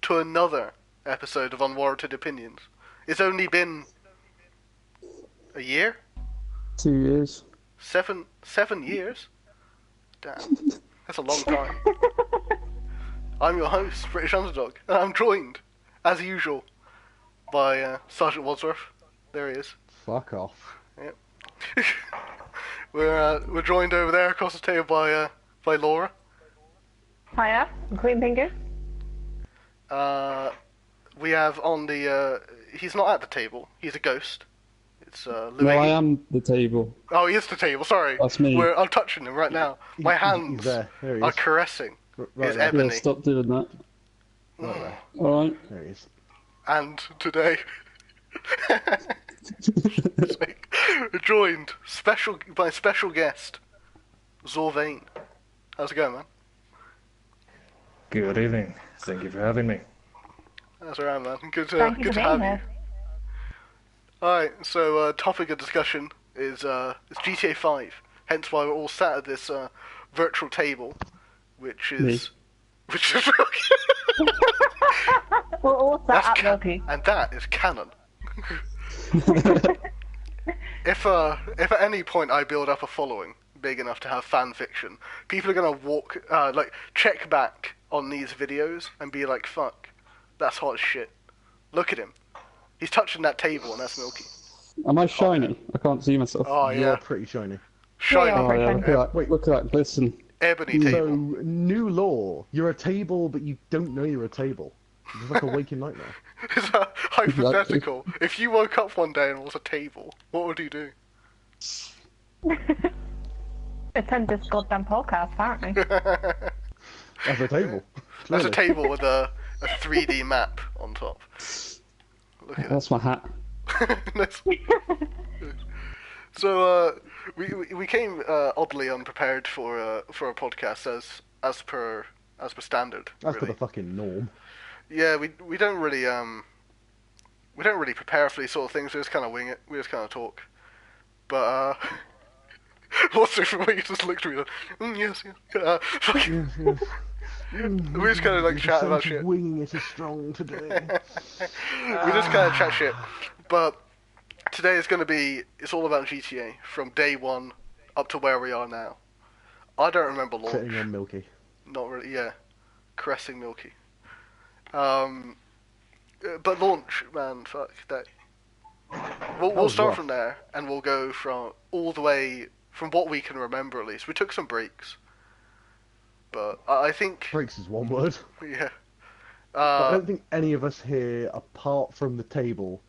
to another episode of Unwarranted Opinions. It's only been a year? 2 years. 7 years? Damn, that's a long time. I'm your host, British Underdog, and I'm joined, as usual, by Sergeant Wadsworth. There he is. Fuck off. Yep. We're joined over there across the table by Laura. Hiya, Queen Pingu. We have on the he's not at the table. He's a ghost. It's Louis. No, I am the table. Oh, he is the table. Sorry. That's me. I'm touching him right now. My hands He's there. There he are is. caressing Right his there. ebony. Yeah, stop doing that. Right there. Alright. There he is. And today, we're joined by special guest, Zorvain. How's it going, man? Good evening. Thank you for having me. That's around, man. Good to Thank you good for to have being you. here. Alright, so topic of discussion is GTA 5. Hence why we're all sat at this virtual table, which is Me. We're all sat That's at Milky. and that is canon. If at any point I build up a following big enough to have fan fiction, people are gonna check back on these videos and be like, "Fuck, that's hot as shit. Look at him. He's touching that table, and that's Milky." Am I shiny? I can't see myself. Oh You're yeah, pretty shiny. shiny Oh, yeah, look at that. Wait. Look at that glisten. ebony So, table. new law. You're a table, but you don't know you're a table. It's like a waking nightmare. It's a hypothetical. If you woke up one day and was a table, what would you do? Attend this goddamn podcast, apparently. As a table. That's a Clearly. table with a 3D map on top. Look at That's my hat. Nice. So we came oddly unprepared for a podcast as per standard. That's for really. the fucking norm. Yeah, we don't really prepare for these sort of things. We just kind of wing it. We just kind of talk. But what's different? You just looked at me like, yes. Fucking, we just kind of like chat about shit. Winging it is strong today. We just kind of chat shit. But today is going to be, it's all about GTA from day one up to where we are now. I don't remember launch. Sitting on Milky. Not really, yeah. Caressing Milky. But launch, man, fuck that. We'll was start rough. from there, and we'll go from all the way, from what we can remember at least. We took some breaks. But I think, Breaks is one word. yeah. But I don't think any of us here, apart from the table,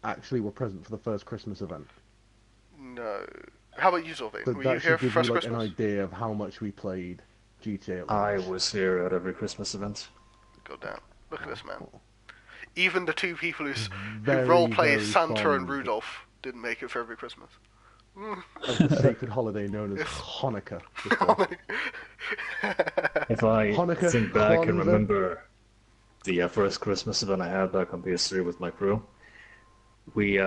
actually were present for the first Christmas event. No. How about you, Zorvin? So Were you that here should for give first you like an Christmas? idea of how much we played GTA. at I launch. was here at every Christmas event. Goddamn. Look at this man. Even the two people who Very, roleplay very Santa and fond. Rudolph didn't make it for every Christmas. Of the sacred holiday known as Hanukkah. this way. If I Hanukkah, think back and Kwanzaa. remember the first Christmas event I had back on PS3 with my crew, we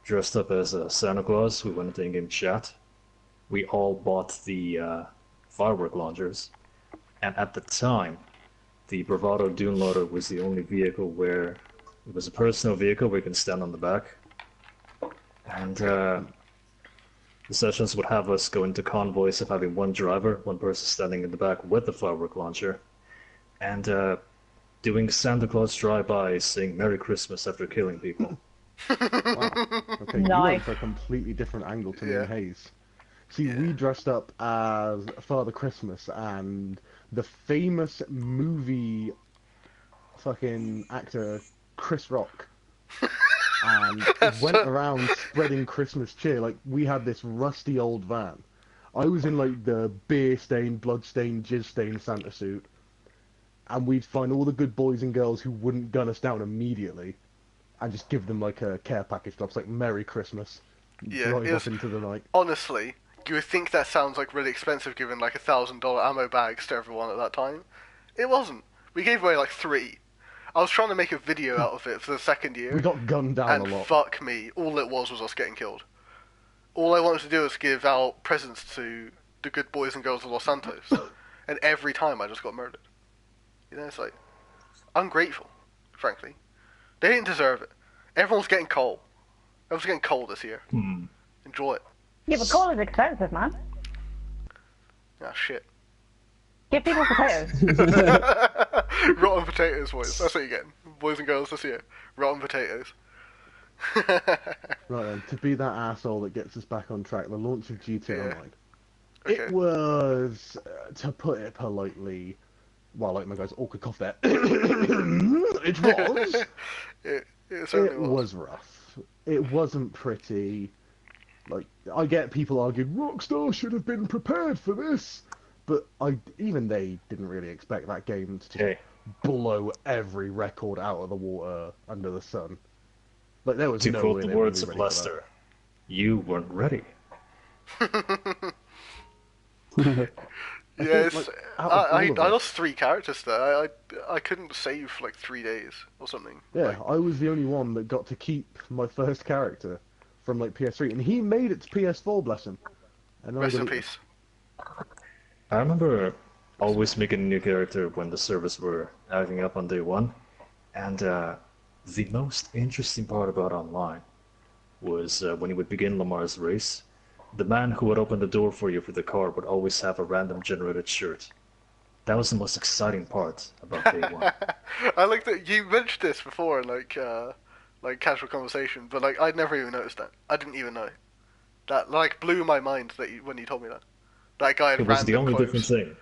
dressed up as Santa Claus. We went into in-game chat. We all bought the firework launchers, and at the time, the Bravado Dune Loader was the only vehicle where it was a personal vehicle where you can stand on the back. And the sessions would have us go into convoys of having one driver, one person standing in the back with the firework launcher, and doing Santa Claus drive-bys, saying Merry Christmas after killing people. Wow. Okay, you Nice. went for a completely different angle to me Yeah. and Hayes. See, Yeah. we dressed up as Father Christmas and the famous movie fucking actor Chris Rock. And went around spreading Christmas cheer. Like, we had this rusty old van. I was in, like, the beer-stained, blood-stained, jizz-stained Santa suit. And we'd find all the good boys and girls who wouldn't gun us down immediately. And just give them, like, a care package drops, like, Merry Christmas. Yeah, Drive it off was- into the night. Honestly, you would think that sounds like really expensive giving like $1,000 ammo bags to everyone at that time. It wasn't. We gave away like 3. I was trying to make a video out of it for the second year. We got gunned down and a lot. fuck me, all it was us getting killed. All I wanted to do was give out presents to the good boys and girls of Los Santos, and every time I just got murdered. You know, it's like ungrateful, frankly. They didn't deserve it. Everyone's getting coal. Everyone's getting coal this year. Enjoy it. Yeah, but coal is expensive, man. Ah, shit. Give people potatoes. Rotten potatoes, boys. That's what you're getting. Boys and girls this year. Rotten potatoes. Right then, to be that asshole that gets us back on track, the launch of GTA Yeah. Online. Okay. It was, to put it politely, well, like my guy's awkward cough there. It was. It certainly It was. was rough. It wasn't pretty. Like, I get people arguing, Rockstar should have been prepared for this. But even they didn't really expect that game to just Hey, blow every record out of the water under the sun. Like, there was to no quote way the they were words gonna of be ready for that. Lester, you weren't ready. Yeah, think, it's, like, out of I all of I it- lost 3 characters there. I couldn't save for like 3 days or something. Yeah, Like, I was the only one that got to keep my first character from like PS3, and he made it to PS4, bless him. And I rest in deleted it. peace. I remember always making a new character when the servers were acting up on day one, and the most interesting part about online was when you would begin Lamar's race, the man who would open the door for you for the car would always have a random generated shirt. That was the most exciting part about day one. I like that you mentioned this before in like casual conversation, but like I'd never even noticed that. I didn't even know. That like blew my mind that when you told me that. That guy had It was the random only clothes. different thing.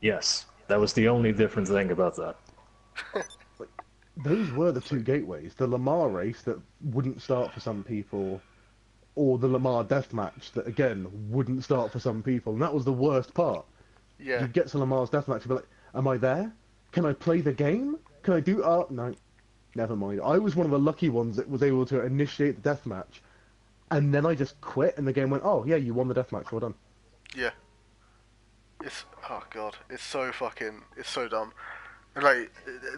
Yes, that was the only different thing about that. Those were the two gateways: the Lamar race that wouldn't start for some people, or the Lamar deathmatch that again wouldn't start for some people. And that was the worst part. Yeah. You'd get to Lamar's deathmatch and be like, "Am I there? Can I play the game? Can I do? Oh no, never mind." I was one of the lucky ones that was able to initiate the deathmatch, and then I just quit, and the game went, "Oh yeah, you won the deathmatch. Well done." Yeah. It's oh god, it's so dumb. Like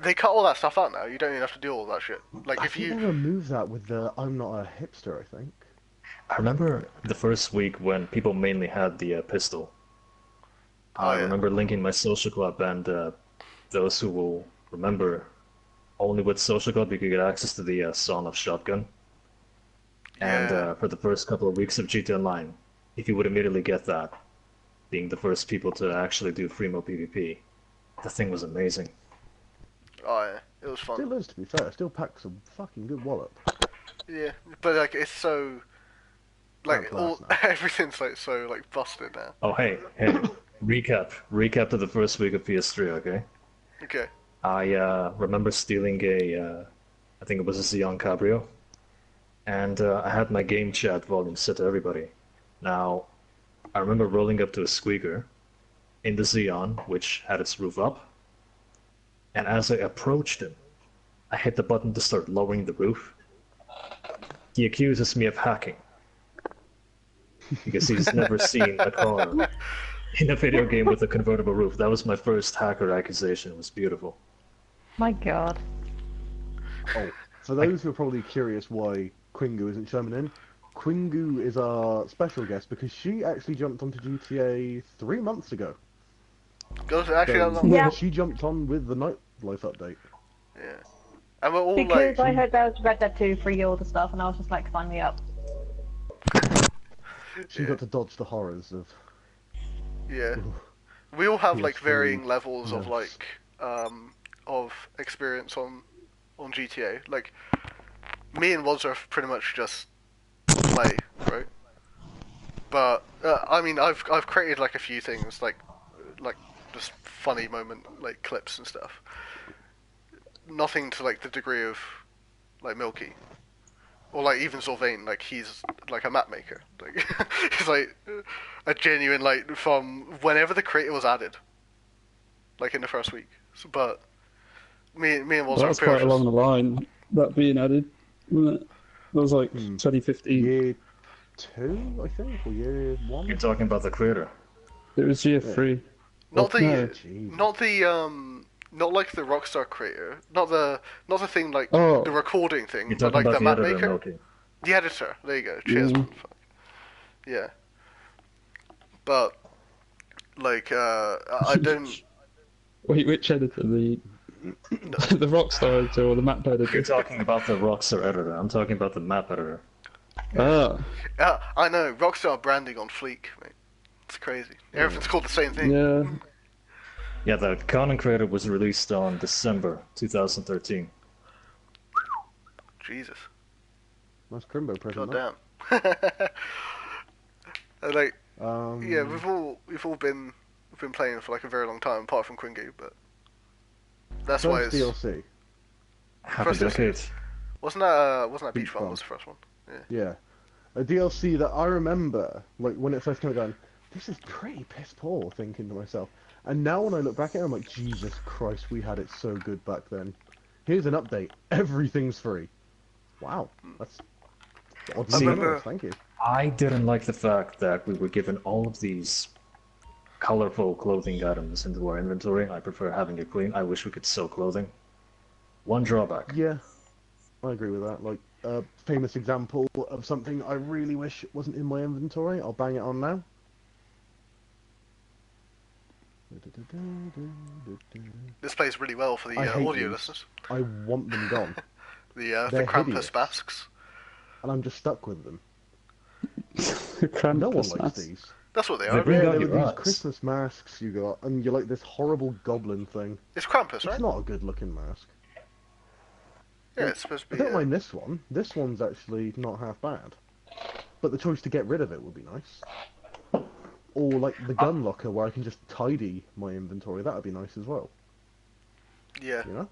they cut all that stuff out now. You don't even have to do all that shit. Like I if think you they removed that with the "I'm not a hipster." I think. I remember the first week when people mainly had the pistol. Oh, I yeah. remember linking my social club, and those who will remember, only with social club you could get access to the Son of Shotgun. And Yeah. for the first couple of weeks of GTA Online, if you would immediately get that, being the first people to actually do Freemo PvP, the thing was amazing. Oh yeah, it was fun. Still is, to be fair. Still packs a fucking good wallop. Yeah, but like it's so like Not all class now. everything's like so like busted now. Oh, hey, recap to the first week of PS3, okay? Okay. I remember stealing I think it was a Xeon Cabrio, and I had my game chat volume set to everybody. Now, I remember rolling up to a squeaker in the Xeon, which had its roof up, and as I approached him, I hit the button to start lowering the roof. He accuses me of hacking because he's never seen a car in a video game with a convertible roof. That was my first hacker accusation. It was beautiful. My god. Oh, for those who are probably curious why Quingu isn't chiming in, Quingu is our special guest because she actually jumped onto GTA 3 months ago. Goes actually that So, long. Yeah. She jumped on with the nightlife update. Yeah. And we're all Because like I heard there was Red Dead 2 free all the stuff, and I was just like, sign me up. She got to dodge the horrors of. yeah. We all have like PS3 varying levels of nerfs. like of experience on GTA. Like me and Wadsworth pretty much just play, right? But I mean I've created like a few things like just funny moment like clips and stuff. Nothing to like the degree of like Milky. Or like even Sylvain, like he's like a map maker. Like he's like a genuine like from whenever the creator was added. Like in the first week. So, but me and Well, Wadsworth that's quite along the line, that being added, wasn't it? That was like 2015. Year 2, I think, or year 1? You're talking about the creator. It was year 3. Not the No. Jeez. not like the Rockstar creator. Not the thing like Oh. the recording thing, You're but talking like the about map the editor, maker. Milky. The editor. There you go. Cheers, Mm. man. Fuck. Yeah. But like I don't Wait, which editor? The Rockstar editor or the map You're editor? talking about the Rockstar editor. I'm talking about the map editor. Ah, I know, Rockstar branding on fleek, mate. It's crazy. Everything's called the same thing. yeah. Yeah, the Conan creator was released on December 2013. Jesus. Nice Crimbo present. God that. damn. And, like, yeah, Um, we've all been playing for like a very long time, apart from Kringu, but that's first why it's DLC. Happy First decade. wasn't that Beach Beach Bum Bum. was the first one? Yeah. Yeah. A DLC that I remember, like, when it first came out, going, this is pretty piss poor, thinking to myself. And now when I look back at it, I'm like, Jesus Christ, we had it so good back then. Here's an update. Everything's free. Wow. That's oddly remember- generous, thank you. I didn't like the fact that we were given all of these colorful clothing items into our inventory. I prefer having it clean. I wish we could sew clothing. One drawback. Yeah, I agree with that. Like, a famous example of something I really wish wasn't in my inventory. I'll bang it on now. This plays really well for the I hate audio these. listeners. I want them gone. The They're Krampus hideous. masks. And I'm just stuck with them. Krampus No one likes masks. these. That's what they They are. bring Yeah, out there were your these eyes. Christmas masks you got, and you're like this horrible goblin thing. It's Krampus, It's right? not a good looking mask. Yeah, it's supposed to I be. don't mind this one. This one's actually not half bad. But the choice to get rid of it would be nice. Or like the gun locker where I can just tidy my inventory. That would be nice as well. Yeah, You know?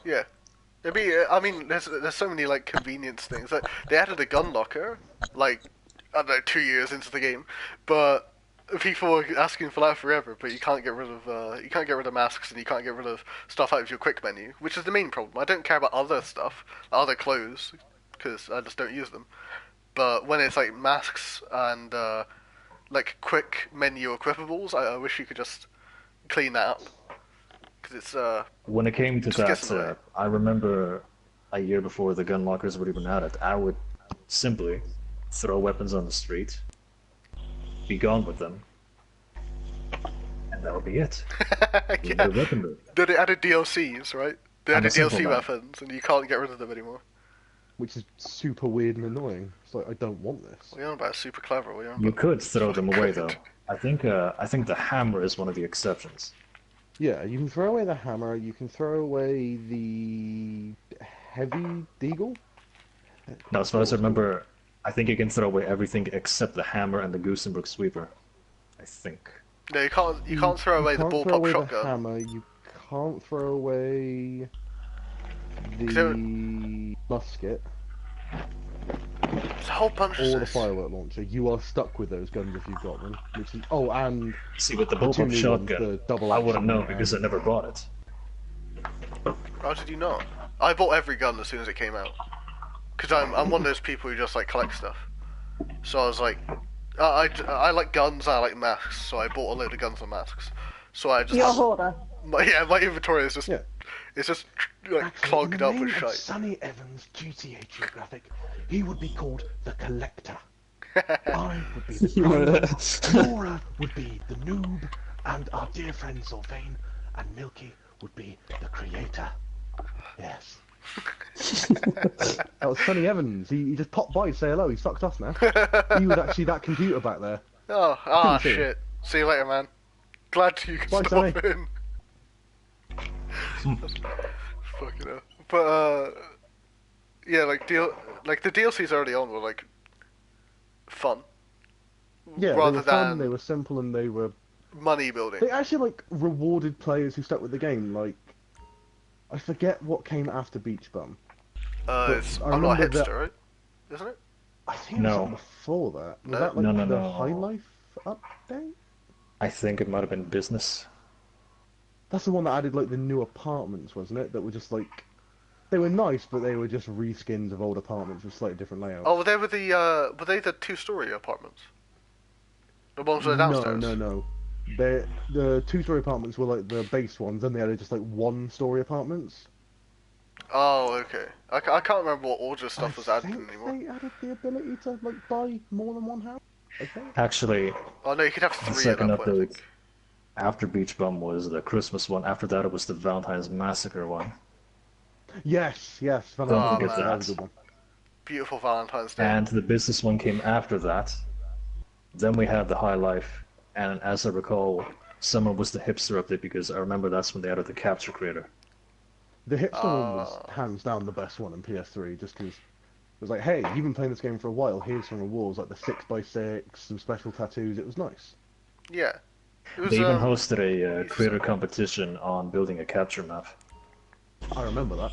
yeah. It'd be. I mean, there's so many like convenience things. Like they added a gun locker, like I don't know, 2 years into the game, but people are asking for that forever. But you can't get rid of masks, and you can't get rid of stuff out of your quick menu, which is the main problem. I don't care about other stuff, other clothes, because I just don't use them. But when it's like masks and like quick menu equipables, I wish you could just clean that up, because it's When it came to Just gets in the way. that, I remember a year before the gun lockers were even added, I would simply throw weapons on the street, be gone with them, and that would be it. Leave yeah. the weaponry. Then they added DLCs, right? They I'm added a simple DLC man. weapons, and you can't get rid of them anymore. Which is super weird and annoying. It's like, I don't want this. What are you on about? Super clever. What are you on You about? could throw them away Could. though. I think the hammer is one of the exceptions. Yeah, you can throw away the hammer, you can throw away the heavy deagle. Now, as far as I remember, I think you can throw away everything except the hammer and the Goosenberg sweeper. I think. No, you can't. You can't throw away the can't throw bullpup away shotgun. The hammer, you can't throw away So- the musket There's a whole bunch of or the this. firework launcher. You are stuck with those guns if you've got them. Which is and See, with the the two bullpup new shotgun, ones, the double I wouldn't action know and- because I never bought it. How did you not? I bought every gun as soon as it came out. Because I'm one of those people who just like collect stuff. So I was like, I like guns, I like masks, so I bought a load of guns and masks. So I just You're a hoarder. my inventory is just Yeah. it's just like Actually, clogged in the up name with of shite. Sonny Evans' GTA geographic, he would be called the Collector. I would be the Primer, Laura would be the Noob, and our dear friend Sylvain and Milky would be the Creator. Yes. That was Sonny Evans. He just popped by to say hello. He's fucked off now. He was actually that computer back there. Oh, Couldn't see. shit. See you later, man. Glad you can Bye, stop Sonny. in. Fucking hell. But yeah, like the DLCs early on were like fun. Yeah, rather they were fun, than they were simple, and they were... money building. They actually, like, rewarded players who stuck with the game. Like, I forget what came after Beach Bum. It's, I I'm not a remember hipster, that- right? Isn't it? I think it was No. something before that. Was No. that like No, the no. High Life update? I think it might have been business. That's the one that added like the new apartments, wasn't it? That were just like they were nice, but they were just reskins of old apartments with slightly different layouts. Oh, they were the 2-story apartments? The ones with the downstairs? No. The two-story apartments were like the base ones, and they had just like one-story apartments. Oh, okay. I can't remember what order stuff was I added think anymore. they added the ability to like buy more than one house. Okay. Actually, Oh no, you could have the 3 at second that point. I update, think. After Beach Bum was the Christmas one. After that, it was the Valentine's Massacre one. Yes, yes. Don't Oh, forget man. That was a good one. Beautiful Valentine's Day. And the business one came after that. Then we had the High Life, and as I recall, summer was the hipster update because I remember that's when they added the capture creator. The hipster one was hands down the best one in PS3, just because it was like, hey, you've been playing this game for a while. Here's some rewards, like the 6x6, some special tattoos. It was nice. Yeah. It was, They even hosted a it's- creator competition on building a capture map. I remember that.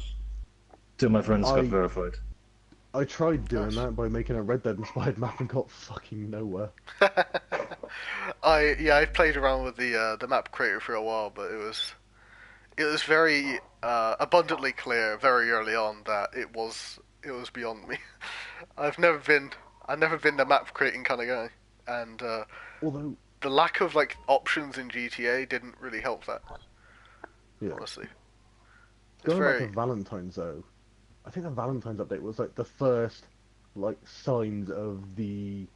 Two of my friends got I- verified. I tried doing Nice. that by making a Red Dead inspired map and got fucking nowhere. I played around with the map creator for a while, but it was very abundantly clear very early on that it was beyond me. I've never been the map creating kind of guy, and Although, the lack of like options in GTA didn't really help that. yeah. Honestly, it's Going very back to Valentine's though, I think the Valentine's update was like the first like signs of the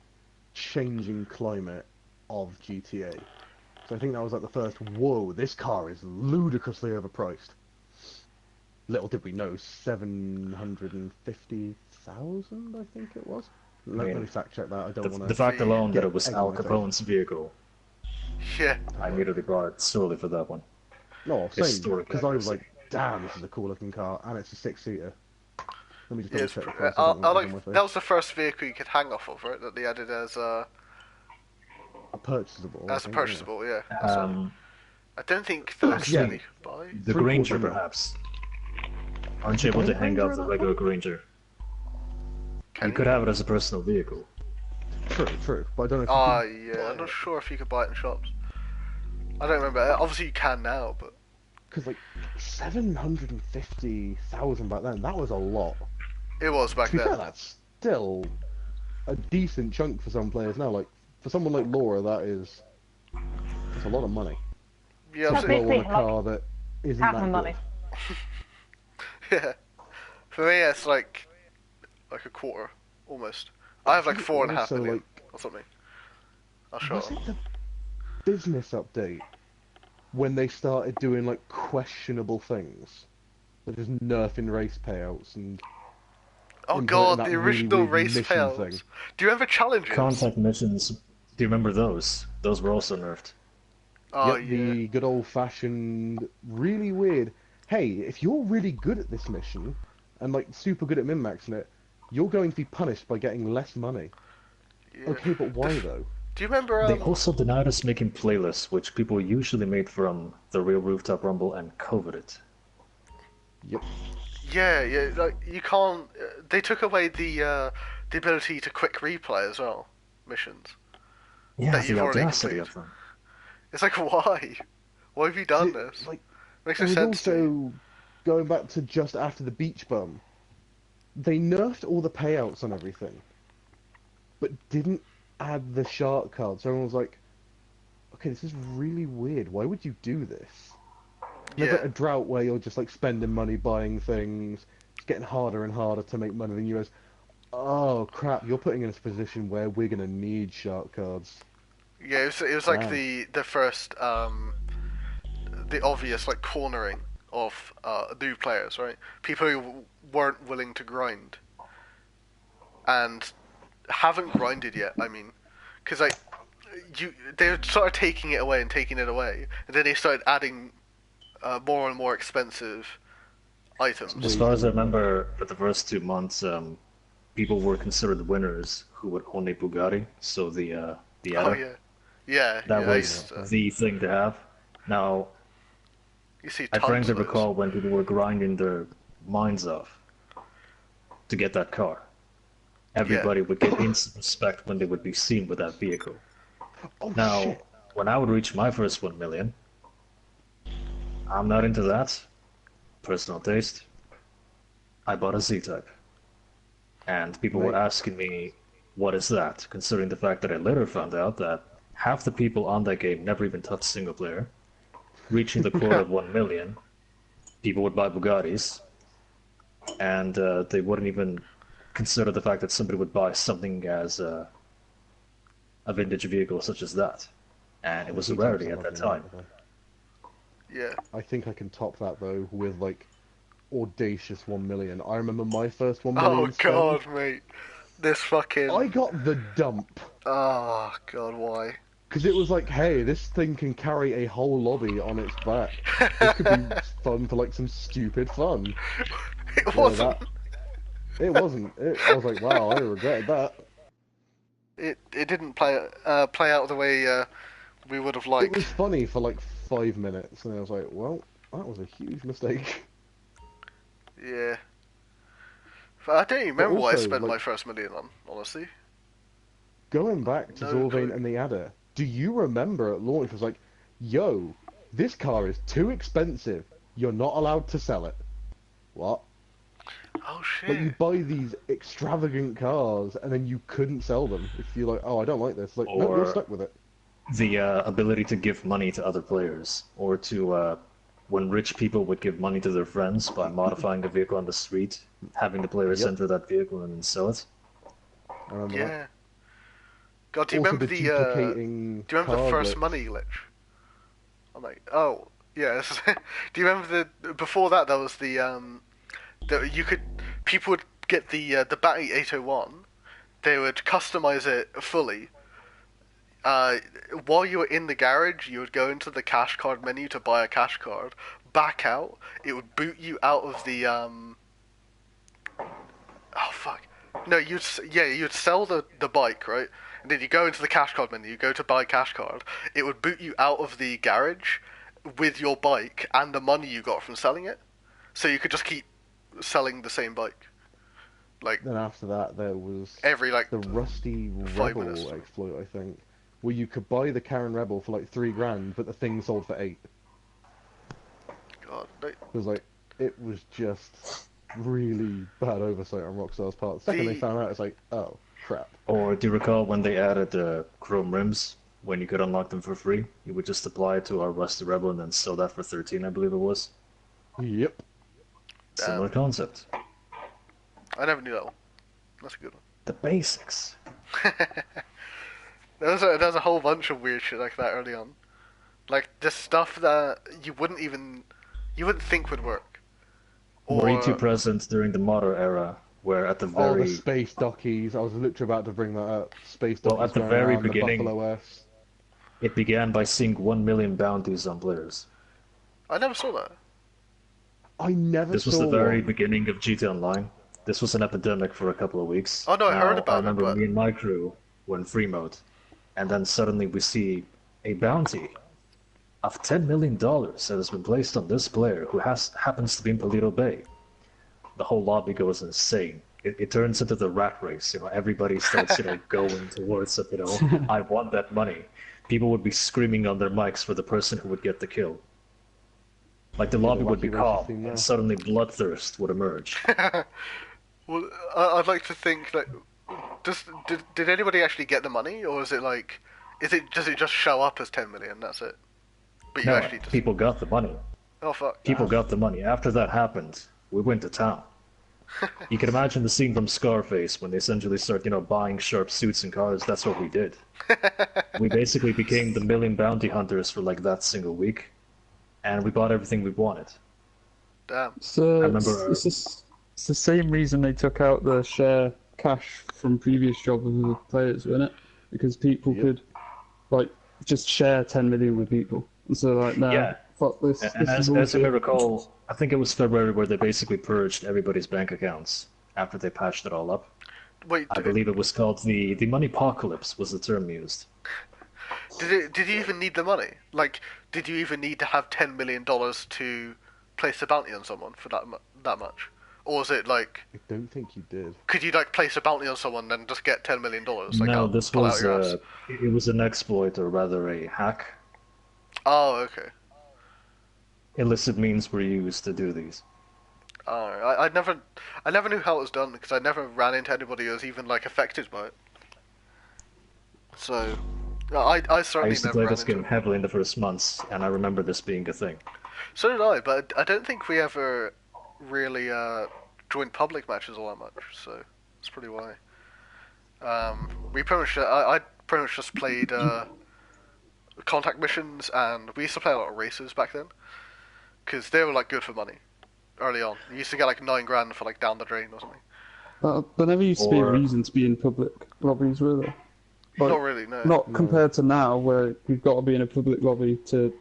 changing climate of GTA. So I think that was like the first, whoa, this car is ludicrously overpriced. Little did we know, 750,000 I think it was. Let mean, me fact check that, I don't want The to... fact alone that get it was egg Al on my face. Capone's vehicle, yeah. I immediately bought it solely for that one. No, same, Historic because I was accuracy. like, damn, this is a cool looking car, and it's a 6-seater. Let me just Yeah, double it's check the pr- price, I I don't want egg on like my face. that was the first vehicle you could hang off of, right? That they added as A purchasable. I a think, purchasable. Yeah. That's right. I don't think those Yeah. really buy. The Three-quarter Granger, mil. perhaps. Aren't you able to hang Granger out the in that regular Granger? Can You could have it as a personal vehicle. True, true, but I don't know if you Ah, can yeah. I'm buy not it. sure if you could buy it in shops. I don't remember. Obviously, you can now, but Because, like, 750,000 back then, that was a lot. it was back To be fair, then. that's still a decent chunk for some players now. Like, for someone like Laura, that's a lot of money. Yeah, To That's absolutely. blow on a basically, like, car that isn't half that my good. money. Yeah. For me, it's like a quarter, almost. I have like think 4.5 also, million like- or something. I'll show Was it. it the business update when they started doing, like, questionable things? Like, just nerfing race payouts and... Oh implementing god, that the really original weird race mission payouts. thing. Do you remember challenges? Contact missions, do you remember those? Those were also nerfed. Oh Yep, yeah. the good old-fashioned, really weird. Hey, if you're really good at this mission and like super good at min-maxing it, you're going to be punished by getting less money. Yeah. Okay, but why though? Do you remember? They also denied us making playlists, which people usually made from the real Rooftop Rumble and coveted. Yep. Yeah. Like you can't. They took away the ability to quick replay as well. Missions. Yeah, That you've the already audacity completed. of them. It's like why? Why have you done See, this? Like, Makes no and sense to me. also going back to just after the beach bum, they nerfed all the payouts on everything, but didn't add the shark card. So everyone was like, "Okay, this is really weird. Why would you do this?" There's Yeah. like a drought where you're just like spending money buying things. It's getting harder and harder to make money. Then you realize, oh crap, you're putting us in a position where we're gonna need shark cards. Yeah, it was like Wow. the first the obvious like cornering of new players, right? People who weren't willing to grind and haven't grinded yet. I mean, because like they started taking it away and taking it away, and then they started adding more and more expensive items. As far as I remember, for the first 2 months, people were considered winners who would own a Bugatti. So the Oh Adder, yeah, that I was used to- the thing to have. Now, you see I tons frankly of those. recall when people were grinding their minds off to get that car. Everybody would get instant respect when they would be seen with that vehicle. Oh Now, shit! when I would reach my first 1 million, I'm not into that. Personal taste. I bought a Z-Type. And people were Right. asking me, what is that? Considering the fact that I later found out that half the people on that game never even touched single player. Reaching the quota of 1 million, people would buy Bugattis, and they wouldn't even consider the fact that somebody would buy something as a vintage vehicle such as that. and it was a Sometimes rarity I at love that the time. amount of Yeah. I think I can top that though with like audacious 1 million. I remember my first 1 million Oh spend. god, mate. This I fucking. got the dump Oh god, why? because it was like, hey, this thing can carry a whole lobby on its back. This could be fun for like some stupid fun. It Yeah, wasn't. that it wasn't. I was like, wow, I regretted that. It didn't play out the way we would have It was liked. funny for like 5 minutes, and I was like, well, that was a huge mistake. Yeah. But I don't even But remember what I also, spent my like, first million on, honestly. going back to No Zorvane clue. and the Adder, do you remember at launch was like, yo, this car is too expensive. You're not allowed to sell it. What? Oh Like, you shit. buy these extravagant cars, and then you couldn't sell them if you're like, oh, I don't like this. Like, no, you're Or stuck with it. the ability to give money to other players, or to when rich people would give money to their friends by modifying the vehicle on the street, having the players Yep. enter that vehicle and then sell it. I remember that. Yeah. God, do you Also, remember the the duplicating do you remember the car first glitch. money glitch? I'm like, oh, yes. Do you remember before that there was that you could people would get the Batty 801. They would customize it fully. While you were in the garage, you would go into the cash card menu to buy a cash card. Back out, it would boot you out of the Oh fuck! No, you'd sell the bike, right? And then you go into the cash card menu. You go to buy cash card. It would boot you out of the garage with your bike and the money you got from selling it. So you could just keep selling the same bike, like Then after that, there was every like the Rusty 5 minutes. Rebel exploit, I think, where you could buy the Karen Rebel for like 3 grand, but the thing sold for 8. God, no, It was like, it was just really bad oversight on Rockstar's part. The second they found out, it's like, oh, crap. Or do you recall when they added the chrome rims? When you could unlock them for free, you would just apply it to our Rusty Rebel and then sell that for 13, I believe it was. Yep. Similar concept. I never knew that one. That's a good one. The basics. There's a whole bunch of weird shit like that early on, like just stuff that you wouldn't think would work. Were you too present during the Modder era, where at the Oh, the very space dockies. I was literally about to bring that up. Space dockies Well, at the going very around, beginning- the Buffalo S. it began by seeing 1 million bounties on players. I never saw that. I never This was saw the very one. beginning of GTA Online. This was an epidemic for a couple of weeks. Oh, no, I heard Now, about it, remember but- me and my crew were in free mode, and then suddenly we see a bounty of $10 million that has been placed on this player who happens to be in Polito Bay. The whole lobby goes insane. It turns into the rat race. Everybody starts, going towards it. I want that money. People would be screaming on their mics for the person who would get the kill. Like the lobby would be wacky racist calm, theme there. and suddenly bloodthirst would emerge. Well, I'd like to think that did anybody actually get the money, or is it like does it just show up as 10 million? That's it. But you No, actually just people got the money. oh fuck. People got the money. After that happened, we went to town. You can imagine the scene from Scarface when they essentially start, buying sharp suits and cars. That's what we did. We basically became the million bounty hunters for like that single week, and we bought everything we wanted. Damn. So I remember- it's the same reason they took out the share cash from previous jobs with the players, wasn't it? Because people could like just share 10 million with people. And so like, no, Yeah. fuck this. And this is as I may bullshit. recall, I think it was February where they basically purged everybody's bank accounts after they patched it all up. Wait, I believe it was called the money apocalypse was the term used. did you even need the money? Like, did you even need to have $10 million to place a bounty on someone for that much? Or was it like, I don't think you did. could you like place a bounty on someone and just get $10 million? Like, No, out- this pull out was your ass? it was an exploit, or rather a hack. Oh, okay. Illicit means were used to do these. I never knew how it was done because I never ran into anybody who was even like affected by it. So, I I certainly used to never play ran this into game it. heavily in the first months, and I remember this being a thing. So did I, but I don't think we ever really joined public matches all that much. So that's probably why. We pretty much I pretty much just played contact missions, and we used to play a lot of races back then, because they were like good for money early on. You used to get like 9 grand for like down the drain or something. There never used to be a Or- reason to be in public lobbies, were there? Like, Not really, no. Not compared to now, where you've got to be in a public lobby to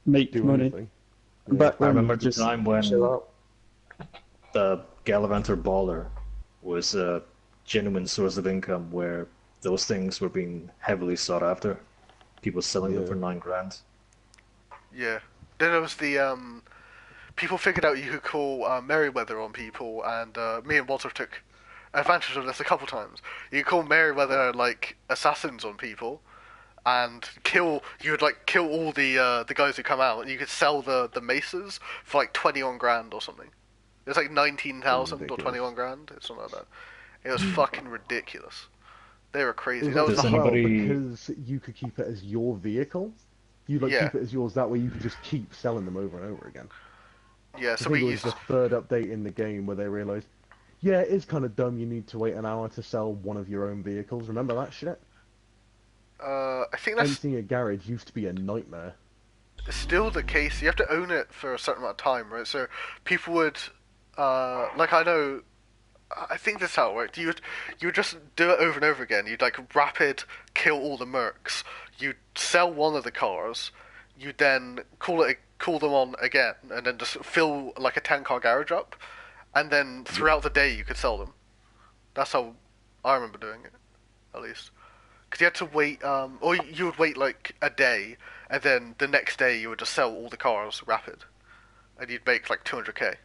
make Do money. anything. Back I then, remember you the just time when chill out. the Gallivanter Baller was a genuine source of income where those things were being heavily sought after. People selling them Yeah. for 9 grand. Yeah. Then there was the people figured out you could call Merryweather on people, and me and Walter took advantage of this a couple times. You could call Merryweather like assassins on people, and you would like kill all the guys who come out, and you could sell the maces for like 21 grand or something. It was like 19,000 or Ridiculous. 21 grand. It's something like that. It was fucking ridiculous. They were crazy. It That was was Does the like, well, anybody- because you could keep it as your vehicle. You like Yeah. keep it as yours. That way, you could just keep selling them over and over again. yeah. I So think we it was used the third update in the game where they realised, yeah, it is kind of dumb. You need to wait an hour to sell one of your own vehicles. Remember that shit? I think that's Emptying a garage used to be a nightmare. still the case. You have to own it for a certain amount of time, right? So people would, like I think this is how it worked. You would just do it over and over again. You'd like rapid kill all the mercs. You'd sell one of the cars. You'd then call them on again, and then just fill like a 10-car garage up, and then throughout the day you could sell them. That's how I remember doing it, at least. Because you had to wait, or you would wait like a day, and then the next day you would just sell all the cars rapid, and you'd make like 200k.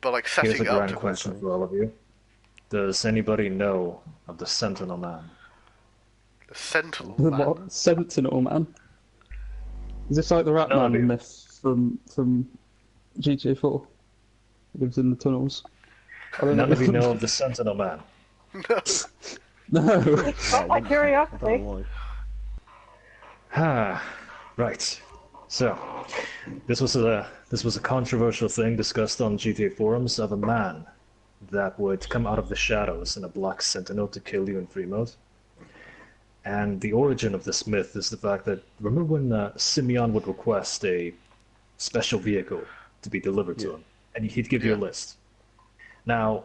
But like setting Here's a it up grand to question for all of you. Does anybody know of the Sentinel Man? the Sentinel The man. what? Sentinel Man. Is this like the No, Ratman dude. myth from GTA 4? Lives in the tunnels. I don't None of you know of the Sentinel Man. No. Got my I don't curiosity. know why. Ah, right. So, this was a controversial thing discussed on GTA forums of a man that would come out of the shadows in a black Sentinel to kill you in free mode. And the origin of this myth is the fact that, remember when Simeon would request a special vehicle to be delivered to him, and he'd give you a Yeah. list. Now,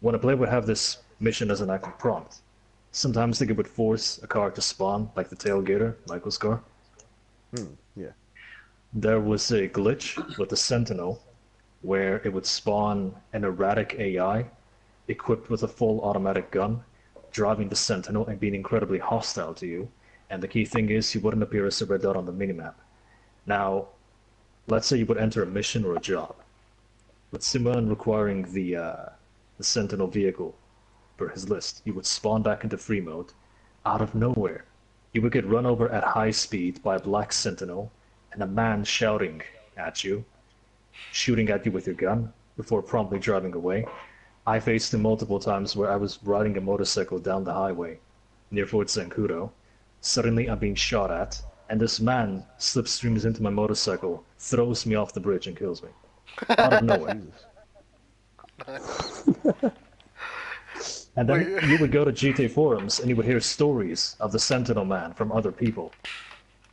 when a player would have this mission as an active prompt, sometimes they would force a car to spawn, like the Tailgater, Michael's car. Yeah. There was a glitch with the Sentinel where it would spawn an erratic AI equipped with a full automatic gun, driving the Sentinel and being incredibly hostile to you. And the key thing is he wouldn't appear as a red dot on the minimap. Now, let's say you would enter a mission or a job, with Simon requiring the Sentinel vehicle for his list. You would spawn back into free mode out of nowhere. You would get run over at high speed by a black Sentinel and a man shouting at you, shooting at you with your gun before promptly driving away. I faced him multiple times where I was riding a motorcycle down the highway near Fort Zancudo. Suddenly I'm being shot at, and this man slipstreams into my motorcycle, throws me off the bridge, and kills me. Out of nowhere. And then you would go to GTA forums and you would hear stories of the Sentinel Man from other people.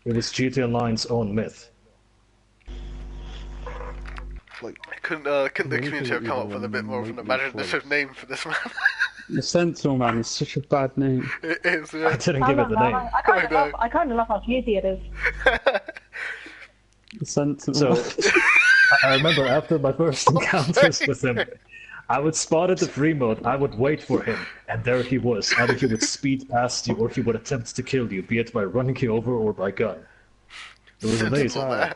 It was GTA Online's own myth. Like, Couldn't the community anything have come up even with a bit more of an remotely imaginative close. name for this man? The Sentinel Man is such a bad name. It is, I yeah. didn't I give it don't the know. name. I kind of love how cheesy it is. The Sentinel So Man. I remember after my first encounters with him, I would spot at the free mode, I would wait for him, and there he was. Either he would speed past you or he would attempt to kill you, be it by running you over or by gun. It was amazing. Sentinel man.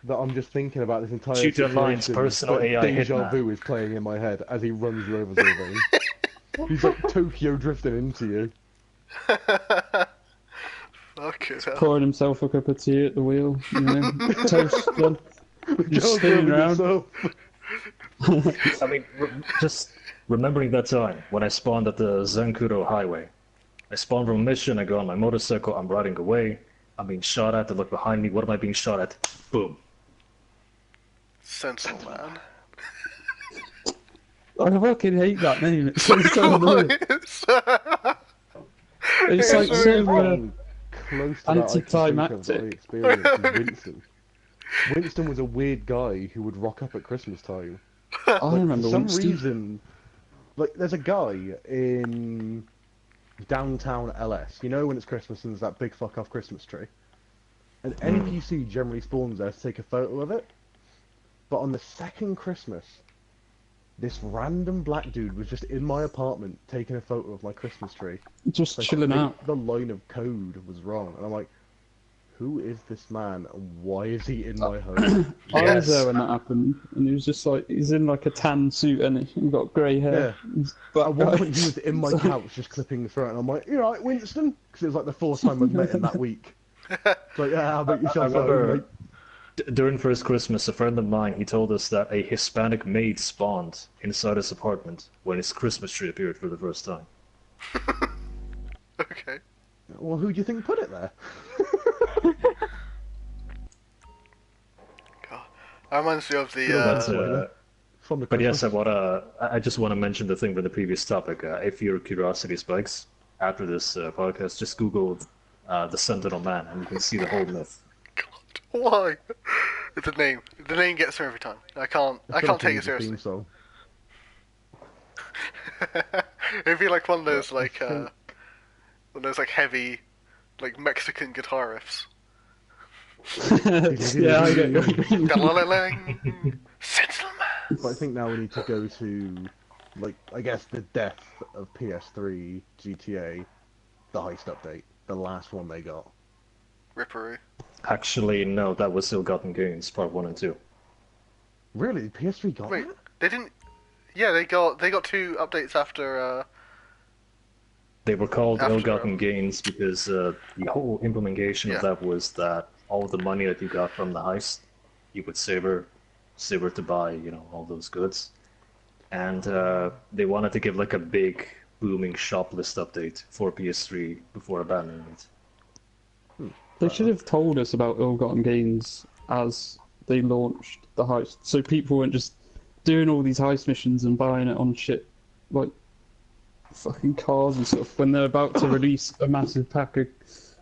that I'm just thinking about this entire Shoot your lines, situation, personal but AI Deja hitman. vu is playing in my head as he runs you over Sylvain. He's like Tokyo drifting into you. Fucking hell. Pouring himself a cup of tea at the wheel, you know, toast done. Just John's spinning rubbing around. himself. I mean, just remembering that time when I spawned at the Zancudo highway. I spawned from a mission, I go on my motorcycle, I'm riding away, I'm being shot at, I look behind me, what am I being shot at? Boom. Sentinel man. I fucking hate that name. It's so annoying. It's like It's so. I'm close to that I can think of that I Anticlimactic. experienced is Winston. Winston was a weird guy who would rock up at Christmas time. I Like, for remember some Winston. reason, like, there's a guy in downtown LS. You know when it's Christmas and there's that big fuck off Christmas tree? And NPC generally spawns there to take a photo of it. But on the second Christmas, this random black dude was just in my apartment taking a photo of my Christmas tree. Just Like, chilling out. the line of code was wrong. And I'm like, who is this man and why is he in my home? I was there when that happened, and he was just like, he's in like a tan suit and he got grey hair. He's black At one guy. point he was in my couch just clipping the throat and I'm like, you right, Winston? Because it was like the fourth time I'd met him that week. It's like, yeah, I'll make yourself I remember- home, mate. During first Christmas, a friend of mine, he told us that a Hispanic maid spawned inside his apartment when his Christmas tree appeared for the first time. Okay. Well, who do you think put it there? God. That reminds me of the. But, From the but yes, Christmas. I just want to mention the thing from the previous topic. If your curiosity spikes after this podcast, just Google the Sentinel Man and you can see the whole myth. God, why? The name. The name gets me every time. I can't take it seriously. Song. It'd be like one of those heavy, like Mexican guitar riffs. Yeah, I get you. Ga-la-la-lang. Sentinel Man. But I think now we need to go to, like, I guess the death of PS3 GTA, the heist update, the last one they got. Ripperoo. Actually, no, that was Ill-Gotten Gains, Part 1 and 2. Really? PS3 got Wait, that? they didn't. Yeah, they got 2 updates after. They were called After- Ill-Gotten Gains because the whole implementation Yeah. of that was that all the money that you got from the heist, you would save to buy, all those goods. And they wanted to give like a big booming shop list update for PS3 before abandoning it. They should have told us about ill-gotten gains as they launched the heist, so people weren't just doing all these heist missions and buying it on shit like fucking cars and stuff when they're about to release a massive pack of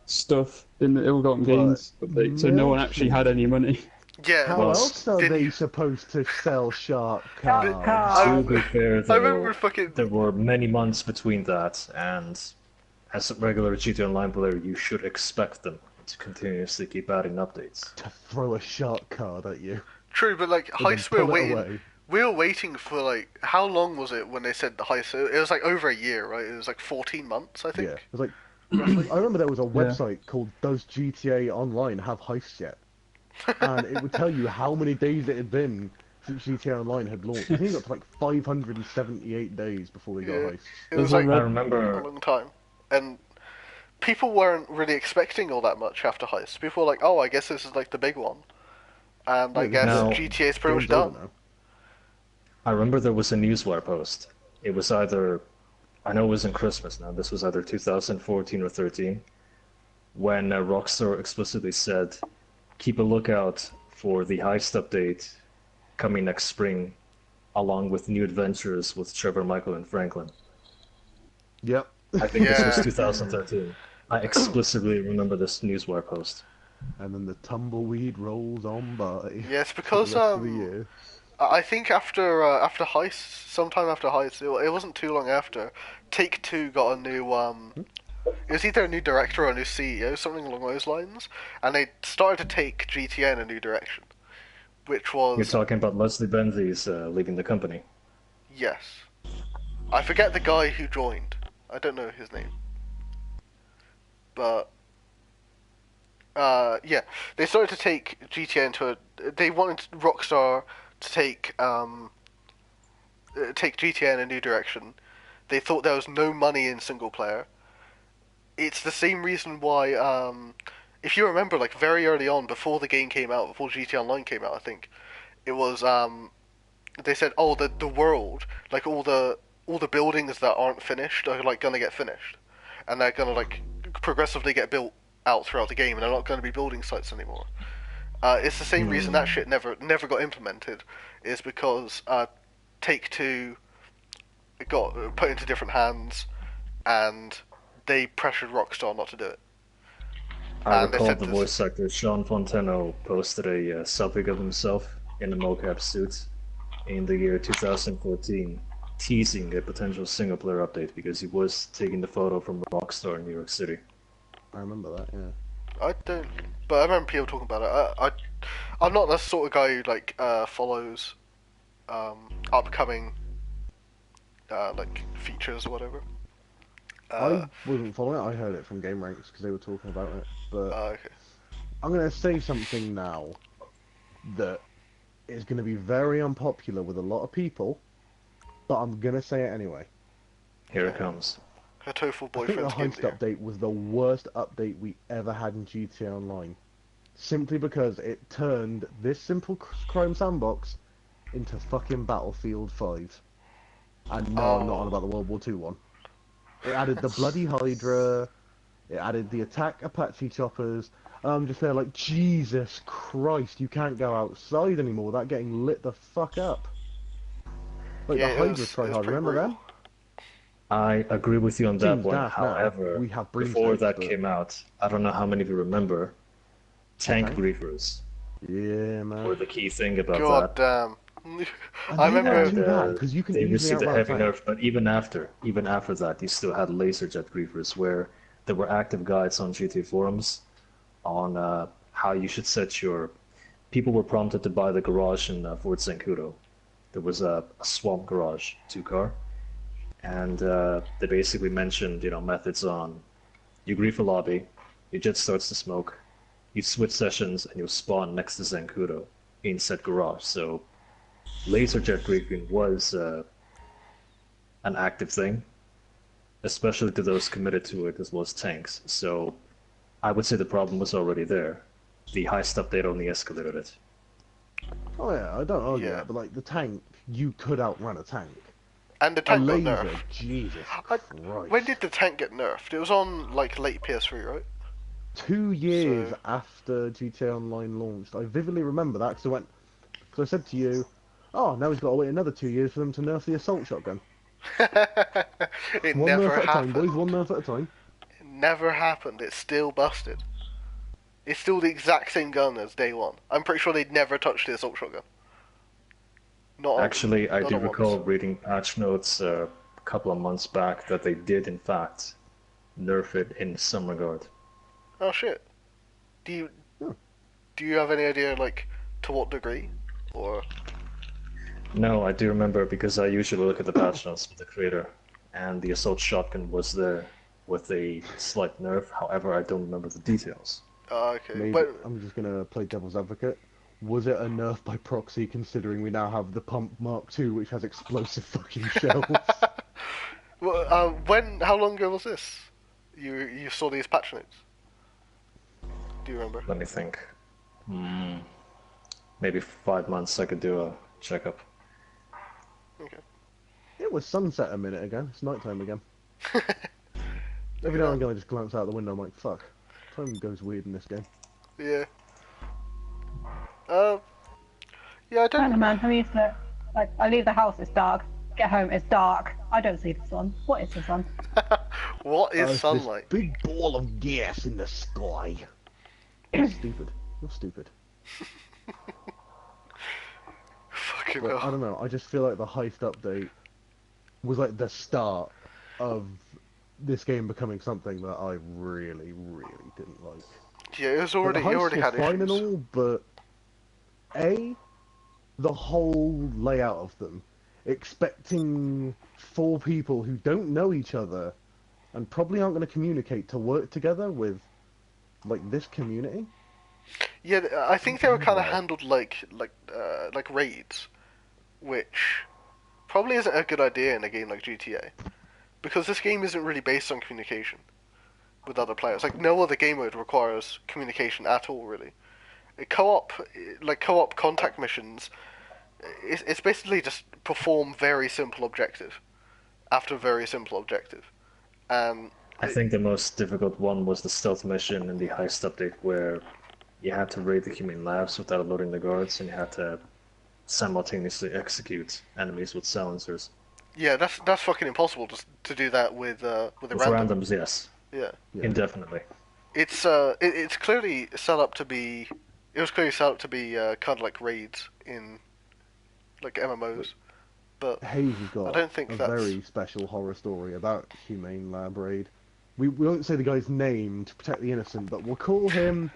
stuff in the ill-gotten gains, so no one actually had any money. Yeah. How Well, else are didn't- they supposed to sell shark Shark cars? cars. To be fair, I though, remember fucking. there were many months between that, and as a regular GTA Online player, you should expect them to continuously keep adding updates. To throw a shark card at you. True, but like and then heist, we were pull it waiting. away. We were waiting for like how long was it when they said the heist? It was like over a year, right? It was like 14 months, I think. Yeah. It was like, I remember there was a website called Does GTA Online Have Heists Yet? And it would tell you how many days it had been since GTA Online had launched. I think it got to like 578 days before they got Yeah. heists. It was There's like I a remember long time, and people weren't really expecting all that much after heist. People were like, "Oh, I guess this is like the big one," and I Yeah, guess now- GTA is pretty much Game's over done. now. I remember there was a newswire post. It was either, I know it was in Christmas now, this was either 2014 or 13, when Rockstar explicitly said, keep a lookout for the heist update coming next spring, along with new adventures with Trevor, Michael, and Franklin. Yep. I think this was Yeah. 2013. I explicitly remember this newswire post. And then the tumbleweed rolls on by. Yes, for because the rest of the year. I think after heist, sometime after heist, it wasn't too long after. Take-Two got a new it was either a new director or a new CEO, something along those lines, and they started to take GTA in a new direction, which You're was talking about Leslie Benzies leaving the company. yes. I forget the guy who joined. I don't know his name, but yeah, they started to take GTA into a. They wanted Rockstar to take GTA in a new direction. They thought there was no money in single player. It's the same reason why, if you remember, like very early on, before the game came out, before GTA Online came out, I think it was. They said, "Oh, the world, like all the buildings that aren't finished are like gonna get finished, and they're gonna like progressively get built out throughout the game, and they're not going to be building sites anymore." It's the same reason that shit never got implemented, is because Take-Two got put into different hands, and they pressured Rockstar not to do it. I And they recall said the this. voice actor Sean Fontano posted a selfie of himself in a mocap suit in the year 2014, teasing a potential single-player update because he was taking the photo from Rockstar in New York City. I remember that. Yeah. I don't, but I remember people talking about it. I'm not the sort of guy who like follows upcoming like features or whatever. I wasn't following it. I heard it from Game Ranks because they were talking about it. But Okay. I'm gonna say something now that is gonna be very unpopular with a lot of people, but I'm gonna say it anyway. Here it comes. Her tofu I think the boyfriend's heist India. update was the worst update we ever had in GTA Online. Simply because it turned this simple crime sandbox into fucking Battlefield 5. And no, I'm not on Oh. about the World War II one. It added the bloody Hydra, it added the attack Apache choppers, and I'm just there like, Jesus Christ, you can't go outside anymore without getting lit the fuck up. Like Yeah, the it Hydra was tryhard, pretty remember brutal. them? I agree with you on that Seems point. daft now. However, We have before broomsticks, that but... came out, I don't know how many of you remember, tank Tank? briefers Yeah, were man. the key thing about God that. damn. And I they weren't remember. too bad, because you can They easily received a outrun a heavy tank. nerf, but even after that, you still had laser jet briefers where there were active guides on GTA forums on how you should set your. People were prompted to buy the garage in Fort Zancudo. There was a swamp garage, two-car, and they basically mentioned, methods on you grief a lobby, your jet starts to smoke, you switch sessions, and you'll spawn next to Zancudo in said garage. So laser jet griefing was an active thing, especially to those committed to it as well as tanks. So I would say the problem was already there. The heist update only escalated it. Oh yeah, I don't argue Yeah. that, but like the tank, you could outrun a tank. And the A tank got laser, nerfed. Jesus I- Christ. When did the tank get nerfed? It was on like late PS3, right? 2 years So- after GTA Online launched. I vividly remember that because I said to you, oh, now he's got to wait another 2 years for them to nerf the assault shotgun. It One never nerf at a time, happened. boys, one nerf at a time. It never happened. It's still busted. It's still the exact same gun as day one. I'm pretty sure they'd never touched the assault shotgun. Not Actually, I not do once. recall reading patch notes a couple of months back that they did, in fact, nerf it in some regard. Oh shit. Do you Hmm. do you have any idea like to what degree? Or No, I do remember because I usually look at the patch notes with the creator, and the assault shotgun was there with a slight nerf. However, I don't remember the details. okay, Maybe, but I'm just going to play devil's advocate. Was it a nerf by proxy considering we now have the Pump Mark II which has explosive fucking shells? well, how long ago was this? You saw these patch notes? Do you remember? Let me think. Maybe 5 months I could do a checkup. Okay. It was sunset a minute ago. It's nighttime again. Every now and again I just glance out the window, I'm like, fuck. Time goes weird in this game. Yeah. Yeah, I I don't know, don't. man. I'm used to it. Like, I leave the house, it's dark. Get home, it's dark. I don't see the sun. What is the sun? What is It's sunlight? This big ball of gas in the sky. You're stupid. You're stupid. Fucking But I hell. don't know. I just feel like the heist update was like the start of this game becoming something that I really, really didn't like. Yeah, it was Like, already. the You heist already was had fine and issues. all, but the whole layout of them, expecting four people who don't know each other and probably aren't going to communicate to work together with like this community. Yeah, I think they were kind of Wow. handled like raids, which probably isn't a good idea in a game like GTA, because this game isn't really based on communication with other players. Like no other game mode requires communication at all, really. Co-op contact missions, it's basically just perform very simple objective after very simple objective, and I think the most difficult one was the stealth mission in the heist update where you had to raid the human labs without alerting the guards, and you had to simultaneously execute enemies with silencers. yeah, that's fucking impossible to do that with a With random. randoms, yes. Yeah. Yeah. Indefinitely. it's clearly set up to be. It was clearly set up to be kind of like raids in like MMOs, but Hayes has I got don't think a that's. very special horror story about Humane Lab Raid. We won't say the guy's name to protect the innocent, but we'll call him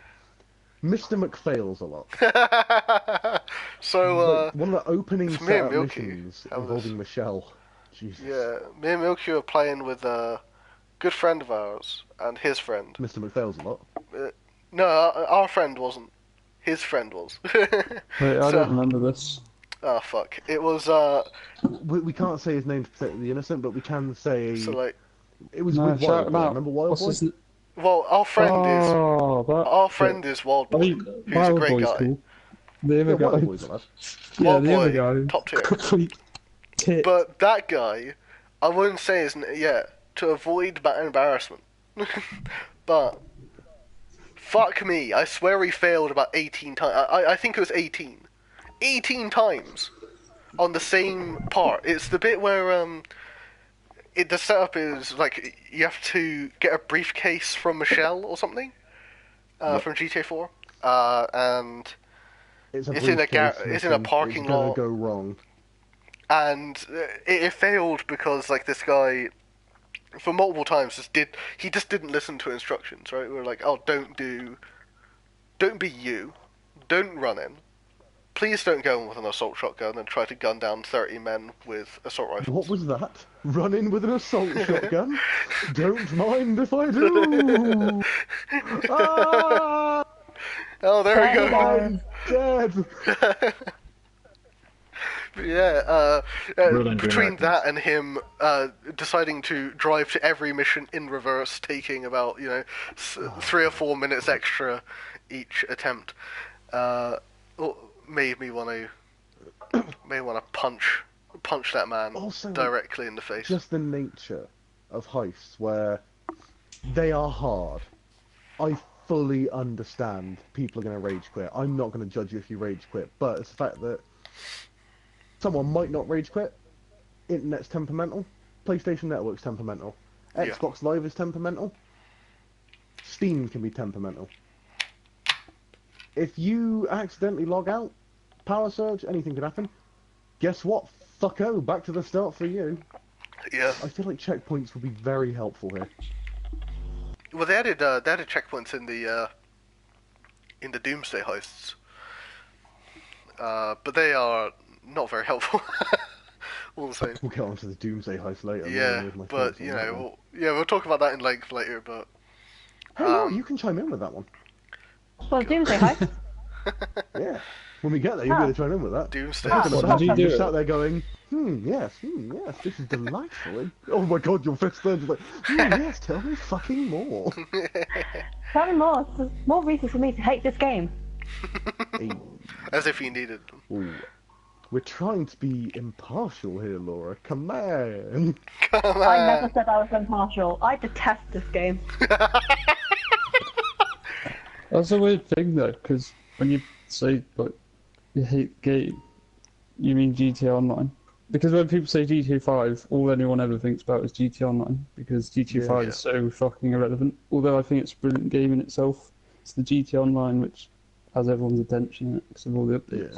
Mr. McFails a lot. So Like one of the opening it's me and setup Milky missions have this. involving Michelle. Jesus. Yeah, me and Milky were playing with a good friend of ours and his friend. Mr. McFails a lot. No, our friend wasn't. His friend was. Wait, I don't remember this. Oh fuck! It was We can't say his name to protect the innocent, but we can say so like. it was No, with shout him Wildboy. out. Remember Wildboy? What's his... Well, our friend is that our shit. friend is Wild I Boy, mean, who's a Wild great Boy's guy. cool. The Yeah, other guy, Wildboy's a lad. yeah, Wild the other Boy, guy, top tier. complete tit. But that guy, I wouldn't say his to avoid embarrassment. But fuck me, I swear he failed about 18 times. I think it was 18. 18 times on the same part. It's the bit where the setup is like you have to get a briefcase from Michelle or something from GTA 4, and It's It's in a it's in a parking it's gonna lot. go wrong. and it failed because like this guy for multiple times he just didn't listen to instructions, right? We were like, oh, don't be you, don't run in, please don't go in with an assault shotgun and try to gun down 30 men with assault rifles. What was that? Run in with an assault shotgun? Don't mind if I do. Ah! Oh, there we go. I'm dead. Yeah, Ruined between United. that and him deciding to drive to every mission in reverse, taking about 3 or 4 minutes extra each attempt, made me want to punch that man Also, directly in the face. Just the nature of heists, where they are hard. I fully understand people are going to rage quit. I'm not going to judge you if you rage quit, but it's the fact that someone might not rage quit. Internet's temperamental. PlayStation Network's temperamental. Yeah. Xbox Live is temperamental. Steam can be temperamental. If you accidentally log out, power surge, anything can happen. Guess what? Fucko, back to the start for you. Yeah. I feel like checkpoints would be very helpful here. Well, they added checkpoints in the Doomsday heists, but they are not very helpful. All the same. We'll get on to the Doomsday heist later. Yeah, with my but thoughts on that one. we'll talk about that in length later. But Hey, no, you can chime in with that one. Well, Doomsday Heist. Yeah. When we get there, you'll be able to chime in with that. Doomsday. I'm What gonna did you sat- do? just sat there going, yes, this is delightful. Oh my god, your fist turns like, yes, tell me fucking more. Tell me more. There's more reasons for me to hate this game. Hey, As if he needed them. ooh. We're trying to be impartial here, Laura. Come on. Come I on. never said I was impartial. I detest this game. That's a weird thing though, because when you say like you hate the game, you mean GTA Online. Because when people say GTA 5, all anyone ever thinks about is GTA Online, because GTA 5 is so fucking irrelevant. Although I think it's a brilliant game in itself, it's the GTA Online which has everyone's attention in it because of all the updates.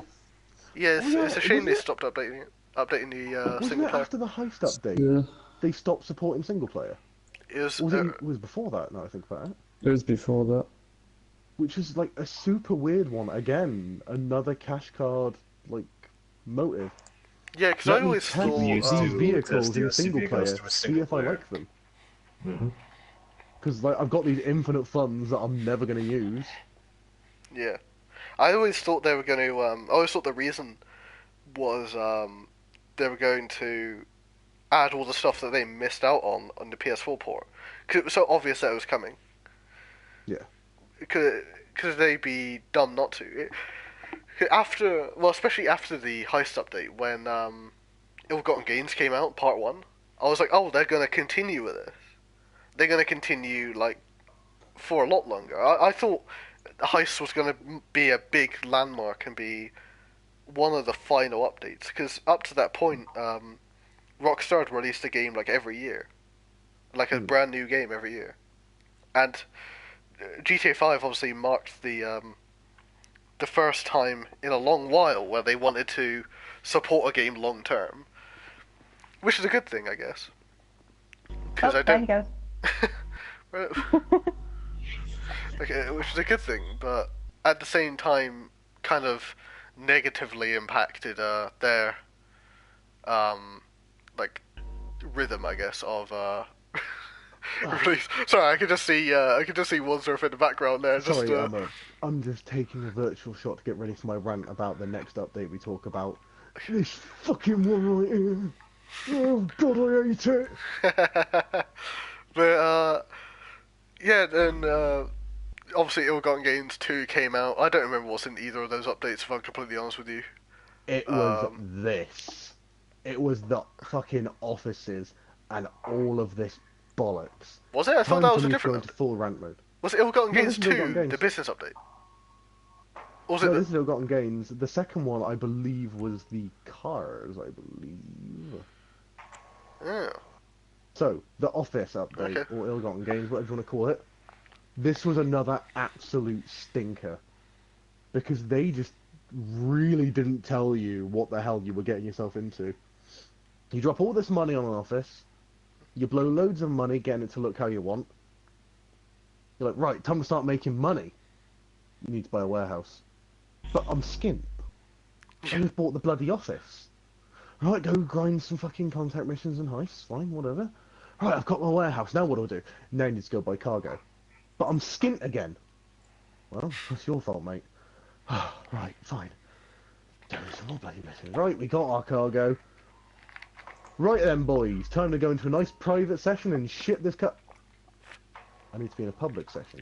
Yeah, Oh, yeah, it's a shame they wasn't it- stopped updating the Wasn't single it player. after the heist update, Yeah, they stopped supporting single player? It was, Or was it was before that, now I think about it? it was before that. Which is like a super weird one. Again, another cash card, like, motive. yeah, because I Let me always test We used thought to- these vehicles in test the single vehicles player, to a see single if I player. like them. Mhm. Because like I've got these infinite funds that I'm never going to use. yeah, I always thought they were going to. I always thought the reason was they were going to add all the stuff that they missed out on the PS4 port, because it was so obvious that it was coming. Yeah. Because they'd be dumb not to. Especially after the heist update, when Ill-Gotten Gains came out, part 1, I was like, oh, they're going to continue with this. They're going to continue, like, for a lot longer. I thought heist was going to be a big landmark and be one of the final updates, because up to that point, Rockstar had released a game, like, every year. Like, a brand new game every year. And GTA 5 obviously marked the first time in a long while where they wanted to support a game long term, which is a good thing, I guess. Because Oh, I there he don't. goes. Okay, which is a good thing, but at the same time, kind of negatively impacted their like rhythm, I guess, of release. Sorry, I could just see Wadsworth in the background there. Sorry, Just I'm just taking a virtual shot to get ready for my rant about the next update we talk about. This fucking one right here. Oh god, I hate it. but yeah, then obviously Ill-Gotten Gains 2 came out. I don't remember what's in either of those updates, if I'm completely honest with you. It was this. It was the fucking offices and all of this bollocks. Was it? I thought Time that for was a me to go different into update. full rant mode. Was it Ill-Gotten No, Gains this is Ill-Gotten 2, Gains. the business update? Or was No, it this is Ill-Gotten Gains. The second one, I believe, was the cars, I believe. Oh. So, the Office update, Okay. or Ill-Gotten Gains, whatever you want to call it, this was another absolute stinker. Because they just really didn't tell you what the hell you were getting yourself into. You drop all this money on an office, you blow loads of money getting it to look how you want. You're like, right, time to start making money. You need to buy a warehouse. But I'm skint. I just bought the bloody office. Right, go grind some fucking contact missions and heists, fine, whatever. Right, I've got my warehouse, now what do I do? Now I need to go buy cargo. But I'm skint again. Well, that's your fault, mate. Right, fine. Do some more bloody missions. Right, we got our cargo. Right then, boys, time to go into a nice private session and ship this I need to be in a public session.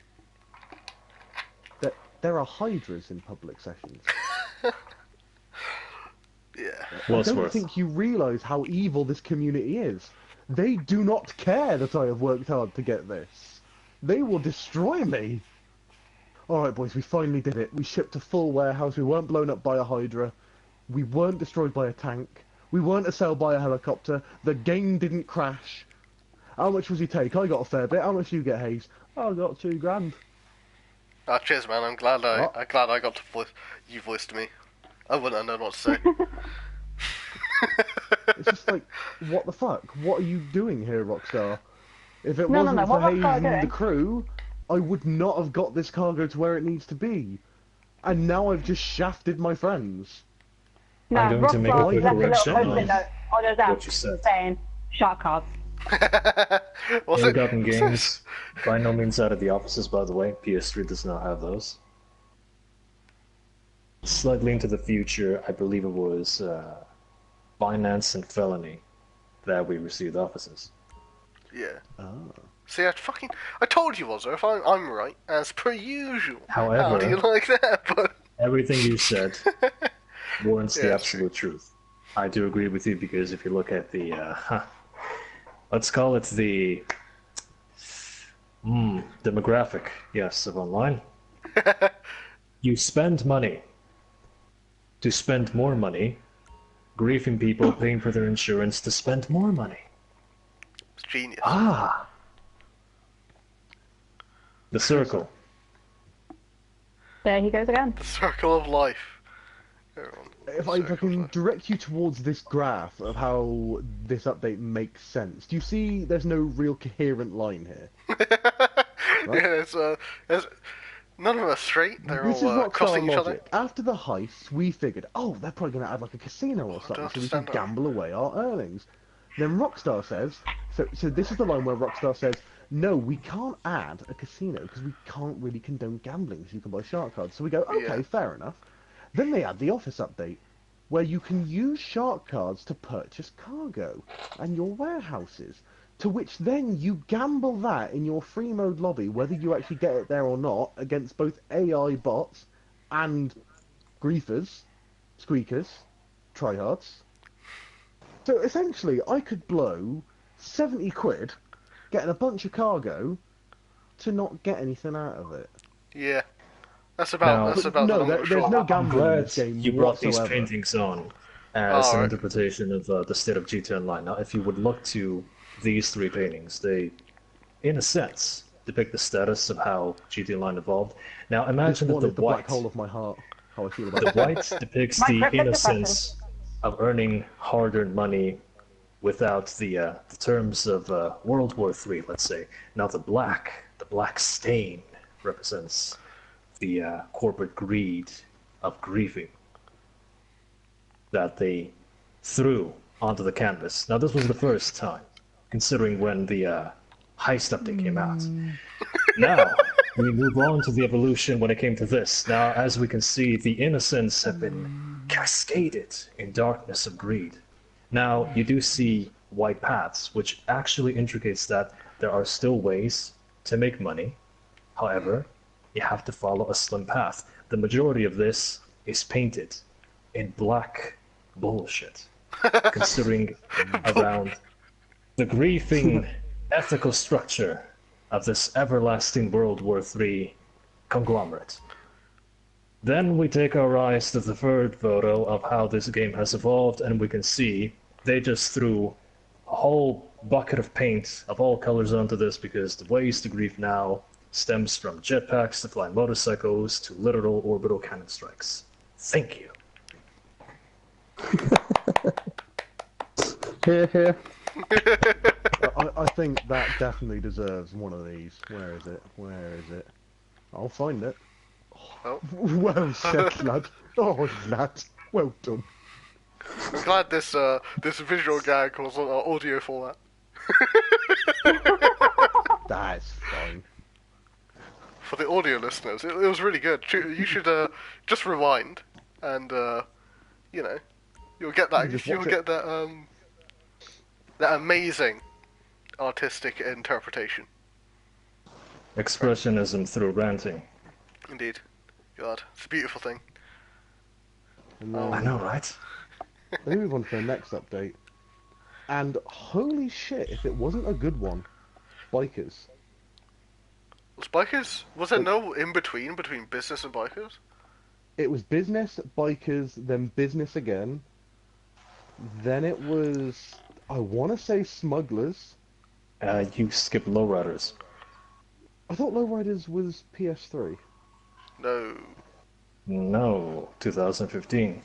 There are hydras in public sessions. Yeah. I don't Wadsworth. think you realise how evil this community is. They do not care that I have worked hard to get this. They will destroy me. Alright boys, we finally did it. We shipped a full warehouse, we weren't blown up by a hydra, we weren't destroyed by a tank, we weren't assailed by a helicopter, the game didn't crash. How much was you take? I got a fair bit. How much you get, Hayes? I got $2,000. Ah, cheers, man. I'm glad I got to you voiced me. I wouldn't have known what to say. It's just like, what the fuck? What are you doing here, Rockstar? If it No, wasn't no, for what Hayes Rockstar and doing? the crew, I would not have got this cargo to where it needs to be. And now I've just shafted my friends. No, I'm going to make a Rockstar quick left a little correction post-it on note on his what app you said. saying shark cards. What's it? Ill-Gotten Gains, by no means out of the offices, by the way. PS3 does not have those. Slightly into the future, I believe it was finance and felony that we received offices. Yeah. Oh. See, I told you, Wadsworth. I'm right, as per usual. How do However, you like that? But everything you said warrants the Yeah, absolute truth. I do agree with you because if you look at the, let's call it the demographic, yes, of online, you spend money to spend more money, griefing people, paying for their insurance to spend more money. it's genius. Ah! The circle. There he goes again. The circle of life. Everyone, If I can direct you towards this graph of how this update makes sense, do you see there's no real coherent line here? Yeah, there's none of them are straight. They're This is all Rockstar crossing each other. logic. After the heist, we figured, oh, they're probably going to add like a casino or something so we can understand that. gamble away our earnings. Then Rockstar says, so this is the line where Rockstar says, no, we can't add a casino because we can't really condone gambling so you can buy shark cards. So we go, okay, Yeah. fair enough. Then they add the office update where you can use shark cards to purchase cargo and your warehouses. To which then you gamble that in your free mode lobby, whether you actually get it there or not, against both AI bots and griefers, squeakers, tryhards. So essentially, I could blow 70 quid getting a bunch of cargo to not get anything out of it. Yeah, that's about the long and there's short. no I'm gambling in glad this game you brought these whatsoever. paintings on as an Alright. interpretation of the state of GTA Online. Now, if you would look to these three paintings, they, in a sense, depict the status of how GTA Online evolved. Now This imagine that one the is the white, black hole of my heart. How I feel about the it. white depicts My the cryptic innocence of earning hard-earned money without the terms of World War III, let's say. Now the black stain represents the corporate greed of grieving that they threw onto the canvas. Now this was the first time, considering when the heist update came out. Now we move on to the evolution when it came to this. Now, as we can see, the innocents have been cascaded in darkness of greed. Now you do see white paths, which actually indicates that there are still ways to make money. However, you have to follow a slim path. The majority of this is painted in black bullshit, considering around the grieving ethical structure of this everlasting World War III conglomerate. Then we take our eyes to the third photo of how this game has evolved, and we can see they just threw a whole bucket of paint of all colors onto this because the ways to grieve now stems from jetpacks to flying motorcycles to literal orbital cannon strikes. Thank you. Here, here. I think that definitely deserves one of these. Where is it? Where is it? I'll find it. Oh. Well said, lad. Oh, lad. Well done. I'm glad this this visual gag was on our audio format. That's fine. For the audio listeners, it was really good. You should just rewind, and you know, you'll get that. Just You'll watch get that that amazing artistic interpretation. Expressionism through ranting. Indeed, God, it's a beautiful thing. And Oh. I know, right? Let me move on to the next update. And holy shit, if it wasn't a good one, bikers. Was bikers? Was there no in between business and bikers? It was business, bikers, then business again. Then it was, I want to say smugglers. You skip lowriders. I thought Lowriders was PS3. No. No, 2015.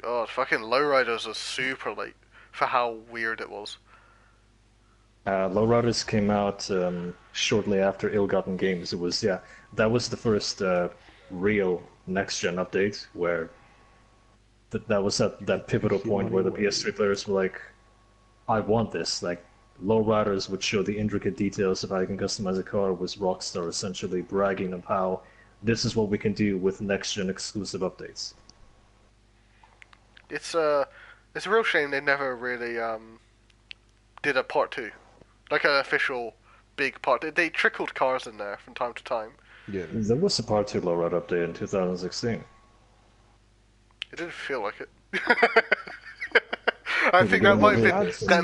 God, fucking lowriders was super late for how weird it was. Lowriders came out shortly after Ill-Gotten Games. It was, yeah, that was the first real next-gen update where that was at that pivotal point where the PS3 players were like, I want this. Like, Lowriders would show the intricate details of how you can customize a car, was Rockstar essentially bragging of how this is what we can do with next-gen exclusive updates. It's a real shame they never really did a part 2, like an official big part. They trickled cars in there from time to time. Yeah. There was a Part 2 Lowrider update in 2016. It didn't feel like it. I think that might have been that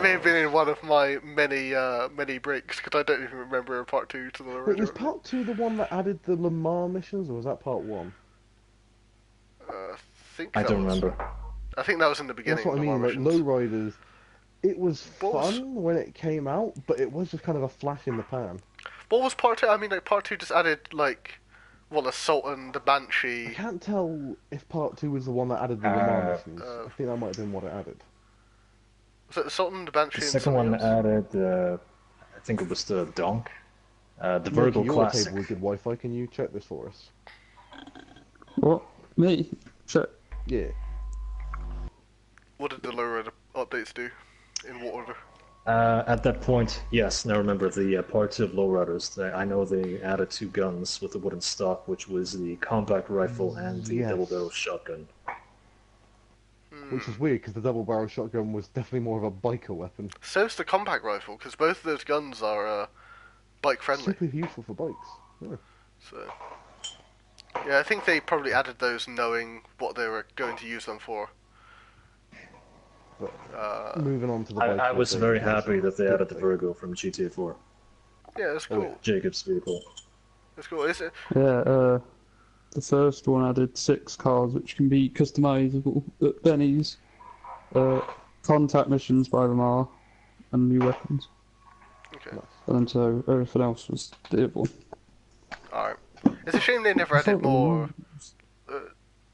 may have been in one of my many breaks because I don't even remember a part 2 to the But was original. part 2 the one that added the Le Mans missions, or was that part 1? I don't remember. I think that was in the beginning. That's what I of mean, the like missions. Lowriders, it was Boss. fun when it came out, but it was just kind of a flash in the pan. What was part 2? I mean, like part 2 just added like, well, the Sultan, the I Banshee. can't tell if part 2 was the one that added the Le Mans missions. I think that might have been what it added. Was it the Sultan, the Banshee, The and second one something else? added, I think it was the Donk, the Look, Virgil your Classic. table with good Wi-Fi. Can you check this for us? What? Me? Check. Yeah. What did the lower updates do? In what order? At that point, yes. Now remember the part 2 of Lowriders. I know they added 2 guns with the wooden stock, which was the compact rifle and the Yes. double-barrel shotgun. Which is weird because the double barrel shotgun was definitely more of a biker weapon. So's the compact rifle, because both of those guns are bike friendly. Super useful for bikes. Yeah. So, yeah, I think they probably added those knowing what they were going to use them for. Moving on to the bike. I was update, very that's happy a that they good added the thing. Virgo from GTA 4. Yeah, that's cool. Jacob's vehicle. That's cool. Is it? Yeah, the first one added 6 cars which can be customizable at Benny's, contact missions by Lamar, and new weapons. Okay. And so everything else was doable. Alright. It's a shame they never I added thought the more. one-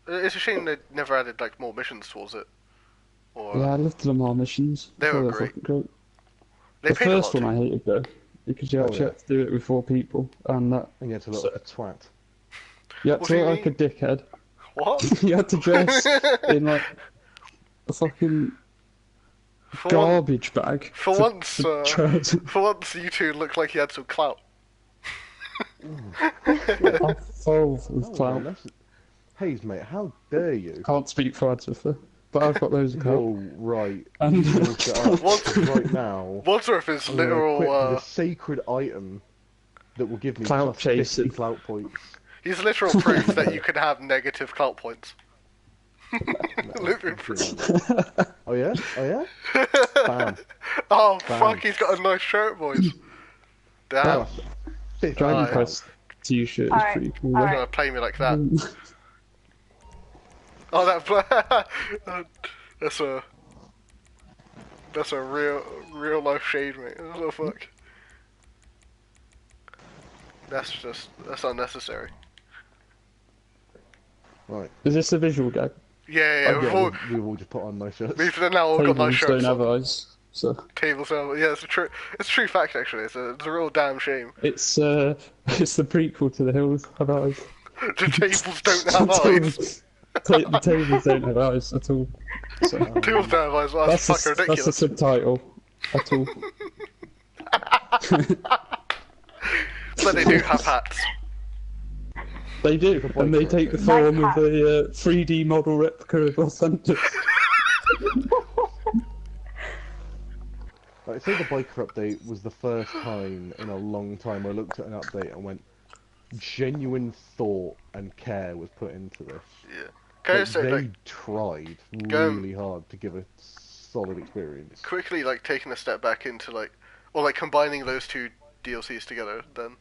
It's a shame they never added like more missions towards it. Or Yeah, I loved the Lamar missions. They I thought were they great. fucking great. they The paid a first lot. one I hated though, because you actually yeah. had to do it with 4 people, and that And you had to look like a twat. you had What to do you look like a dickhead. What? You had to dress in like a fucking For garbage bag. for to- once, to try to- for once, you two looked like you had some clout. I'm full with clout. Hayes, mate, how dare you? Can't speak for Adsifer, but I've got loads of clout. Oh, right. And Look it up, What? 'cause right now, Wadsworth is I'm gonna literal. equip the sacred item that will give me Clout plus 50 chasing. clout points. He's literal proof that you can have negative clout points. Literal proof. Oh yeah? Oh yeah? Bam. Oh Bam. fuck! He's got a nice shirt, boys. Damn. Plus 50 Dragon Alright. clout. Quest t-shirt is Alright, pretty cool. You're alright. gonna play me like that. Oh, that's a real life shade, mate. What the fuck? That's unnecessary. Right. Is this a visual gag? Yeah, Oh, we've yeah, all we've all just put on nice shirts. we've now all got nice Tables don't shirts. have On. eyes, so Tables have. Yeah, it's a true fact actually. It's a real damn shame. it's the prequel to The Hills Have Eyes. The tables don't have eyes. The tables don't have eyes at all. So, Tables don't have eyes. Well, that's fucking that's the ridiculous. subtitle at all. But they do have hats. They do, and they take the form Nice of a 3D model replica of Los Santos. Like, say the biker update was the first time in a long time I looked at an update and went, genuine thought and care was put into this. Yeah. Can I Like, just say, they like, tried Go- really hard to give a solid experience. quickly, like, taking a step back into, like, or, like, combining those two DLCs together, then,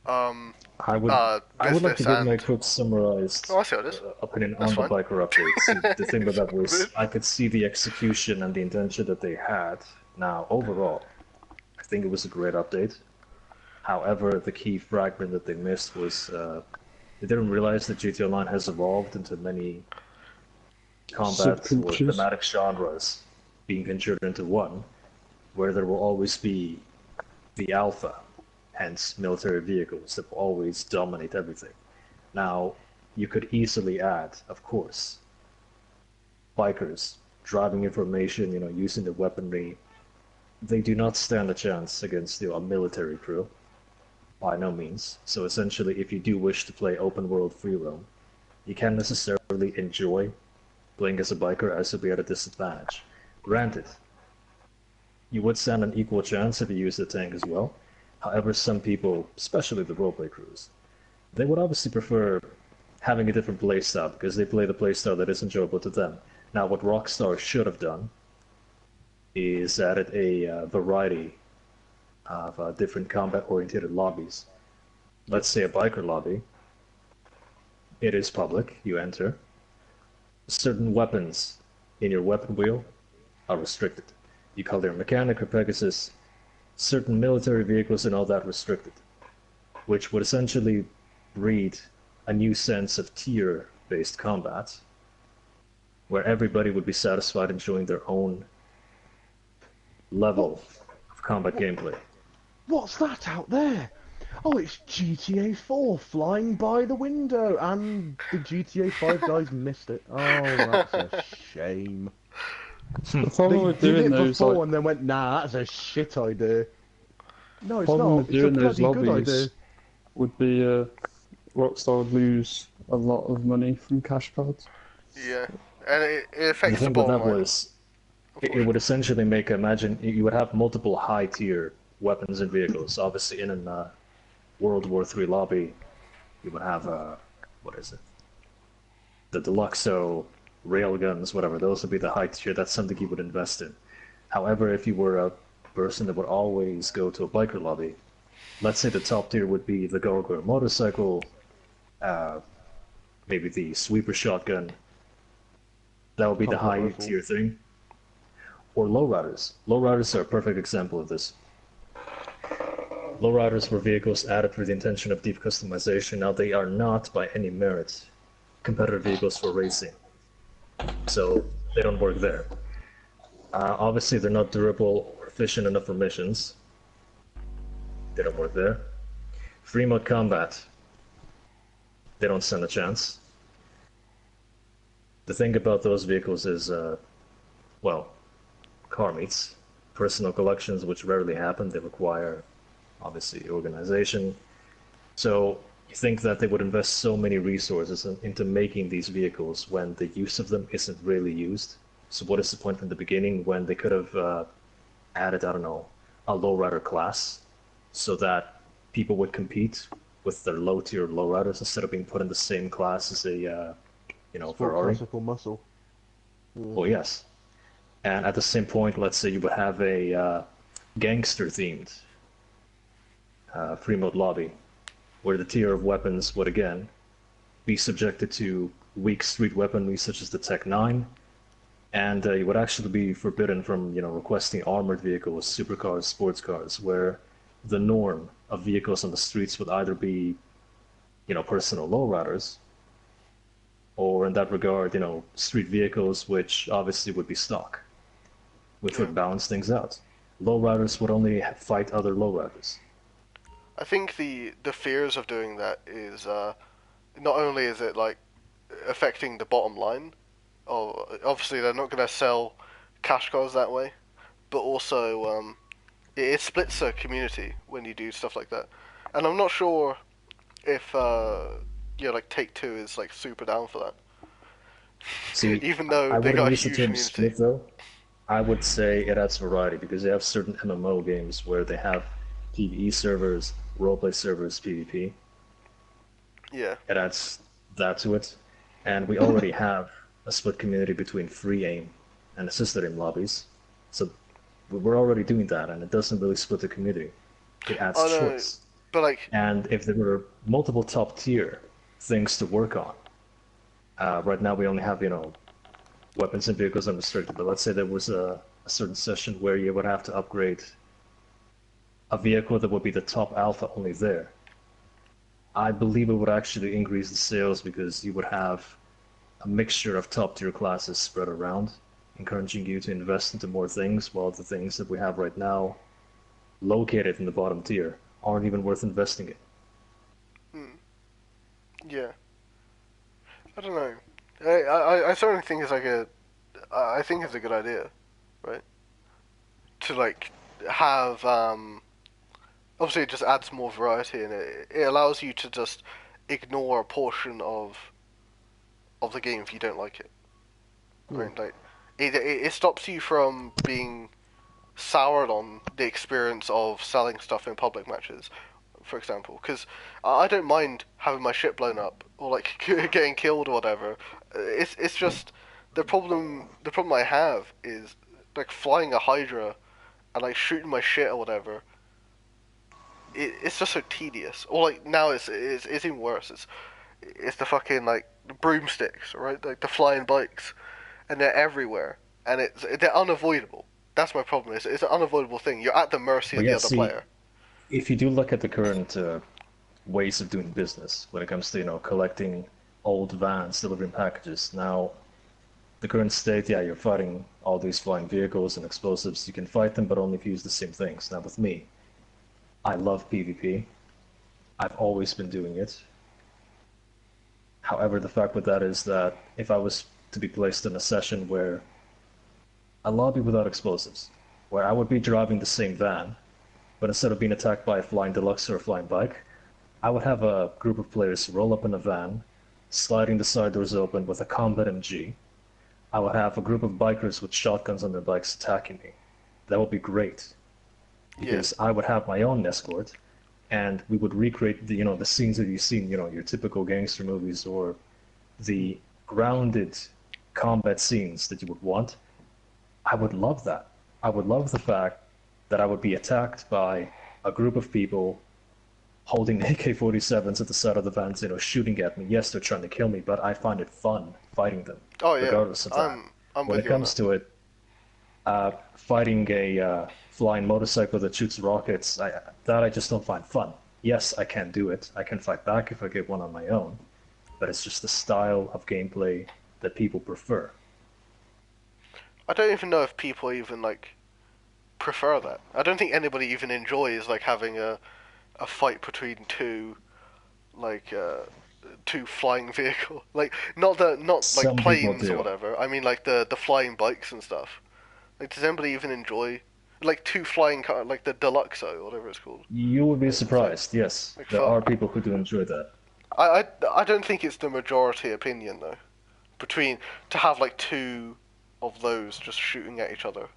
I would like to business give my and... quick summarized Oh, I see how it is. opinion That's on the fine. biker updates. The thing with that was I could see the execution and the intention that they had. Now, overall, I think it was a great update. However, the key fragment that they missed was they didn't realize that GTA Online has evolved into many combat or Subcultures. thematic genres being conjured into one, where there will always be the alpha, hence military vehicles that will always dominate everything. Now, you could easily add, of course, bikers driving information, using the weaponry. They do not stand a chance against a military crew, by no means. So essentially, if you do wish to play open world free roam, you can't necessarily enjoy playing as a biker, as you'll be at a disadvantage. Granted, you would stand an equal chance if you use the tank as well. However, some people, especially the roleplay crews, they would obviously prefer having a different playstyle because they play the playstyle that is enjoyable to them. Now, what Rockstar should have done is added a variety of different combat-oriented lobbies. Let's say a biker lobby. It is public. You enter. Certain weapons in your weapon wheel are restricted. You call their mechanic or Pegasus. Certain military vehicles and all that restricted, which would essentially breed a new sense of tier-based combat, where everybody would be satisfied enjoying their own level of combat gameplay. What's that out there? Oh, it's GTA 4 flying by the window, and the GTA 5 guys missed it. Oh, that's a shame. The problem They with did doing it those, before like, and then went, nah, that's a shit idea. No, it's problem not. with It's a doing those bloody good idea. lobbies would be Rockstar would lose a lot of money from cash cards. Yeah. And it The affects the thing with bottom that line. was, it would essentially imagine you would have multiple high-tier weapons and vehicles. Obviously, in a World War III lobby, you would have, what is it? The Deluxo, railguns, whatever. Those would be the high tier. That's something you would invest in. However, if you were a person that would always go to a biker lobby, let's say the top tier would be the Go-Go motorcycle, maybe the sweeper shotgun. That would be the high tier thing. Or lowriders. Lowriders are a perfect example of this. lowriders were vehicles added with the intention of deep customization. Now they are not, by any merit, competitive vehicles for racing. So they don't work there. Obviously, they're not durable or efficient enough for missions. They don't work there. Free mode combat. They don't stand a chance. The thing about those vehicles is, well, car meets. Personal collections, which rarely happen, they require, obviously, organization. So you think that they would invest so many resources into making these vehicles when the use of them isn't really used? So what is the point from the beginning when they could have added, I don't know, a lowrider class so that people would compete with their low-tier lowriders instead of being put in the same class as a, Ferrari? Classical muscle. Well, yes. And at the same point, let's say you would have a gangster-themed free mode lobby, where the tier of weapons would again be subjected to weak street weaponry such as the Tech 9, and you would actually be forbidden from requesting armored vehicles, supercars, sports cars, where the norm of vehicles on the streets would either be personal lowriders, or in that regard, street vehicles, which obviously would be stock, which would balance things out. Lowriders would only fight other lowriders. I think the fears of doing that is not only is it like affecting the bottom line, obviously they're not going to sell cash cars that way, but also it splits a community when you do stuff like that. And I'm not sure if like Take-Two is like super down for that. See, even though I they wouldn't got a use the huge term community. split though. I would say it adds variety because they have certain MMO games where they have PvE servers, roleplay servers, PvP. Yeah. It adds that to it. And we already have a split community between free aim and assisted aim lobbies. So we're already doing that, and it doesn't really split the community. It adds Oh, no, choice. but like, And if there were multiple top tier things to work on, right now we only have, weapons and vehicles unrestricted, but let's say there was a certain session where you would have to upgrade a vehicle that would be the top alpha only there. I believe it would actually increase the sales because you would have a mixture of top tier classes spread around, encouraging you to invest into more things, while the things that we have right now located in the bottom tier aren't even worth investing in. yeah. I don't know. I certainly think it's I think it's a good idea, right? To like have obviously it just adds more variety and it allows you to just ignore a portion of the game if you don't like it. Right? Like it stops you from being soured on the experience of selling stuff in public matches, for example, because I don't mind having my shit blown up or like getting killed or whatever. It's just the problem I have is like flying a Hydra and like shooting my shit or whatever. It's just so tedious. Or like now it's even worse. It's the fucking like broomsticks, right? Like the flying bikes, and they're everywhere, and they're unavoidable. That's my problem. It's an unavoidable thing. You're at the mercy of the other player. If you do look at the current ways of doing business when it comes to collecting old vans, delivering packages, now the current state, yeah, you're fighting all these flying vehicles and explosives. You can fight them, but only if you use the same things. Now with me, I love PvP. I've always been doing it. However, the fact with that is that if I was to be placed in a session where a lobby without explosives, where I would be driving the same van, but instead of being attacked by a flying deluxe or a flying bike, I would have a group of players roll up in a van, sliding the side doors open with a combat MG. I would have a group of bikers with shotguns on their bikes attacking me. That would be great. Because I would have my own escort, and we would recreate the scenes that you've seen, your typical gangster movies or the grounded combat scenes that you would want. I would love that. I would love the fact that I would be attacked by a group of people holding AK-47s at the side of the vans, shooting at me. Yes, they're trying to kill me, but I find it fun fighting them, Oh yeah, regardless of that. I'm When it comes to it, Fighting a flying motorcycle that shoots rockets, I just don't find fun. Yes, I can do it. I can fight back if I get one on my own, but it's just the style of gameplay that people prefer. I don't even know if people even like prefer that. I don't think anybody even enjoys like having a fight between like two flying vehicle. Like not like Some people planes or do. whatever. I mean like the flying bikes and stuff. Like does anybody even enjoy like two flying car like the Deluxo or whatever it's called? You would be It's like surprised. Yes, like there fun. are people who do enjoy that. I don't think it's the majority opinion though. Between to have like two of those just shooting at each other.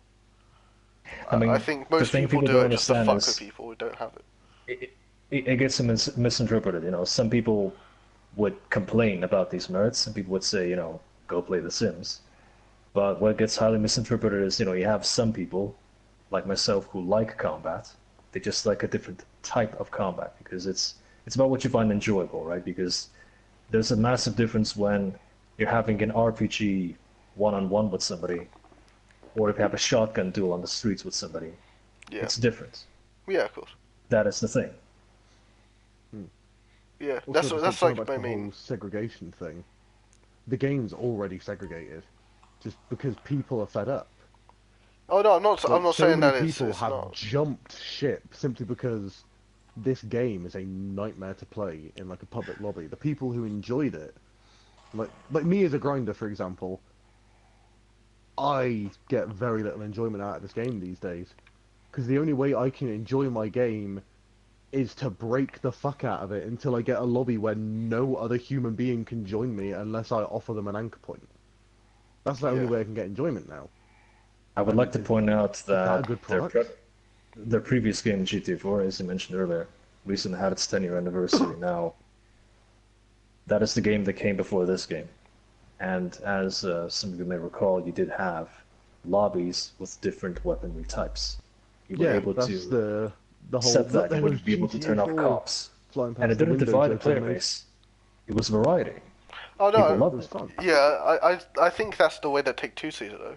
I I mean, think the most thing people people do don't it just to understand fuck with is people who don't have it. it gets misinterpreted. You know, some people would complain about these merits. Some people would say, go play The Sims. But what gets highly misinterpreted is, you have some people, like myself, who like combat. They just like a different type of combat because it's about what you find enjoyable, right? Because there's a massive difference when you're having an RPG one-on-one with somebody, or if you have a shotgun duel on the streets with somebody. Yeah. It's different. Yeah, of course. That is the thing. Yeah, Also, that's going like back my to the whole main. segregation thing, the game's already segregated, just because people are fed up. Oh no, I'm not. I'm Like, not so saying many that people it's have not. jumped ship simply because this game is a nightmare to play in like a public lobby. The people who enjoyed it, like me as a grinder, for example, I get very little enjoyment out of this game these days. Because the only way I can enjoy my game is to break the fuck out of it until I get a lobby where no other human being can join me unless I offer them an anchor point. That's the only Yeah. way I can get enjoyment now. I would And like to point out is that a that good product? their previous game, GTA 4, as you mentioned earlier, recently had its 10-year anniversary. Now, that is the game that came before this game. And as some of you may recall, you did have lobbies with different weaponry types. You were Yeah, able that's to the whole. set Look, that. You there goes would be able to GTA turn off 4 cops. flying And it past the didn't window, divide the joking player me. base. It was variety. Oh People no. It loved was it. fun. Yeah, I think that's the way that Take Two sees it though.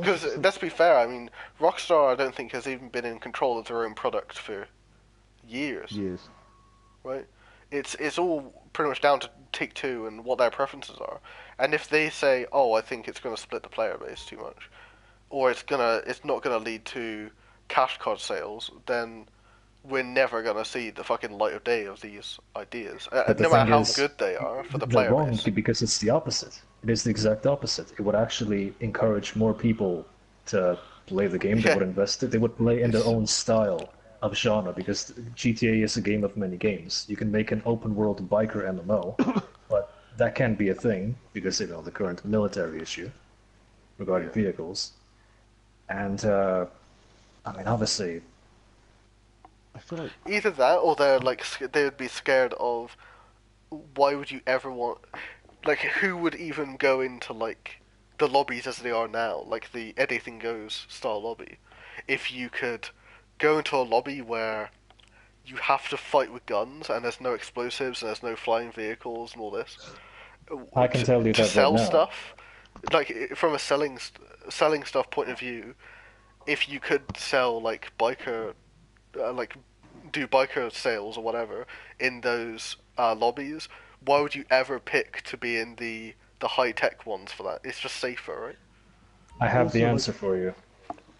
Because Also, let's be fair, I mean, Rockstar I don't think has even been in control of their own product for years, years. right? It's all pretty much down to Take Two and what their preferences are. And if they say, oh, I think it's going to split the player base too much, or it's not gonna lead to cash card sales, then we're never gonna see the fucking light of day of these ideas, But the no matter thing how is, good they are for the they're player wrong base. because it's the opposite. It is the exact opposite. It would actually encourage more people to play the game. They Yeah, would invest it. They would play in their it's own style of genre because GTA is a game of many games. You can make an open world biker MMO, but that can't be a thing because the current military issue regarding yeah. vehicles. And I mean, obviously, I feel like Either that, or they would be scared of why would you ever want like who would even go into like the lobbies as they are now, like the anything goes style lobby, if you could go into a lobby where you have to fight with guns and there's no explosives and there's no flying vehicles and all this I can tell you to that right sell now. stuff, like from a selling stuff point of view, if you could sell like biker like do biker sales or whatever in those lobbies, why would you ever pick to be in the high tech ones for that? It's just safer, right? I have the also like answer for you.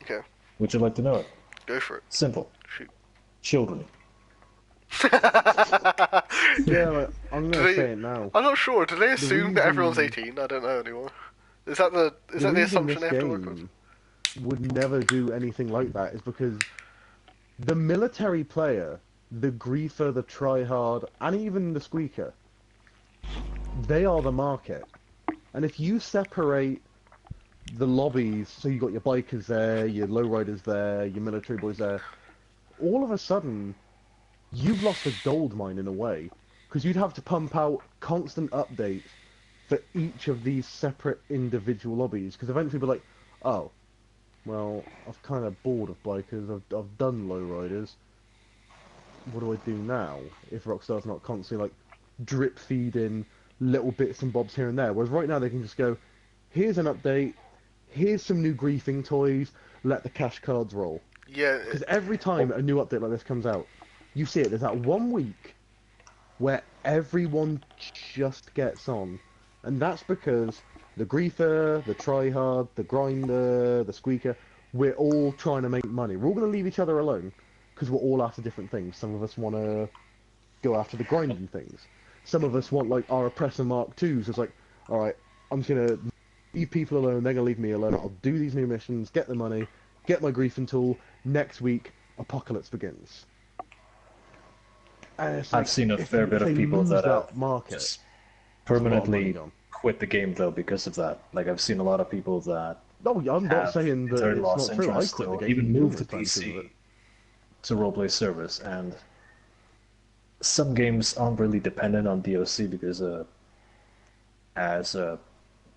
Okay, Would you like to know it? go for it. Simple. Shoot. Children. yeah, like, I'm Do gonna they? say it now. I'm not sure. Do they The assume that everyone's reason 18? I don't know anymore. Is that the the reason assumption this they have to work with? game would never do anything like that is because the military player, the griefer, the tryhard, and even the squeaker, they are the market. And if you separate the lobbies, so you got your bikers there, your lowriders there, your military boys there, all of a sudden, you've lost a gold mine in a way, because you'd have to pump out constant updates for each of these separate individual lobbies, because eventually you'll be like, oh, well, I've kind of bored of bikers, I've done lowriders, what do I do now, if Rockstar's not constantly, like, drip feeding little bits and bobs here and there, whereas right now they can just go, here's an update, here's some new griefing toys, let the cash cards roll. Yeah, Because every time a new update like this comes out, you see it, there's that 1 week where everyone just gets on. And that's because the griefer, the tryhard, the grinder, the squeaker, we're all trying to make money. We're all going to leave each other alone because we're all after different things. Some of us want to go after the grinding things. Some of us want like our Oppressor Mark 2s. It's like, alright, I'm just going to leave people alone, they're going to leave me alone. I'll do these new missions, get the money, get my griefing tool. Next week, Apocalypse begins. And it's like, I've seen a if fair bit of they people lose that market, just there's a lot of money permanently gone. quit the game though because of that. Like I've seen a lot of people that No, I'm not have saying that entirely it's lost not true. I interest quit the or game even moved to numerous times because of PC it. to roleplay service, and some games aren't really dependent on DLC because as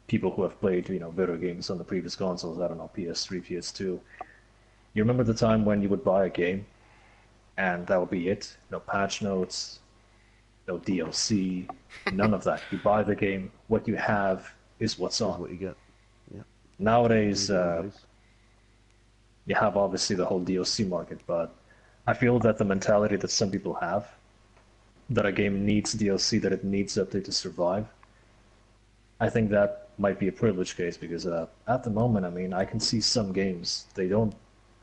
people who have played video games on the previous consoles, I don't know, PS3, PS2, you remember the time when you would buy a game and that would be it, no patch notes, no DLC, none of that. You buy the game, what you have is what's That's on. what you get. Nowadays, Nowadays. you have obviously the whole DLC market, but I feel that the mentality that some people have, that a game needs DLC, that it needs update to survive, I think that might be a privilege case because at the moment, I mean, I can see some games, they don't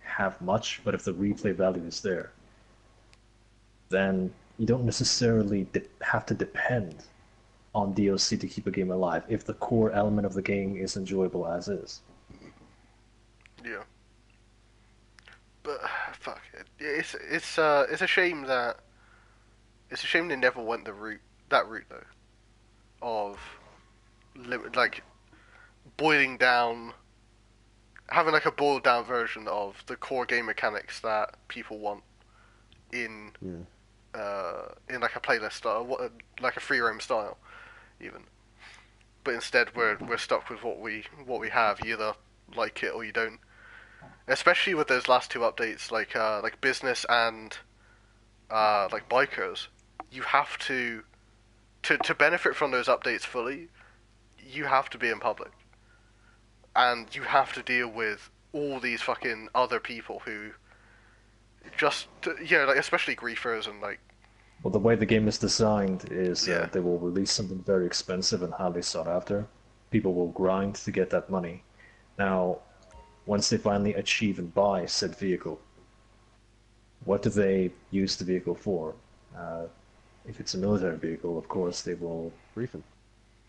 have much, but if the replay value is there, then you don't necessarily have to depend on DLC to keep a game alive if the core element of the game is enjoyable as is. yeah. But fuck it. Yeah, it's a shame that they never went that route though, of like boiling down, having like a boiled down version of the core game mechanics that people want in in like a playlist style, like a free roam style, even. But instead, we're stuck with what we have. You either like it or you don't. Especially with those last two updates, like business and like bikers, you have to benefit from those updates fully. You have to be in public, and you have to deal with all these fucking other people who just like especially griefers and like. Well, the way the game is designed is Yeah. they will release something very expensive and highly sought after. People will grind to get that money. Now, once they finally achieve and buy said vehicle, what do they use the vehicle for? If it's a military vehicle, of course, they will Griefing.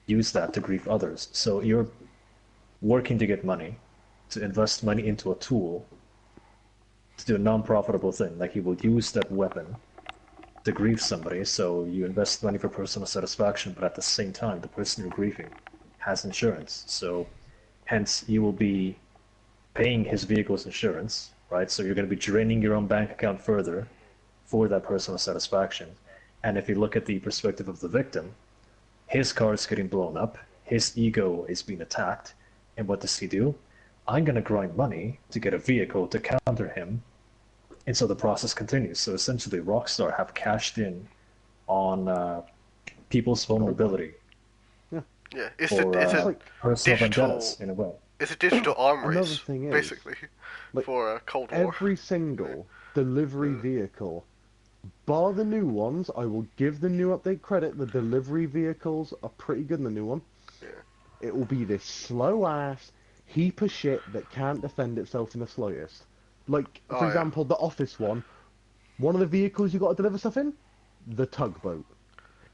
use that to grief others. So you're working to get money, to invest money into a tool, to do a non-profitable thing. Like you will use that weapon to grief somebody, so you invest money for personal satisfaction, but at the same time, the person you're grieving has insurance. So hence, you will be paying his vehicle's insurance, right? So you're going to be draining your own bank account further for that personal satisfaction. And if you look at the perspective of the victim, his car is getting blown up, his ego is being attacked, and what does he do? I'm going to grind money to get a vehicle to counter him, and so the process continues. So essentially, Rockstar have cashed in on people's vulnerability Yeah, it's for a like personal digital- vendettas, in a way. it's a digital arm Another race, thing is, basically, like, for a Cold War. every single delivery vehicle, bar the new ones, I will give the new update credit. The delivery vehicles are pretty good in the new one. Yeah. It will be this slow ass heap of shit that can't defend itself in the slightest. Like, for Oh, yeah. example, the office one of the vehicles you got to deliver stuff in, the tugboat.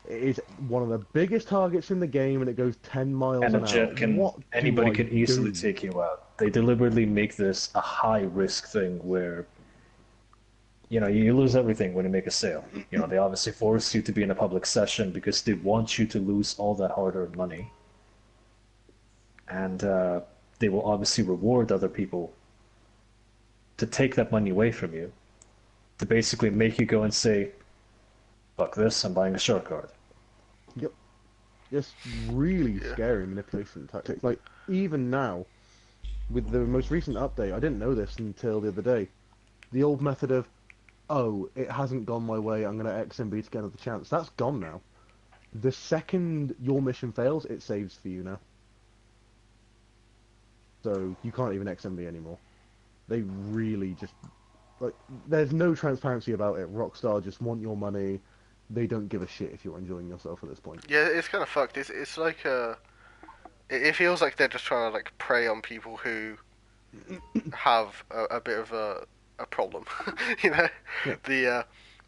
It is one of the biggest targets in the game, and it goes 10 miles And a an hour. jet can, What do anybody I can easily do? take you out. They deliberately make this a high risk thing where, you lose everything when you make a sale. They obviously force you to be in a public session because they want you to lose all that hard-earned money. And they will obviously reward other people to take that money away from you, to basically make you go and say, fuck this, I'm buying a shark card. Yep. Just really Yeah. scary manipulation tactics. Like, even now, with the most recent update, I didn't know this until the other day. The old method of, oh, it hasn't gone my way, I'm going to XMB to get another chance. That's gone now. The second your mission fails, it saves for you now. so you can't even XMB anymore. They really just like there's no transparency about it. Rockstar just want your money. They don't give a shit if you're enjoying yourself at this point. Yeah, it's kind of fucked. It's like it feels like they're just trying to like prey on people who have a bit of a problem. You know, Yeah.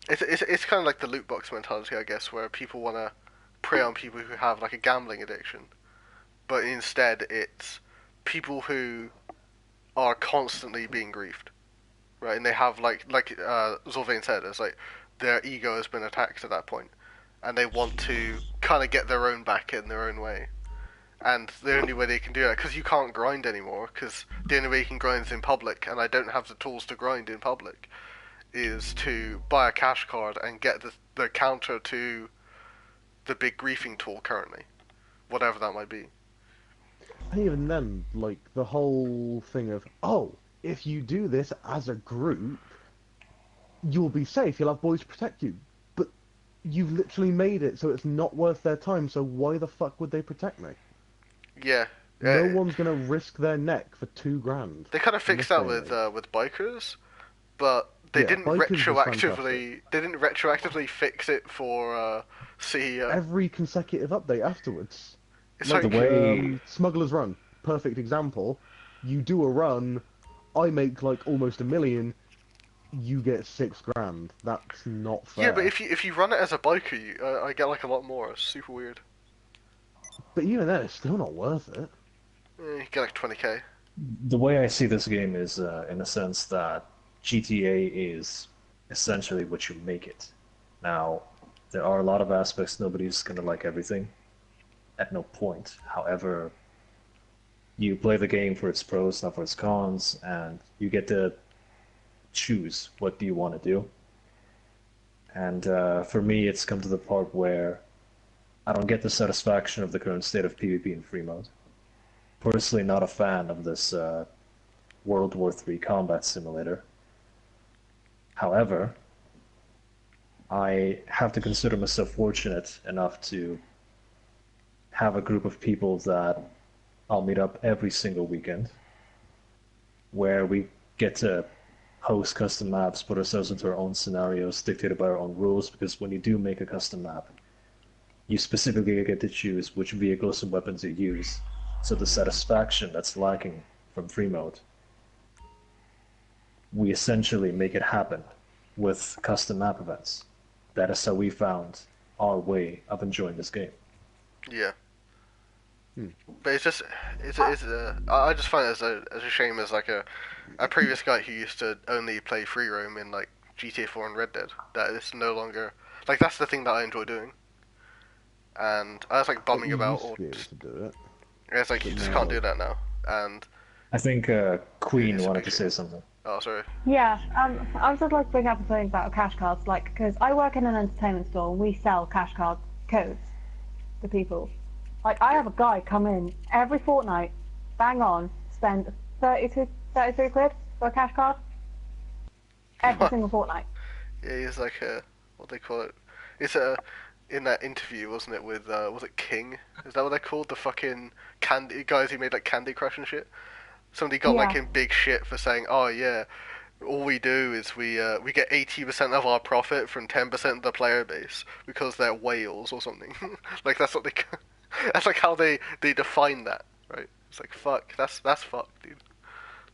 it's kind of like the loot box mentality, I guess, where people want to prey on people who have like a gambling addiction, but instead it's people who are constantly being griefed, right? And they have like Zolvain said, it's like their ego has been attacked at that point, and they want to kind of get their own back in their own way. And the only way they can do that, because you can't grind anymore, because the only way you can grind is in public, and I don't have the tools to grind in public, is to buy a cash card and get the counter to the big griefing tool currently, whatever that might be. And even then, like the whole thing of, oh, if you do this as a group, you'll be safe. You'll have boys to protect you. But you've literally made it so it's not worth their time. So why the fuck would they protect me? Yeah. No one's gonna risk their neck for $2,000. They kind of fixed that with bikers, but they didn't retroactively fix it for CEO. Every consecutive update afterwards. It's Like like the way Smuggler's Run, perfect example. You do a run, I make like almost $1 million. You get $6,000. That's not fair. yeah, but if you run it as a biker, I get like a lot more. It's super weird. But even then, it's still not worth it. You get like 20k. The way I see this game is in the sense that GTA is essentially what you make it. Now, there are a lot of aspects nobody's gonna like everything. At no point. However, you play the game for its pros, not for its cons, and you get to choose what do you want to do. And for me, it's come to the part where I don't get the satisfaction of the current state of PvP in free mode. Personally, not a fan of this World War III combat simulator. However, I have to consider myself fortunate enough to have a group of people that I'll meet up every single weekend, where we get to host custom maps, put ourselves into our own scenarios, dictated by our own rules, because when you do make a custom map, you specifically get to choose which vehicles and weapons you use. So the satisfaction that's lacking from free mode, we essentially make it happen with custom map events. That is how we found our way of enjoying this game. Yeah. But it's just, I just find it as a shame as like a previous guy who used to only play free roam in like GTA 4 and Red Dead, that it's no longer, like that's the thing that I enjoy doing. And I was like bumming about, or to be able just, to do it. it's like you just now- can't do that now. And, I think Queen It's a wanted big to say something. oh sorry. Yeah, I was just like to bring up something about cash cards, like, because I work in an entertainment store, we sell cash card codes to people. Like, I have a guy come in every fortnight, bang on, spend 33 quid for a cash card. Every single fortnight. Yeah, he's like what they call it? It's in that interview, wasn't it, with was it King? Is that what they're called? The fucking candy guys who made like Candy Crush and shit. Somebody got like Yeah. in big shit for saying, "Oh yeah, all we do is we get 80% of our profit from 10% of the player base because they're whales or something." Like that's what they. That's like how they define that, right? It's like fuck. That's fucked, dude.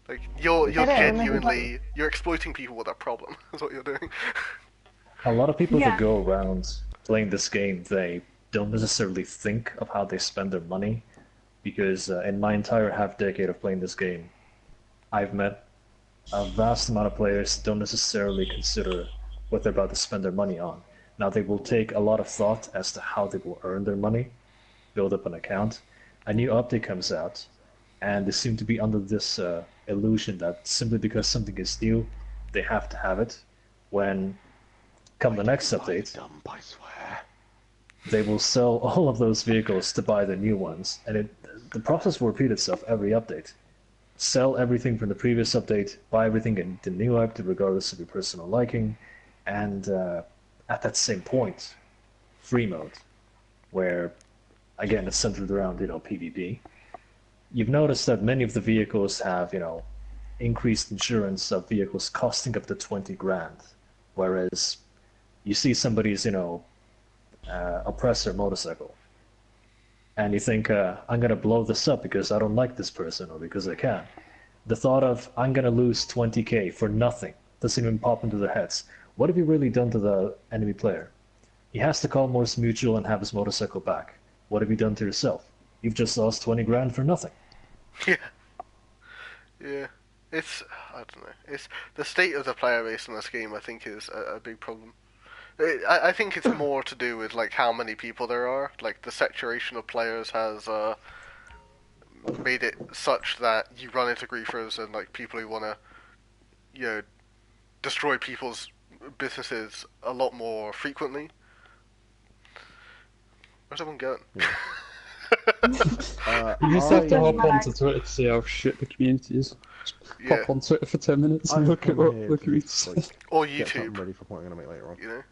Like you're It is, genuinely you're exploiting people with a problem. That's what you're doing. A lot of people Yeah. that go around playing this game, they don't necessarily think of how they spend their money, because in my entire half decade of playing this game, I've met a vast amount of players that don't necessarily consider what they're about to spend their money on. Now, they will take a lot of thought as to how they will earn their money, build up an account. A new update comes out, and they seem to be under this illusion that simply because something is new, they have to have it, when come the next update, Dumb, I swear. they will sell all of those vehicles to buy the new ones, and the process will repeat itself every update. Sell everything from the previous update, buy everything in the new update regardless of your personal liking, and at that same point, free mode, where again it's centered around PvP. you've noticed that many of the vehicles have, increased insurance of vehicles costing up to 20 grand, whereas you see somebody's, oppressor motorcycle, and you think, I'm gonna blow this up because I don't like this person or because I can. The thought of I'm gonna lose 20k for nothing doesn't even pop into their heads. What have you really done to the enemy player? He has to call Morse Mutual and have his motorcycle back. What have you done to yourself? You've just lost 20 grand for nothing. Yeah. Yeah. I don't know. It's the state of the player base in this game. I think is a big problem. I think it's more to do with like how many people there are. Like the saturation of players has made it such that you run into griefers and like people who want to, destroy people's businesses a lot more frequently. Where's everyone going? Yeah. You just have to hop onto Twitter to see how shit the community is. Just Yeah. pop on Twitter for 10 minutes and look at what the community says. Or Get something YouTube. ready for what I'm gonna make later on. Yeah.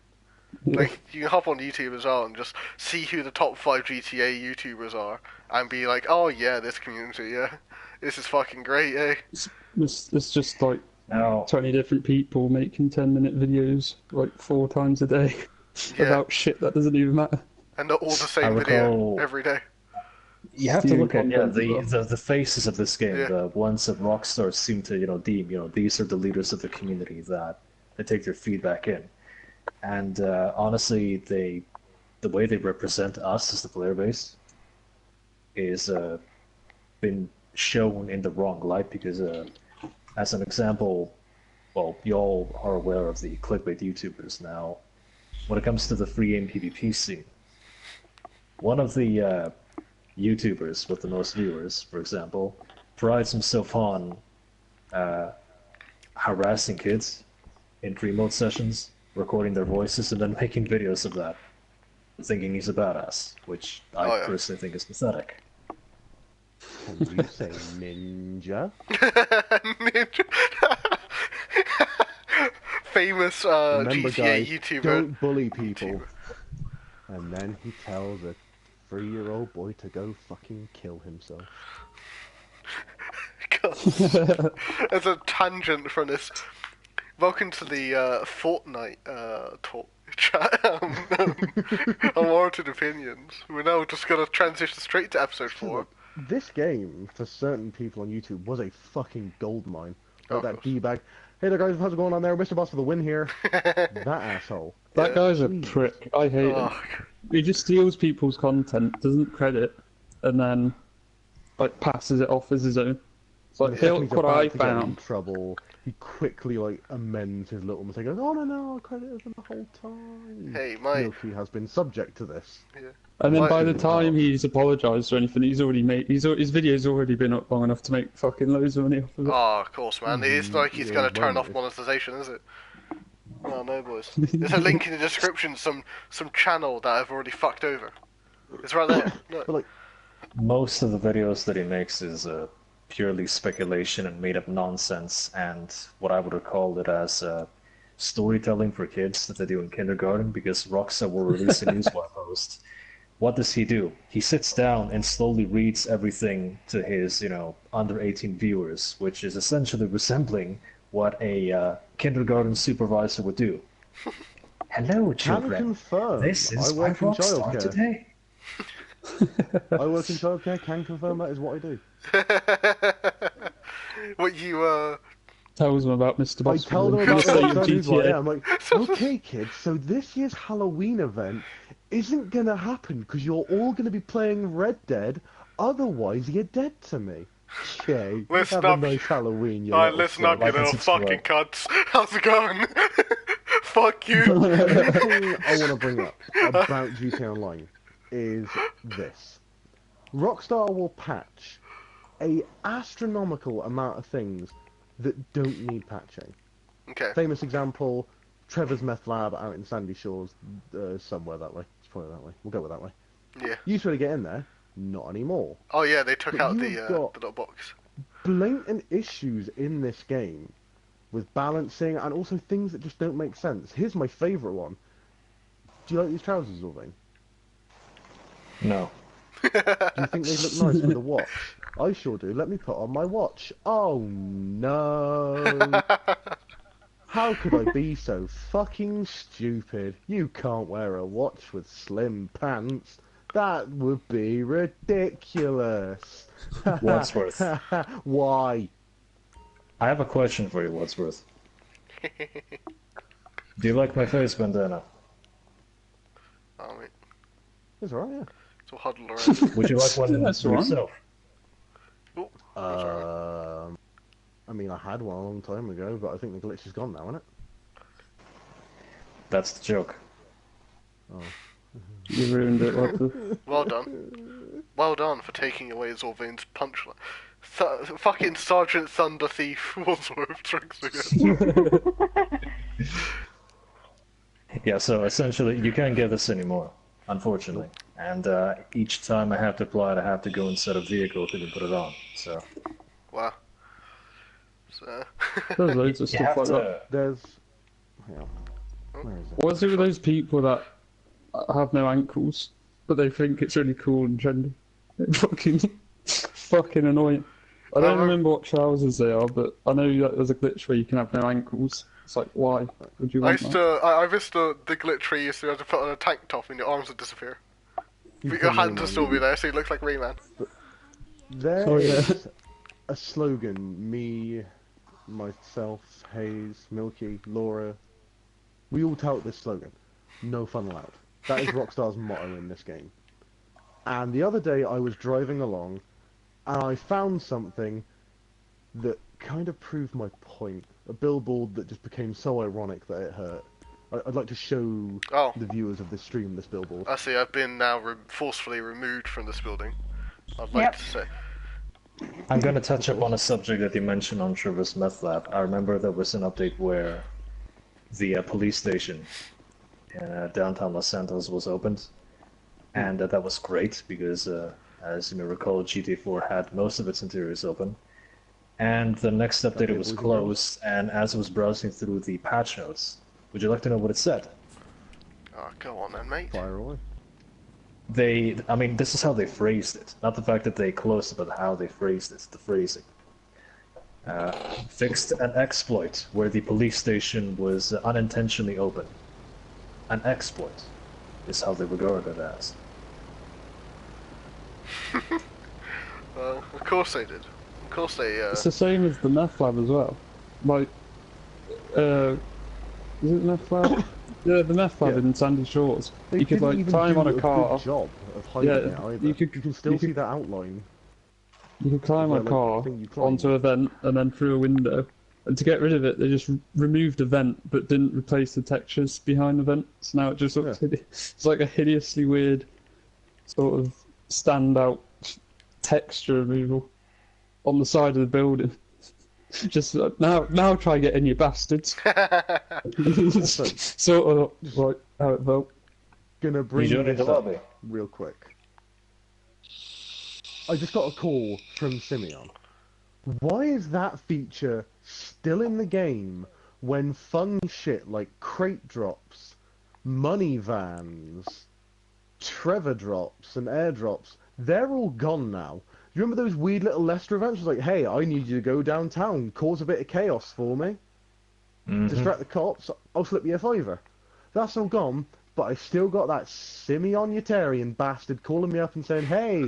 Like, you can hop on YouTube as well and just see who the top 5 GTA YouTubers are and be like, oh yeah, this community, yeah. This is fucking great, eh? It's just like Now, 20 different people making 10-minute videos like 4 times a day Yeah. about shit that doesn't even matter. And they're all the I same video recall- every day. you have to Stealing look at content as the faces of this game, Yeah. the ones that Rockstar seem to deem these are the leaders of the community that they take their feedback in, and honestly, the way they represent us as the player base is been shown in the wrong light because as an example, well, you all are aware of the clickbait YouTubers now. When it comes to the free game PvP scene, one of the YouTubers with the most viewers, for example, prides himself on harassing kids in free mode sessions, recording their voices, and then making videos of that, thinking he's a badass, which I personally think is pathetic. Can you say ninja? Famous Remember, GTA guys, YouTuber. don't bully people. And then he tells a 3-year-old boy to go fucking kill himself. God. As a tangent from this, welcome to the Fortnite talk chat. Unwarranted opinions. We're now just gonna transition straight to episode 4. This game, for certain people on YouTube, was a fucking goldmine. Oh, Like of that course. D-bag. Hey there guys, how's it going on there? Mr. Boss for the win here. That asshole. That Yeah. guy's a Please. prick. I hate him. Oh, He just steals people's content, doesn't credit, and then like passes it off as his own. It's like, The here, second look he's what about I to get in found. trouble, he quickly amends his little mistake. Goes, oh no, I credited him the whole time. hey, my Milky has been subject to this. And then Like- by the time he's apologised or anything, he's already made his video's already been up long enough to make fucking loads of money off of it. Oh, of course, man. It's like he's yeah, gonna turn well, off monetization, is it? Oh no, boys. There's a link in the description. Some channel that I've already fucked over. It's right there. Look. But like, Most of the videos that he makes is purely speculation and made up nonsense, and what I would call it as storytelling for kids that they do in kindergarten, because Rockstar will release a newswire post. What does he do? He sits down and slowly reads everything to his, under 18 viewers, which is essentially resembling what a kindergarten supervisor would do. Hello, can children. confirm. This I is my work in Rockstar childcare. today. I work in childcare. Can confirm that is what I do. What you Tells him about Mr. I Boss. tell them in about the same the newswire. GTA. Yeah, I'm like, okay, kids. So this year's Halloween event isn't gonna happen because you're all gonna be playing Red Dead. Otherwise, you're dead to me. Okay, Listen have up. a nice Halloween, you Alright, little listen up, you like little and subscribe. fucking cunts. How's it going? Fuck you. The thing I want to bring up about GTA Online is this. Rockstar will patch a astronomical amount of things that don't need patching. Okay. Famous example, Trevor's Meth Lab out in Sandy Shores, somewhere that way. Let's put it that way. We'll go with that way. Yeah. Used to be able to get in there, not anymore. Oh yeah, they took But out the you've got- little box. Blatant issues in this game with balancing and also things that just don't make sense. Here's my favourite one. Do you like these trousers, Ulving? No. Do you think they look nice with a watch? I sure do. Let me put on my watch. Oh no. How could I be so fucking stupid? You can't wear a watch with slim pants. That would be ridiculous. Wadsworth. Why? I have a question for you, Wadsworth. Do you like my face bandana? Oh, mate. It's alright, yeah. It's all huddled around. Would you like one That's for all right. yourself? Oh, that's alright. I mean, I had one a long time ago, but I think the glitch is gone now, isn't it? That's the joke. Oh. You ruined it, Wadsworth. Well done. Well done for taking away Zorvane's punchline. Fucking Sergeant Thunder Thief Wadsworth strikes again. Yeah, so essentially, you can't get this anymore, unfortunately. And each time I have to apply it, I have to go inside a vehicle to put it on. So Wow. So, There's loads of you stuff have like that. to. There's... Hang on. Where is it? What's it with those people that have no ankles, but they think it's really cool and trendy? It's fucking annoying. I don't remember what trousers they are, but I know that there's a glitch where you can have no ankles. It's like, why would you want that? I missed the glitch where you used to have to put on a tank top and your arms would disappear. But your hands would still be there, so you look like Rayman. There Sorry, is a slogan. Me, myself, Hayes, Milky, Laura. We all tout this slogan. No fun allowed. That is Rockstar's motto in this game. And the other day I was driving along, and I found something that kind of proved my point. A billboard that just became so ironic that it hurt. I'd like to show the viewers of this stream this billboard. I see, I've been now forcefully removed from this building. I'd like to say. I'm going to touch up on a subject that you mentioned on Trevor's Meth Lab. I remember there was an update where the police station in downtown Los Santos was opened. And that was great because, as you may recall, GTA 4 had most of its interiors open. And the next update it was closed, and as I was browsing through the patch notes, would you like to know what it said? Oh, go on then, mate. Fire away. I mean, this is how they phrased it. Not the fact that they closed it, but how they phrased it, the phrasing. Fixed an exploit where the police station was unintentionally open. An exploit is how they regard it as. Well, of course they did. Of course they, It's the same as the meth lab as well. Like, is it the meth lab? Yeah, the meth lab in Sandy Shores. They You could didn't like even climb do on a good car. job of hiding Yeah, it either. you You can still you see could- that outline. You could climb on a Like, car thing you climb. onto a vent and then through a window. And to get rid of it, they just removed the vent but didn't replace the textures behind the vent. So now it just looks it's like a hideously weird sort of standout texture removal on the side of the building. Just now try getting you bastards. Sort of like how it felt. Gonna bring You joining this the up lobby? real quick. I just got a call from Simeon. Why is that feature still in the game when fun shit like crate drops, money vans, Trevor drops, and airdrops, they're all gone now? You remember those weird little Leicester events? It was like, hey, I need you to go downtown, cause a bit of chaos for me. Distract the cops, I'll slip you a fiver. That's all gone, but I still got that Simeon Utarian bastard calling me up and saying, hey,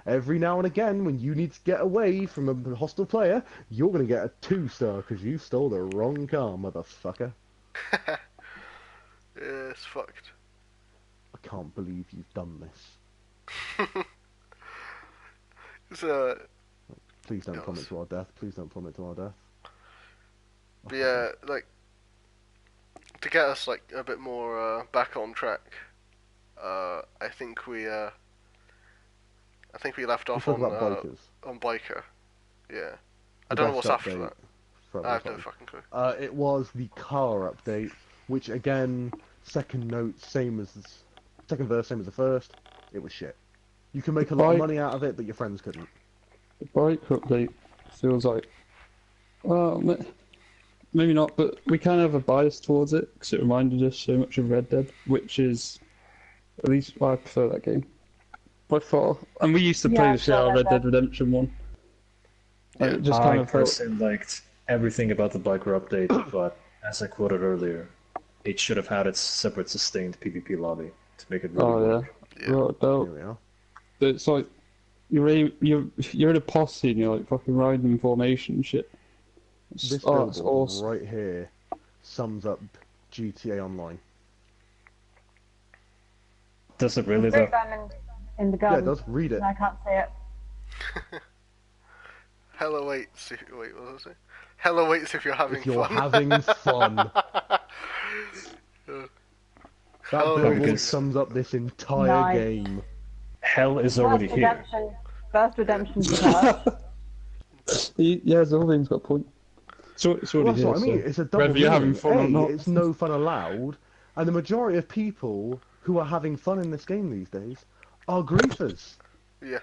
every now and again when you need to get away from a hostile player, you're going to get a 2-star because you stole the wrong car, motherfucker. Yeah, it's fucked. I can't believe you've done this. It's, Please don't Yes. plummet to our death. Please don't plummet to our death. but yeah, like, to get us, like, a bit more, back on track, I think we left Let's off talk on, about bikers. on Biker. Yeah. I The don't know best what's after update that. for I have no everybody. fucking clue. It was the car update, which again, second verse, same as the first. It was shit. You can make a lot of money out of it, but your friends couldn't. The bike update feels like, well, maybe not, but we kind of have a bias towards it because it reminded us so much of Red Dead, which is, at least I prefer that game by far. And we used to play Yeah, the shit out of Red Red Dead Redemption 1, Yeah. It just I kind of felt. personally liked everything about the biker update, but as I quoted earlier, it should have had its separate sustained PvP lobby to make it really Oh yeah, work. Yeah. right, Here dope. we are. It's like you're in a posse and you're like fucking riding in formation and shit. This It's billboard awesome. right here sums up GTA Online. Does it really Great though? diamond in the Yeah, garden. it does. Read it. And I can't see it. Hell awaits. Wait, what was it? Hell awaits if you're having If you're fun. having fun. That Hell billboard because- sums up this entire Nice. game. Hell is already First here. redemption. First redemption for Yeah, Zolvian's got a point. So it's Well, already that's what I here, mean. so It's a double whether you're having meaning. fun or A, not. it's no fun allowed, and the majority of people who are having fun in this game these days are griefers. Yeah.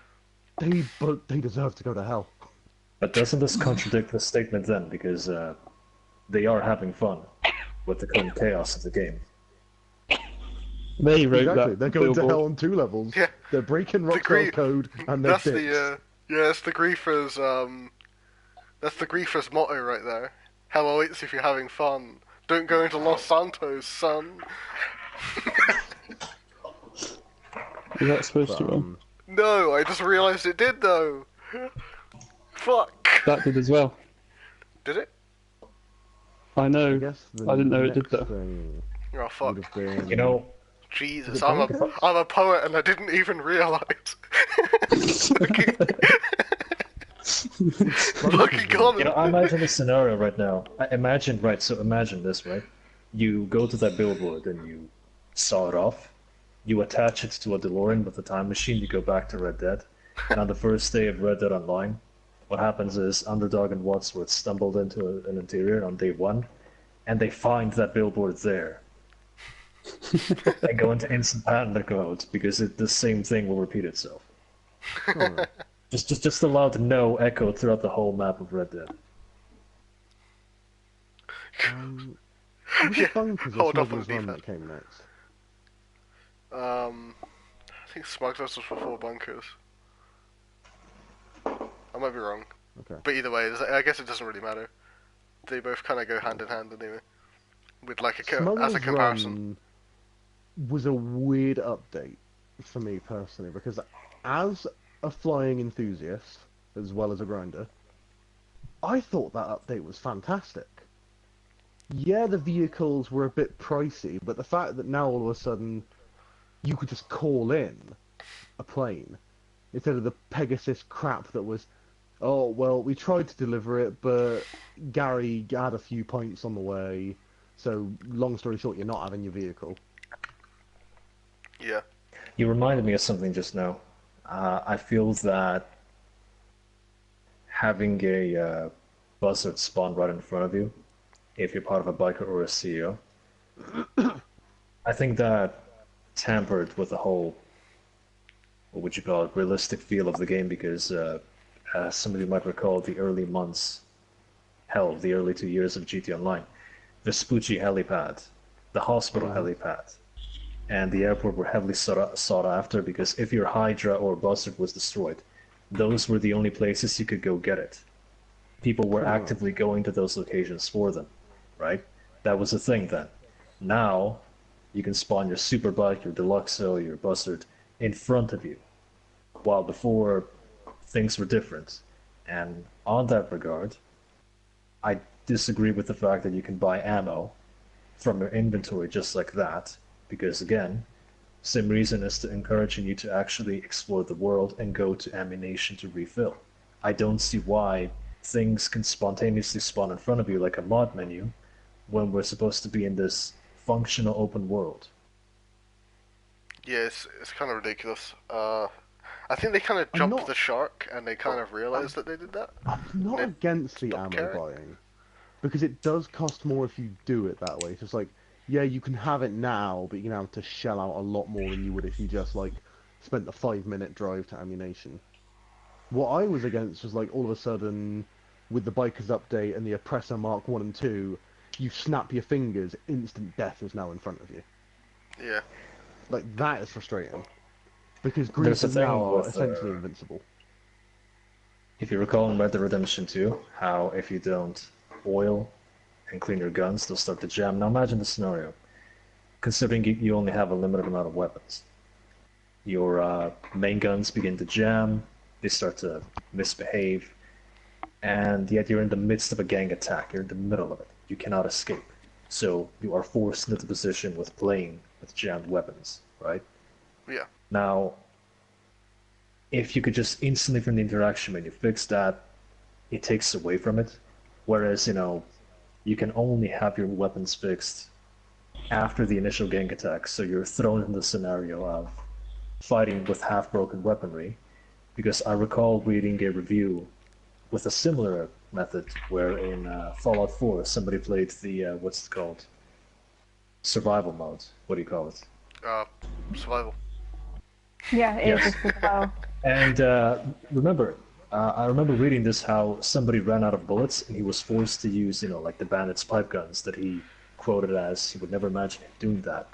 But they deserve to go to hell. But doesn't this contradict the statement then? Because they are having fun with the current chaos of the game. They wrote Exactly. that. They're going to billboard. hell on two levels. Yeah. They're breaking The Rockstar's code, and they're That's dicks. it's the griefers. That's the griefers motto right there. Hell awaits if you're having fun. Don't go into Los Santos, son. Is that supposed to run? No, I just realised it did though. Fuck. That did as well. Did it? I know. I guess the I didn't know it did next that. thing Oh fuck. would have been... You know, Jesus, Is it I'm bunkers? a poet and I didn't even realise. Fucking gone. I imagine a scenario right now. Imagine this, right? You go to that billboard and you saw it off. You attach it to a DeLorean with a time machine. You go back to Red Dead, and on the first day of Red Dead Online, what happens is Underdog and Wadsworth stumbled into an interior on day one, and they find that billboard there. And go into instant panic mode because the same thing will repeat itself. Oh, Just allowed no echo throughout the whole map of Red Dead. was it Bunkers or hold off on Smuggler's Run defense. that came next? I think Smugglers was before Bunkers. I might be wrong. Okay. But either way, I guess it doesn't really matter. They both kind of go hand in hand anyway. With like as Smuggler's a comparison. Run was a weird update for me personally, because as a flying enthusiast, as well as a grinder, I thought that update was fantastic. Yeah, the vehicles were a bit pricey, but the fact that now all of a sudden you could just call in a plane instead of the Pegasus crap that was, oh, well, we tried to deliver it, but Gary had a few points on the way, so long story short, you're not having your vehicle. Yeah. You reminded me of something just now. I feel that having a buzzard spawn right in front of you, if you're part of a biker or a CEO, I think that tampered with the whole, what would you call it, realistic feel of the game, because as some of you might recall, the early months, hell, the early 2 years of GT Online, Vespucci helipad, the hospital helipad, and the airport were heavily sought after, because if your Hydra or Buzzard was destroyed, those were the only places you could go get it. People were actively going to those locations for them, right? That was a thing then. Now, you can spawn your Superbike, your Deluxo, your Buzzard in front of you, while before things were different. And on that regard, I disagree with the fact that you can buy ammo from your inventory just like that, because again, same reason as to encouraging you to actually explore the world and go to ammunition to refill. I don't see why things can spontaneously spawn in front of you like a mod menu when we're supposed to be in this functional open world. Yeah, it's kind of ridiculous. I think they kind of I'm jumped not- the shark and they kind of realised that they did that. I'm not They against the stopped ammo caring. buying, because it does cost more if you do it that way. So it's like, yeah, you can have it now, but you're gonna have to shell out a lot more than you would if you just like spent the 5-minute drive to ammunition. What I was against was like all of a sudden, with the Bikers update and the Oppressor Mark 1 and 2, you snap your fingers, instant death is now in front of you. Yeah. Like, that is frustrating. Because There's a Greasers thing now are with, essentially invincible. if you recall in Red Dead Redemption 2, how if you don't oil and clean your guns, they'll start to jam. Now imagine the scenario. Considering you only have a limited amount of weapons, your main guns begin to jam, they start to misbehave, and yet you're in the midst of a gang attack. You're in the middle of it. You cannot escape. So you are forced into the position with playing with jammed weapons, right? Yeah. Now, if you could just instantly from the interaction menu fix that, it takes away from it. Whereas, you can only have your weapons fixed after the initial gang attack, so you're thrown in the scenario of fighting with half-broken weaponry. Because I recall reading a review with a similar method, where in Fallout 4 somebody played the, what's it called? Survival mode. What do you call it? Survival. Yeah, it is Yes. just as well. And I remember reading this, how somebody ran out of bullets and he was forced to use, like the bandits' pipe guns that he quoted as he would never imagine him doing that.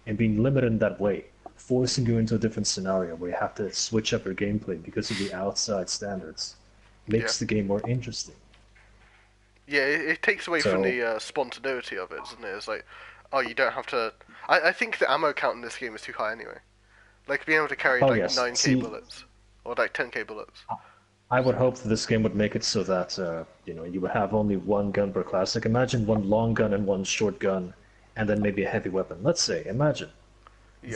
And being limited in that way, forcing you into a different scenario where you have to switch up your gameplay because of the outside standards, makes the game more interesting. Yeah, it takes away from So- the spontaneity of it, doesn't it? It's like, oh, you don't have to... I think the ammo count in this game is too high anyway. Like, being able to carry, Oh, like, yes. 9k See- bullets. Or, like, 10k bullets. I would hope that this game would make it so that you would have only one gun per class. Like imagine one long gun and one short gun, and then maybe a heavy weapon. Let's say, imagine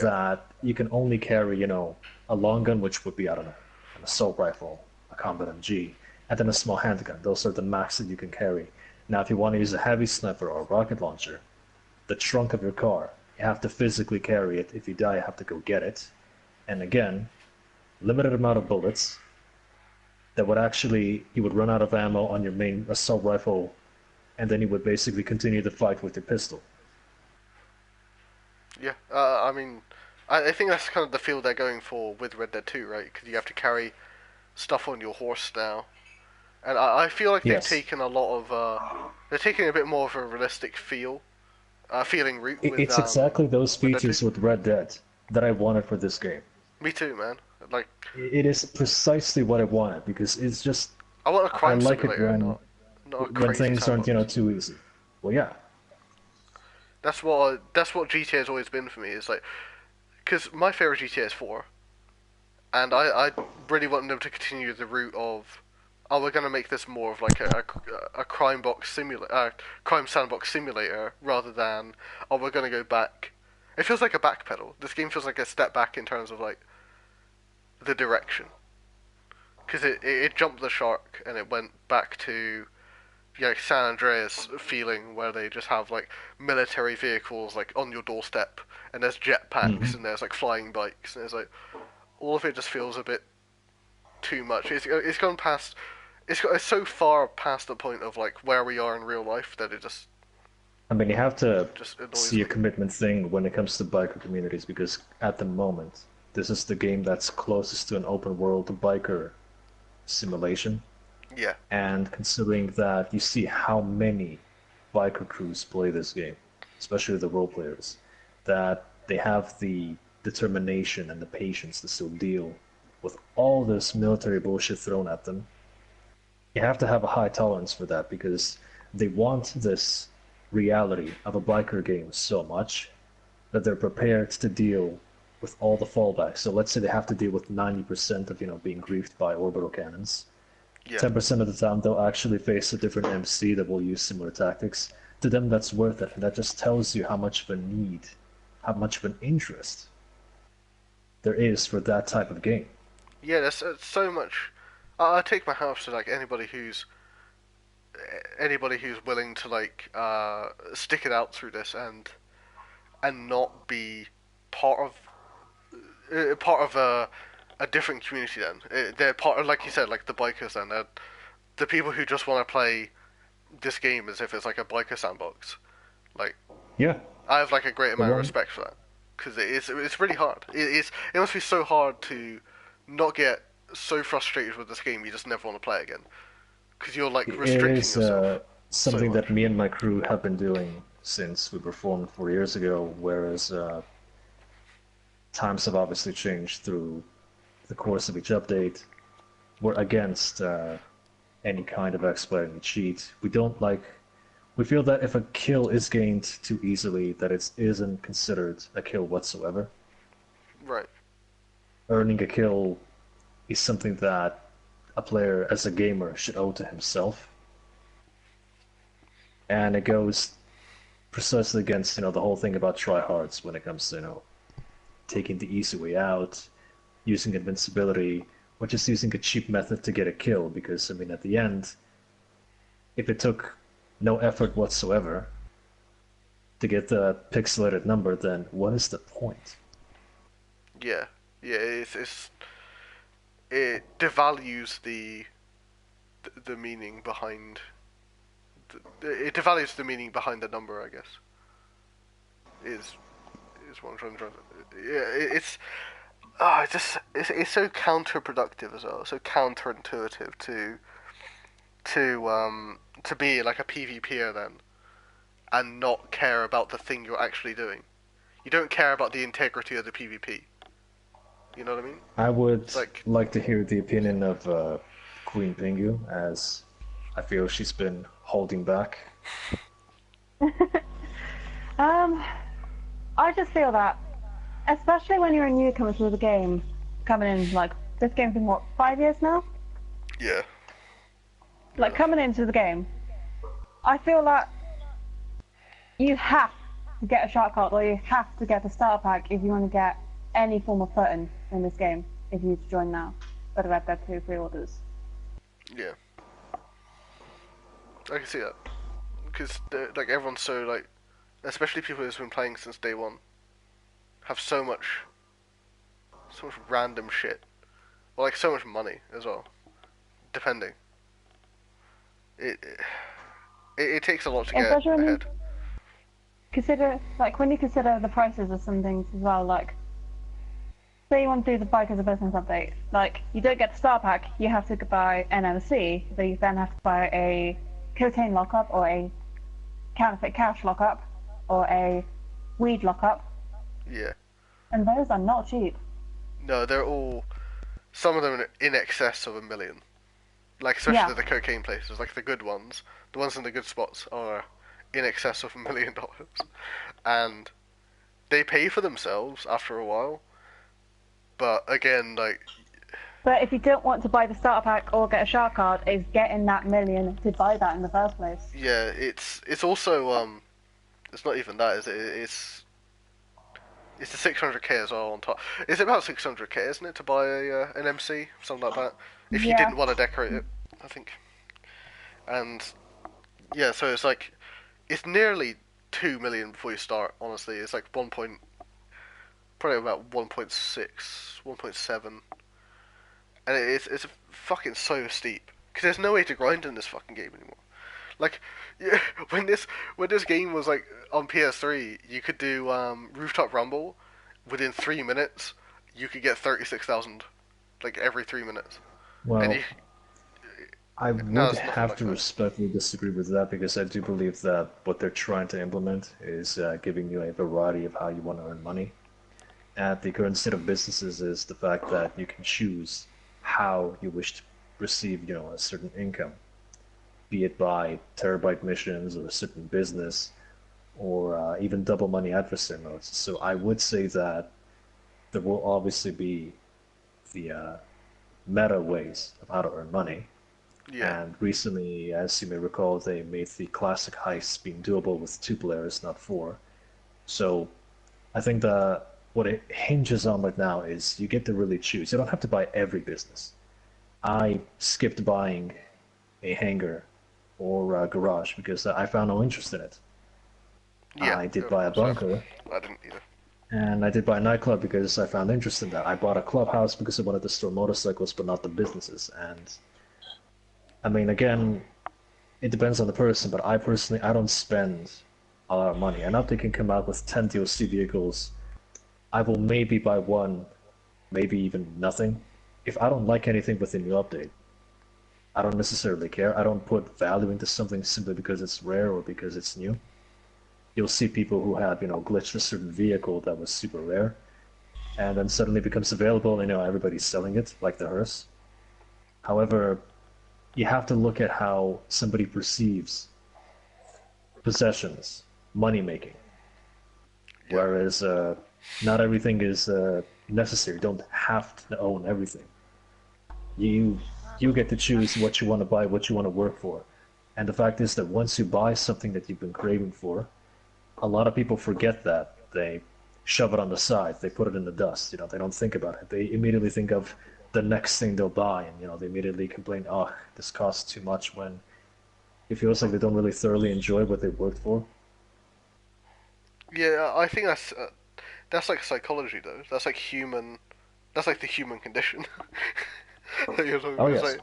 that you can only carry a long gun, which would be, I don't know, an assault rifle, a combat MG, and then a small handgun. Those are the max that you can carry. Now, if you want to use a heavy sniper or a rocket launcher, the trunk of your car, you have to physically carry it. If you die, you have to go get it. And again, limited amount of bullets. That would actually, you would run out of ammo on your main assault rifle, and then you would basically continue the fight with your pistol. Yeah, I mean, I think that's kind of the feel they're going for with Red Dead 2, right? Because you have to carry stuff on your horse now. And I feel like they've Yes. taken a lot of, they're taking a bit more of a realistic feeling route with, It's exactly those Red Dead features 2. with Red Dead that I wanted for this game. Me too, man. Like, It is precisely what I wanted, because it's just, I want a I crime like it simulator, when, not a when crazy things aren't, sandbox. too easy. Well, yeah. That's what GTA has always been for me. Is like, because my favorite GTA is 4, and I really want them to continue the route of, oh, we're gonna make this more of like a crime sandbox simulator rather than, oh, we're gonna go back. It feels like a backpedal. This game feels like a step back in terms of like the direction, because it jumped the shark and it went back to San Andreas feeling, where they just have like military vehicles like on your doorstep, and there's jetpacks and there's like flying bikes, and there's like all of it just feels a bit too much. It's gone past. It's so far past the point of like where we are in real life that it just I mean, you have to annoys see a me. commitment thing when it comes to biker communities, because at the moment, this is the game that's closest to an open world biker simulation. Yeah, And considering that you see how many biker crews play this game, especially the role players, that they have the determination and the patience to still deal with all this military bullshit thrown at them, you have to have a high tolerance for that, because they want this reality of a biker game so much that they're prepared to deal with all the fallbacks. So let's say they have to deal with 90% of being griefed by orbital cannons. yeah, 10% of the time they'll actually face a different MC that will use similar tactics. To them, that's worth it, and that just tells you how much of a need, how much of an interest there is for that type of game. yeah. There's so much. I take my hat off to like anybody who's willing to like stick it out through this and not be part of a different community. Then they're part of, like you said, like the bikers. Then they're the people who just want to play this game as if it's like a biker sandbox. Like, Yeah, I have like a great amount of one- respect for that, because it's really hard. It must be so hard to not get so frustrated with this game you just never want to play again, because you're like it restricting is yourself. something so that me and my crew have been doing since we were formed 4 years ago, whereas times have obviously changed through the course of each update. we're against any kind of exploiting cheat. We don't like. We feel that if a kill is gained too easily, that it isn't considered a kill whatsoever. Right. Earning a kill is something that a player, as a gamer, should owe to himself. And it goes precisely against, the whole thing about tryhards when it comes to, taking the easy way out, using invincibility, or just using a cheap method to get a kill. Because, at the end, if it took no effort whatsoever to get the pixelated number, then what is the point? Yeah. Yeah. It devalues the meaning behind. It devalues the meaning behind the number, I guess. Is what I'm trying to. Yeah, it's so counterproductive as well, so counterintuitive to be like a PvPer then, and not care about the thing you're actually doing. You don't care about the integrity of the PvP. You know what I mean? I would Like- like to hear the opinion of Queen Pingu, as I feel she's been holding back. I just feel that, especially when you're a newcomer to the game, coming in, like, this game's been, what, 5 years now? Yeah. Like, coming into the game, I feel that you have to get a shark card, or you have to get the starter pack if you want to get any form of footing in this game, if you join now, for the Red Dead 2 pre-orders. Yeah. I can see that. Because, like, everyone's so, like, especially people who've been playing since day one, have so much random shit. Or, like, so much money as well. Depending. It takes a lot to get Especially when you ahead. consider, like, when you consider the prices of some things as well, like, say you want to do the Bike as a Business update, like, you don't get the star pack, you have to buy an MC, so you then have to buy a cocaine lockup, or a counterfeit cash lockup, or a weed lockup, Yeah. and those are not cheap. No, they're all... Some of them are in excess of $1 million. Like, especially Yeah. the cocaine places, like the good ones. The ones in the good spots are in excess of $1 million. And they pay for themselves after a while. But again, like... But if you don't want to buy the starter pack or get a shark card, it's getting that million to buy that in the first place. Yeah, it's also it's not even that, is it? It's the 600k as well on top. It's about 600k, isn't it, to buy an MC, something like that? If you Yeah. didn't want to decorate it, I think. And yeah, so it's like it's nearly 2 million before you start. Honestly, it's like probably about 1.6, 1.7, and it's fucking so steep because there's no way to grind in this fucking game anymore. Like, yeah, when this game was like on PS3, you could do Rooftop Rumble within 3 minutes. You could get 36,000, like every 3 minutes. Well, And you, I would No, it's nothing have like to that. respectfully disagree with that, because I do believe that what they're trying to implement is giving you a variety of how you want to earn money. At the current state of businesses is the fact that you can choose how you wish to receive, a certain income, be it by terabyte missions or a certain business, or even double money adversary modes. So I would say that there will obviously be the meta ways of how to earn money. yeah, And recently, as you may recall, they made the classic heist being doable with 2 players, not 4. So I think that what it hinges on right now is you get to really choose. You don't have to buy every business. I skipped buying a hangar or a garage because I found no interest in it. yeah. I did buy a so bunker, I didn't either. and I did buy a nightclub because I found interest in that. I bought a clubhouse because I wanted to store motorcycles, but not the businesses. And I mean, again, it depends on the person, but I personally, I don't spend a lot of money. An update can come out with 10 DLC vehicles. I will maybe buy one, maybe even nothing. If I don't like anything with the new update, I don't necessarily care. I don't put value into something simply because it's rare or because it's new. You'll see people who have, glitched a certain vehicle that was super rare, and then suddenly becomes available, and everybody's selling it, like the hearse. However, you have to look at how somebody perceives possessions, money making. Yeah. Whereas not everything is necessary. You don't have to own everything. You get to choose what you want to buy, what you want to work for. And the fact is that once you buy something that you've been craving for, a lot of people forget that. They shove it on the side. They put it in the dust. They don't think about it. They immediately think of the next thing they'll buy, and they immediately complain, "Oh, this costs too much." When it feels like they don't really thoroughly enjoy what they worked for. Yeah, I think that's like psychology though. That's like human. That's like the human condition. That you're talking about. Yes. It's like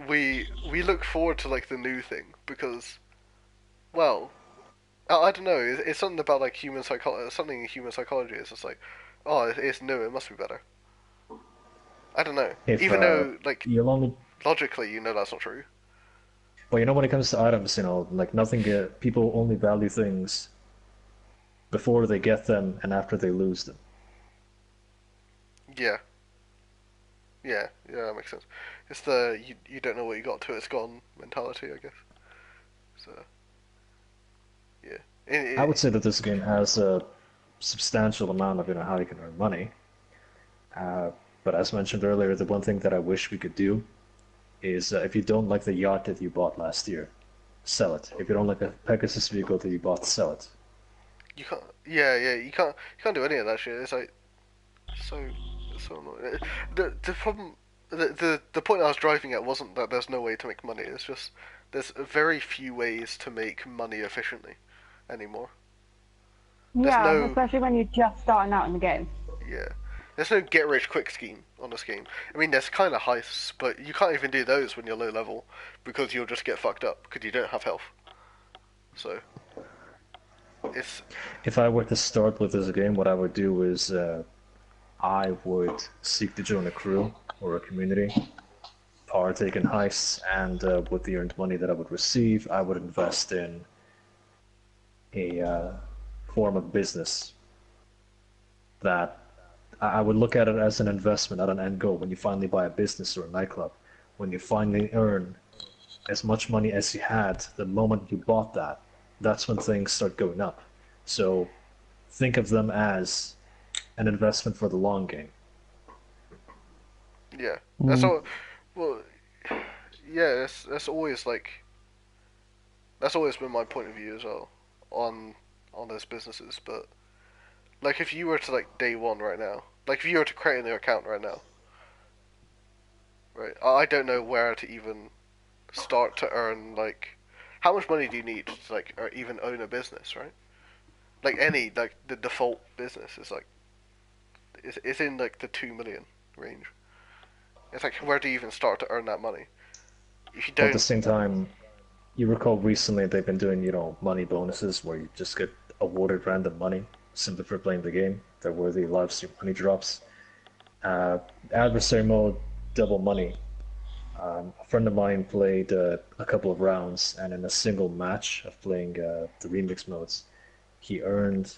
we look forward to like the new thing because, well, I don't know. It's something about like human psychology. Something in human psychology is just like, oh, it's new. It must be better. I don't know. Even though like you'll only logically, that's not true. Well, when it comes to items, like nothing. People only value things before they get them and after they lose them. Yeah. Yeah, that makes sense. It's the you don't know what you got till it's gone mentality, I guess. So, yeah. I would say that this game has a substantial amount of how you can earn money. But as mentioned earlier, the one thing that I wish we could do is if you don't like the yacht that you bought last year, sell it. If you don't like a Pegasus vehicle that you bought, sell it. You can't. Yeah. You can't do any of that shit. It's like so annoying. The problem. The point I was driving at wasn't that there's no way to make money. It's just there's very few ways to make money efficiently anymore. Yeah, especially when you're just starting out in the game. Yeah. There's no get-rich-quick scheme on this game. I mean, there's kind of heists, but you can't even do those when you're low level because you'll just get fucked up because you don't have health. So, it's... If I were to start with this game, what I would do is I would seek to join a crew or a community, partake in heists, and with the earned money that I would receive, I would invest in a form of business that I would look at it as an investment, not an end goal. When you finally buy a business or a nightclub, when you finally earn as much money as you had the moment you bought that, that's when things start going up. So think of them as an investment for the long game. Yeah, that's all. Well, yeah, that's always that's always been my point of view as well on those businesses. But like, if you were to like day one right now, like if you were to create a new account right now, right? I don't know where to even start to earn like. How much money do you need to like or even own a business, right? Like the default business is like it's in like the 2 million range. It's like, where do you even start to earn that money? If you don't... At the same time, you recall recently they've been doing, money bonuses where you just get awarded random money simply for playing the game. There were the live stream money drops. Adversary mode, double money. A friend of mine played a couple of rounds, and in a single match of playing the remix modes, he earned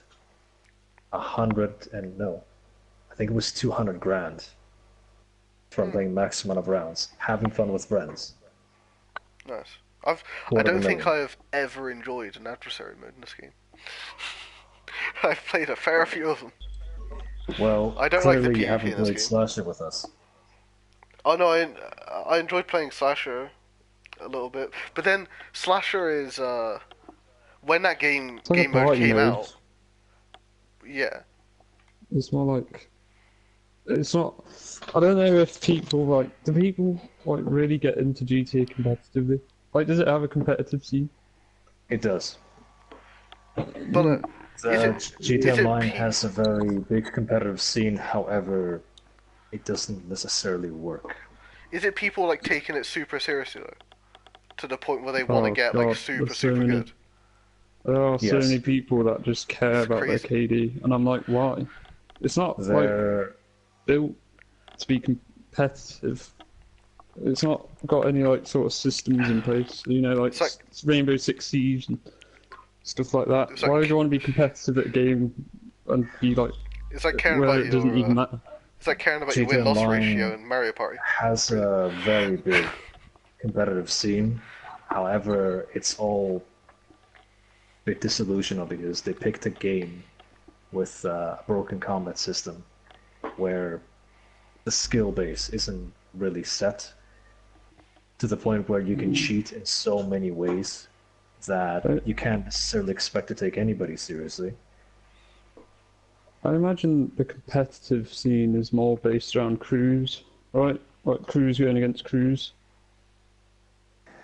200 grand from playing max amount of rounds, having fun with friends. Nice. I don't think I have ever enjoyed an adversary mode in this game. I've played a fair few of them. Well, I don't clearly like the you PvP haven't in this played game. Slasher with us. Oh no, I enjoyed playing Slasher a little bit, but then Slasher is when that game like a mode party came mode. out. Yeah. It's more like it's not. I don't know if people do people really get into GTA competitively? Like, does it have a competitive scene? It does. But GTA Online has a very big competitive scene, however, it doesn't necessarily work. Is it people like taking it super seriously though? To the point where they want to get like God, super there's so super many- good? There are so Yes. many people that just care It's about crazy. their KD, and I'm like, why? It's not There, built to be competitive. It's not got any sort of systems in place. It's like- it's Rainbow Six Siege and stuff like that. It's Why like- would you want to be competitive at a game and be It's like caring where about it doesn't even your matter? It's like caring about your GTA win-loss Online ratio in Mario Party. has a very big competitive scene. However, it's all a bit disillusional because they picked a game with a broken combat system where the skill base isn't really set to the point where you can cheat in so many ways that you can't necessarily expect to take anybody seriously. I imagine the competitive scene is more based around crews, right? Like crews going against crews.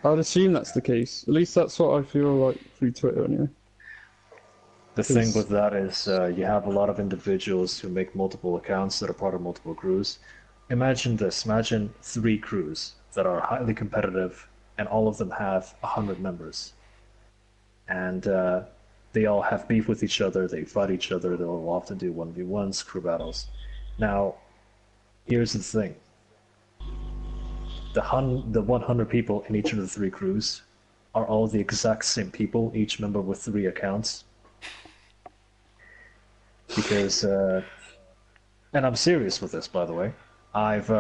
I'd assume that's the case. At least that's what I feel like through Twitter, anyway. The thing with that is you have a lot of individuals who make multiple accounts that are part of multiple crews. Imagine this. Imagine 3 crews that are highly competitive and all of them have 100 members. And they all have beef with each other, they fight each other, they'll often do 1v1s, crew battles. Now, here's the thing. The 100 people in each of the 3 crews are all the exact same people, each member with 3 accounts. Because, and I'm serious with this, by the way. I've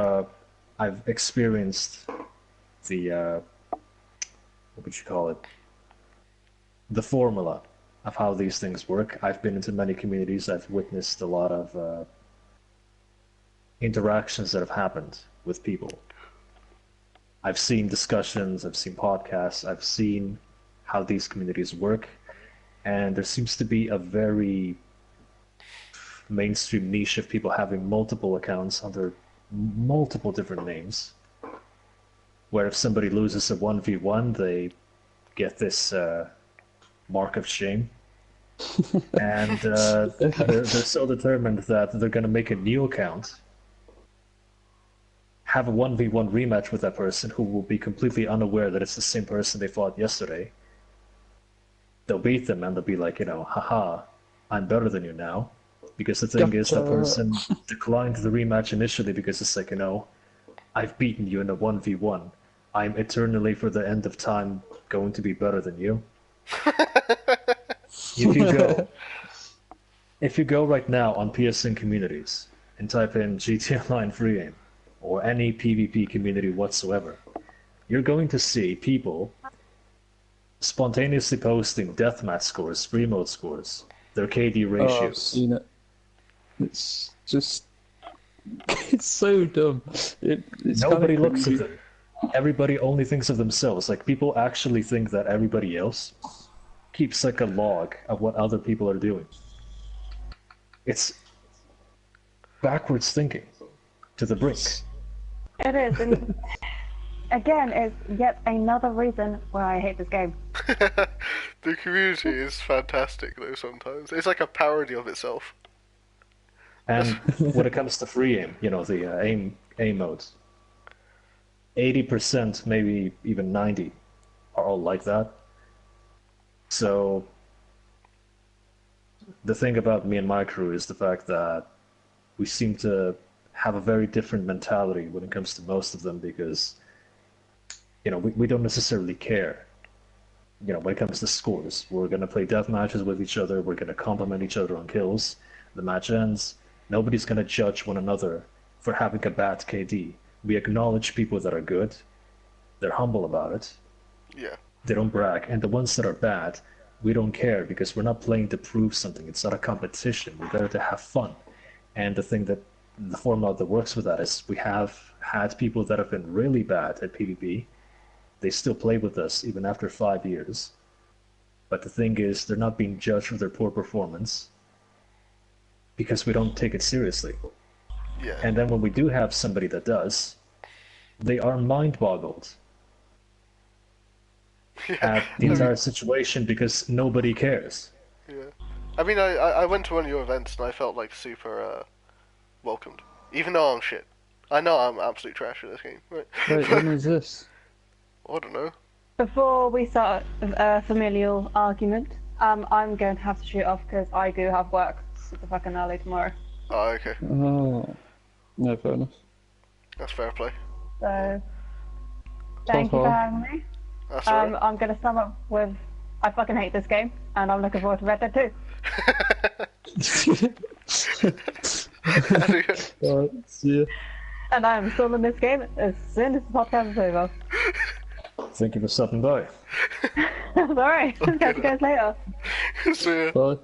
experienced the what would you call it? The formula of how these things work. I've been into many communities. I've witnessed a lot of interactions that have happened with people. I've seen discussions. I've seen podcasts. I've seen how these communities work, and there seems to be a very mainstream niche of people having multiple accounts under multiple different names, where if somebody loses a 1v1 they get this mark of shame, and they're so determined that they're going to make a new account, have a 1v1 rematch with that person who will be completely unaware that it's the same person they fought yesterday. They'll beat them and they'll be like, haha, I'm better than you now. Because the thing is, that person declined the rematch initially because it's like, I've beaten you in a 1v1. I'm eternally, for the end of time, going to be better than you. If you go right now on PSN communities and type in GTA Online free aim or any PvP community whatsoever, you're going to see people spontaneously posting deathmatch scores, free mode scores, their KD ratios. I've seen it. It's just, it's so dumb. It's Nobody looks at them. Everybody only thinks of themselves. Like, people actually think that everybody else keeps like a log of what other people are doing. It's backwards thinking to the brink. It is, and again, it's yet another reason why I hate this game. The community is fantastic, though, sometimes. It's like a parody of itself. And when it comes to free aim, the aim modes, 80%, maybe even 90%, are all like that. So the thing about me and my crew is the fact that we seem to have a very different mentality when it comes to most of them, because we don't necessarily care. When it comes to scores, we're going to play death matches with each other, we're going to compliment each other on kills, the match ends, nobody's going to judge one another for having a bad KD. We acknowledge people that are good, they're humble about it, Yeah. they don't brag, and the ones that are bad, we don't care, because we're not playing to prove something. It's not a competition, we're there to have fun. And the thing that the formula that works with that is we have had people that have been really bad at PvP. They still play with us even after 5 years. But the thing is, they're not being judged for their poor performance because we don't take it seriously. Yeah. And then when we do have somebody that does, they are mind-boggled at the entire situation because nobody cares. Yeah. I mean, I went to one of your events and I felt like super welcomed. Even though I'm shit. I know I'm absolute trash at this game. Right? Wait, when was this? I don't know. Before we start a familial argument, I'm going to have to shoot off because I do have work super fucking early tomorrow. Oh, okay. Oh, no, fair enough. That's fair play. So, thank you for having me. That's alright. I'm going to sum up with, I fucking hate this game, and I'm looking forward to Red Dead 2. Anyway, Alright, see ya. And I am still in this game as soon as the podcast is over. Thank you for stopping by. Sorry, catch you guys later. so yeah, Bye.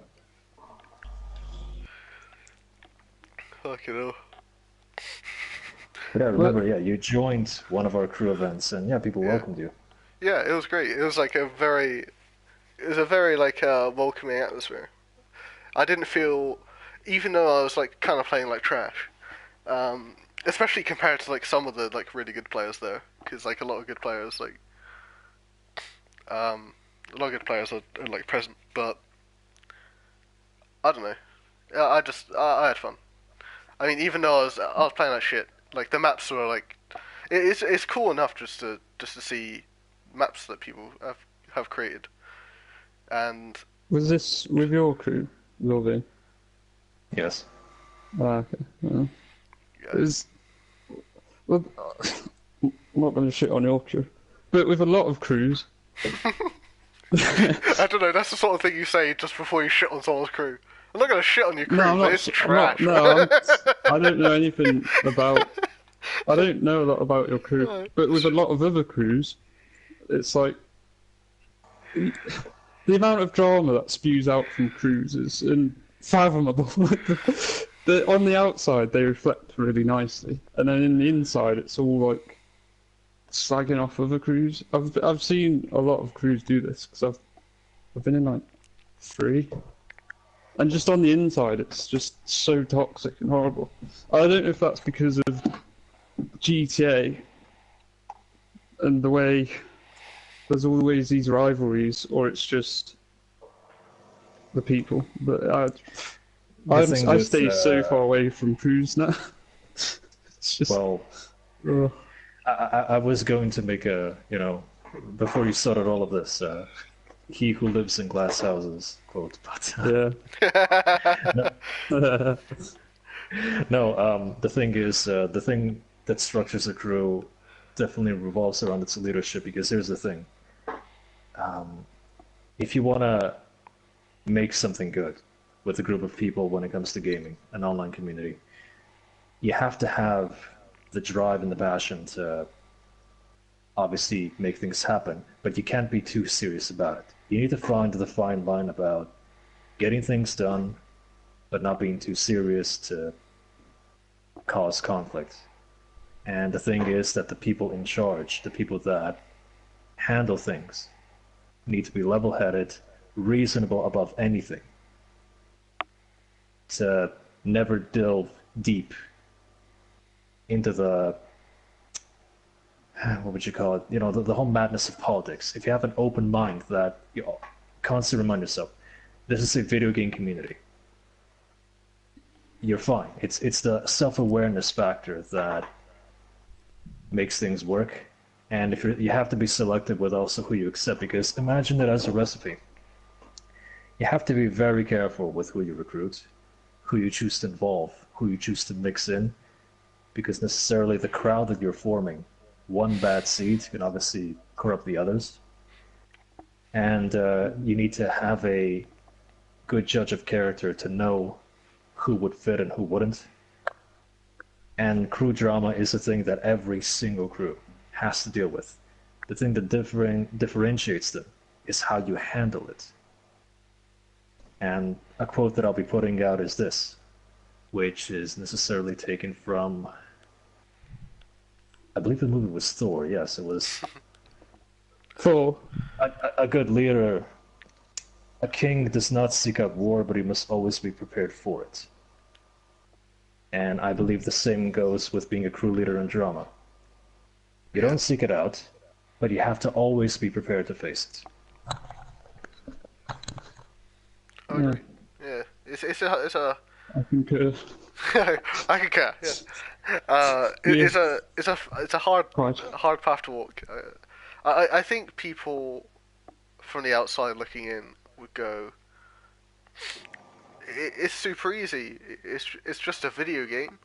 fucking hell. But yeah, remember, you joined one of our crew events, and yeah, people welcomed you. Yeah, it was great. It was like a very like welcoming atmosphere. I didn't feel, even though I was like kind of playing like trash, especially compared to like some of the like really good players there, because like a lot of good players like, a lot of good players are like present, but I don't know. I had fun. I mean, even though I was playing like shit, like the maps were like, it's cool enough just to see maps that people have created, and Was this with your crew, Lovey? Yes. Ah, okay. Well, yeah, it was, well, I'm not going to shit on your crew, but with a lot of crews, I don't know. That's the sort of thing you say just before you shit on someone's crew. I'm not gonna shit on your crew, no, I'm but not. it's I'm not. trash. No, I don't know anything about. I don't know a lot about your crew, but with a lot of other crews, it's like the amount of drama that spews out from crews is unfathomable. On the outside, they reflect really nicely, and then in the inside, it's all like slagging off other crews. I've seen a lot of crews do this because I've been in like 3. And just on the inside, it's just so toxic and horrible. I don't know if that's because of GTA and the way there's always these rivalries, or it's just the people. But I stay so far away from crews now. It's just Well, I was going to make before you started all of this, he who lives in glass houses quote, but yeah. no, the thing is, the thing that structures a crew definitely revolves around its leadership, because here's the thing. If you want to make something good with a group of people when it comes to gaming, an online community, you have to have the drive and the passion to obviously make things happen, but you can't be too serious about it. You need to find the fine line about getting things done, but not being too serious to cause conflict. And the thing is that the people in charge, the people that handle things, need to be level-headed, reasonable above anything, to never delve deep into the, what would you call it? The whole madness of politics. If you have an open mind that you constantly remind yourself, this is a video game community, you're fine. It's the self-awareness factor that makes things work. And if you have to be selective with also who you accept, because imagine that as a recipe. You have to be very careful with who you recruit, who you choose to involve, who you choose to mix in, because necessarily the crowd that you're forming, one bad seed can obviously corrupt the others. And you need to have a good judge of character to know who would fit and who wouldn't. And crew drama is a thing that every single crew has to deal with. The thing that differentiates them is how you handle it. And a quote that I'll be putting out is this, which is necessarily taken from, I believe the movie was Thor. Yes, it was. Thor. A good leader, a king does not seek out war, but he must always be prepared for it. And I believe the same goes with being a crew leader in drama. You don't seek it out, but you have to always be prepared to face it. I agree. Yeah, it's a I concur. I concur. Yeah. It's a hard path to walk. I think people from the outside looking in would go, it's super easy. It's just a video game,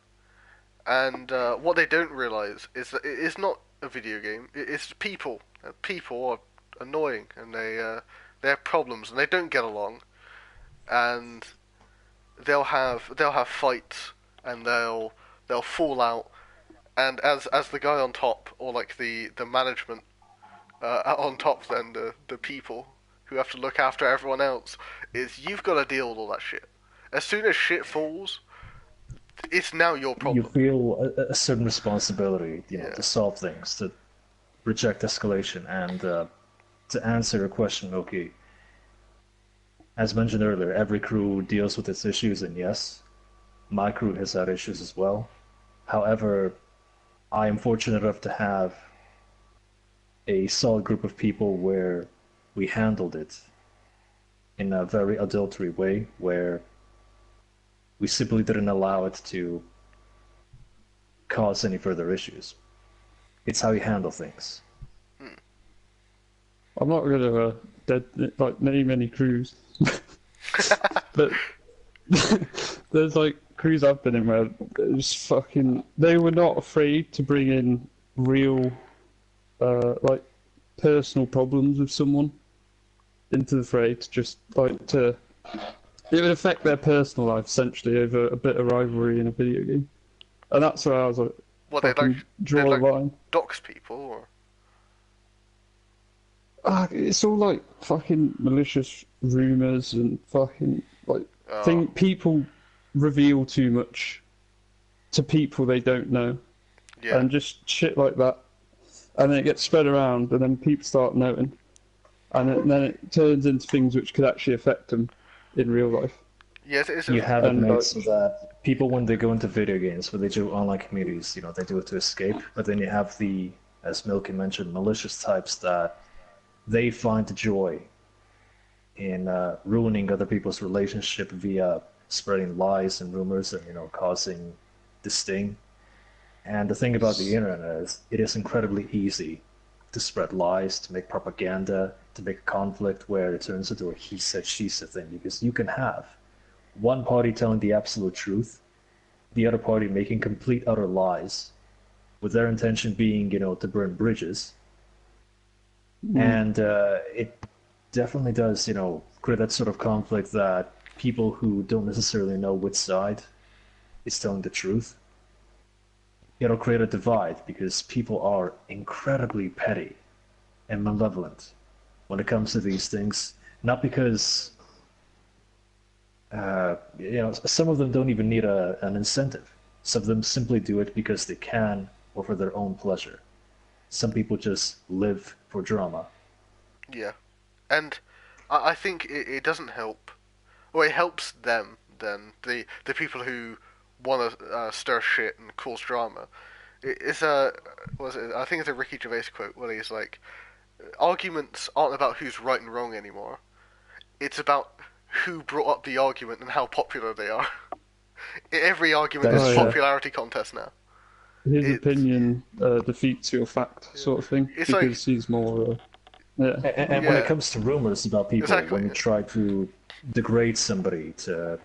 and what they don't realize is that it is not a video game. It's people. People are annoying, and they have problems, and they don't get along, and they'll have fights and they'll fall out. And as the guy on top, or like the management on top, then the people who have to look after everyone else, is you've got to deal with all that shit. As soon as shit falls, it's now your You problem. feel a certain responsibility, Yeah. to solve things, to reject escalation, and to answer your question, Milky. As mentioned earlier, every crew deals with its issues, and yes, my crew has had issues as well. However, I am fortunate enough to have a solid group of people where we handled it in a very adultery way, where we simply didn't allow it to cause any further issues. It's how you handle things. I'm not gonna name any crews, but there's like crews I've been in where they were not afraid to bring in real like personal problems with someone into the fray to just it would affect their personal life essentially over a bit of rivalry in a video game, and that's where I was like, What they fucking like? draw They a like line. dox people, or It's all like fucking malicious rumors and fucking think people reveal too much to people they don't know, yeah, and just shit like that, and then it gets spread around, and then people start knowing, and then it turns into things which could actually affect them in real life. yeah. It's You have it And, made so that people, when they go into video games, when they do online communities, they do it to escape. But then you have the, as Milky mentioned, malicious types that they find joy in ruining other people's relationship via spreading lies and rumors and causing the sting. And the thing about the internet is, it is incredibly easy to spread lies, to make propaganda, to make conflict where it turns into a he said, she said thing, because you can have one party telling the absolute truth, the other party making complete utter lies, with their intention being, to burn bridges. And it definitely does, create that sort of conflict that people who don't necessarily know which side is telling the truth, it'll create a divide because people are incredibly petty and malevolent when it comes to these things. Not because, some of them don't even need an incentive. Some of them simply do it because they can or for their own pleasure. Some people just live for drama. yeah. And I think it doesn't help. Well, it helps them then, the people who want to stir shit and cause drama. It's I think it's a Ricky Gervais quote where he's like, arguments aren't about who's right and wrong anymore. It's about who brought up the argument and how popular they are. Every argument That is is a true. popularity contest now. his It's- opinion defeats your fact, sort of thing, It's like- because he's more. Yeah. And when Yeah. it comes to rumors about people, Exactly. when you try to degrade somebody, to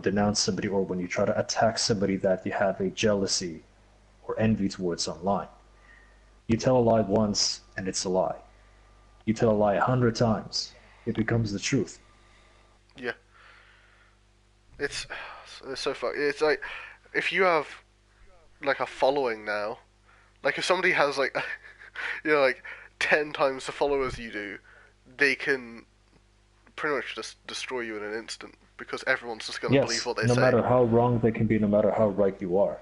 denounce somebody, or when you try to attack somebody that you have a jealousy or envy towards online, you tell a lie once and it's a lie. You tell a lie 100 times, it becomes the truth. Yeah. It's so fuck. It's like if you have like a following now, like if somebody has like like 10 times the followers you do, they can pretty much just destroy you in an instant because everyone's just gonna believe Yes, what they no say. matter how wrong they can be, no matter how right you are.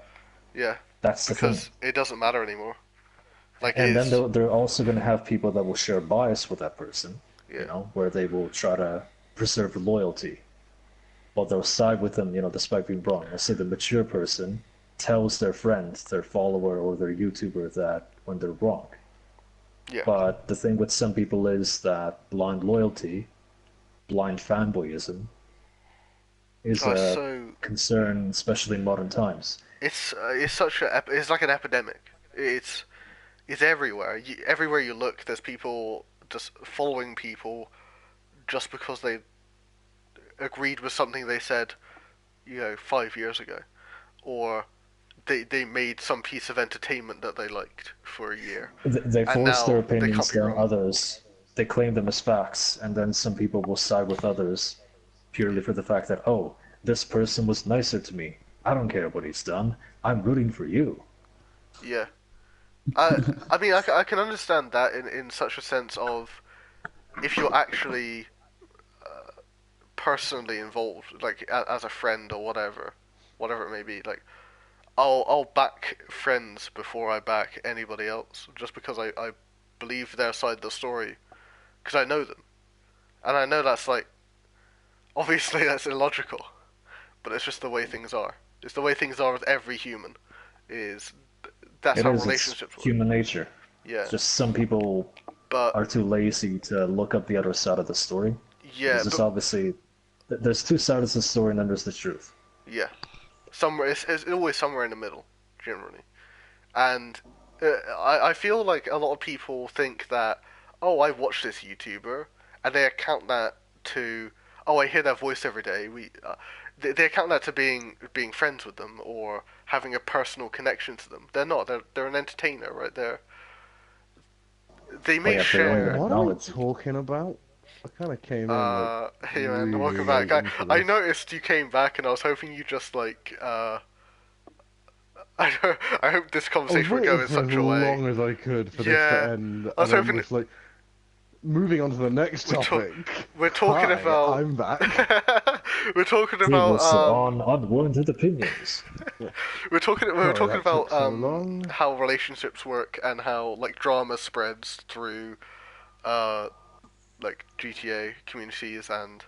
Yeah, That's the because thing. it doesn't matter anymore. Like And it's then they're also going to have people that will share bias with that person, Yeah. where they will try to preserve loyalty. Or they'll side with them, despite being wrong. Let's say the mature person tells their friend, their follower, or their YouTuber that when they're wrong. yeah. But the thing with some people is that blind loyalty, blind fanboyism, is Oh, it's a so concern, especially in modern times. it's it's like an epidemic. It's everywhere. Everywhere you look, there's people just following people just because they agreed with something they said, 5 years ago, or they made some piece of entertainment that they liked for a year. They And force their now they opinions can't be down wrong. others. They claim them as facts, and then some people will side with others purely for the fact that, oh, this person was nicer to me I don't care what he's done. I'm rooting for you. Yeah. I mean, I can understand that in such a sense of if you're actually personally involved, like as a friend or whatever it may be. Like, I'll back friends before I back anybody else, just because I believe their side of the story, because I know them, and I know that's like obviously that's illogical, but it's just the way things are. It's the way things are with every human. Is that's It how is. It's relationships work. human nature. Yeah, It's just some people but are too lazy to look up the other side of the story. yeah, Because it's but obviously there's two sides of the story, and then there's the truth. yeah, somewhere it's always somewhere in the middle, generally. And I feel like a lot of people think that, oh, I watch this YouTuber, and they account that to, oh, I hear their voice every day. They account that to being friends with them or having a personal connection to them. They're not. They're an entertainer, right? They Oh may yeah, they only share. What are we acknowledge it. talking about? I kind of came in like Hey man, really welcome back. late into I this. noticed you came back, and I was hoping you just like I hope this I was conversation would go waiting in for as such a way. long as I could for this Yeah, to end, I was and I'm hoping just like, moving on to the next We're ta- topic. we're talking Hi, about I'm back. we're talking about Previously on Unwarranted Opinions. we were Sorry, talking that took about so long. how relationships work and how like drama spreads through uh like GTA communities and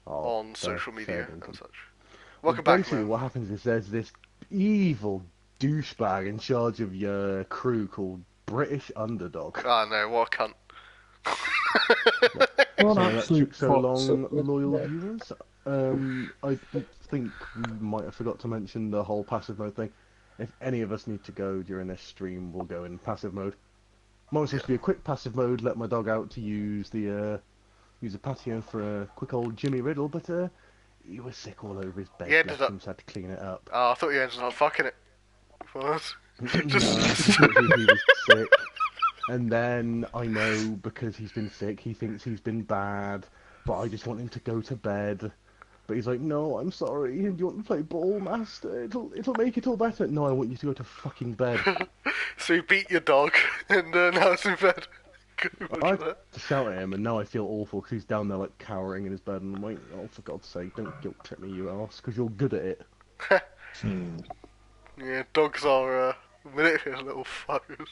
Oh, on social media fair and income. such. Well, Welcome back, basically, man. what happens is there's this evil douchebag in charge of your crew called British Underdog. Ah no, what a cunt. What Sorry that absolute took so long, cocksucker. loyal Yeah. viewers. I think we might have forgot to mention the whole passive mode thing. If any of us need to go during this stream, we'll go in passive mode. Mine was supposed to be a quick passive mode, let my dog out to use the patio for a quick old Jimmy Riddle, but he was sick all over his bed, You ended bless up. him, so I had to clean it up. Oh, I thought you ended up fucking it. What? Just, No, unfortunately he was sick. And then I know because he's been sick, he thinks he's been bad, but I just want him to go to bed. But he's like, no, I'm sorry. Do you want to play Ball Master? It'll make it all better. No, I want you to go to fucking bed. so you beat your dog and now it's in bed. I had to shout at him, and now I feel awful because he's down there like cowering in his bed, and I'm like, oh, for God's sake, don't guilt trip me, you ass, because you're good at it. Hmm. Yeah, dogs are manipulative little fuckers.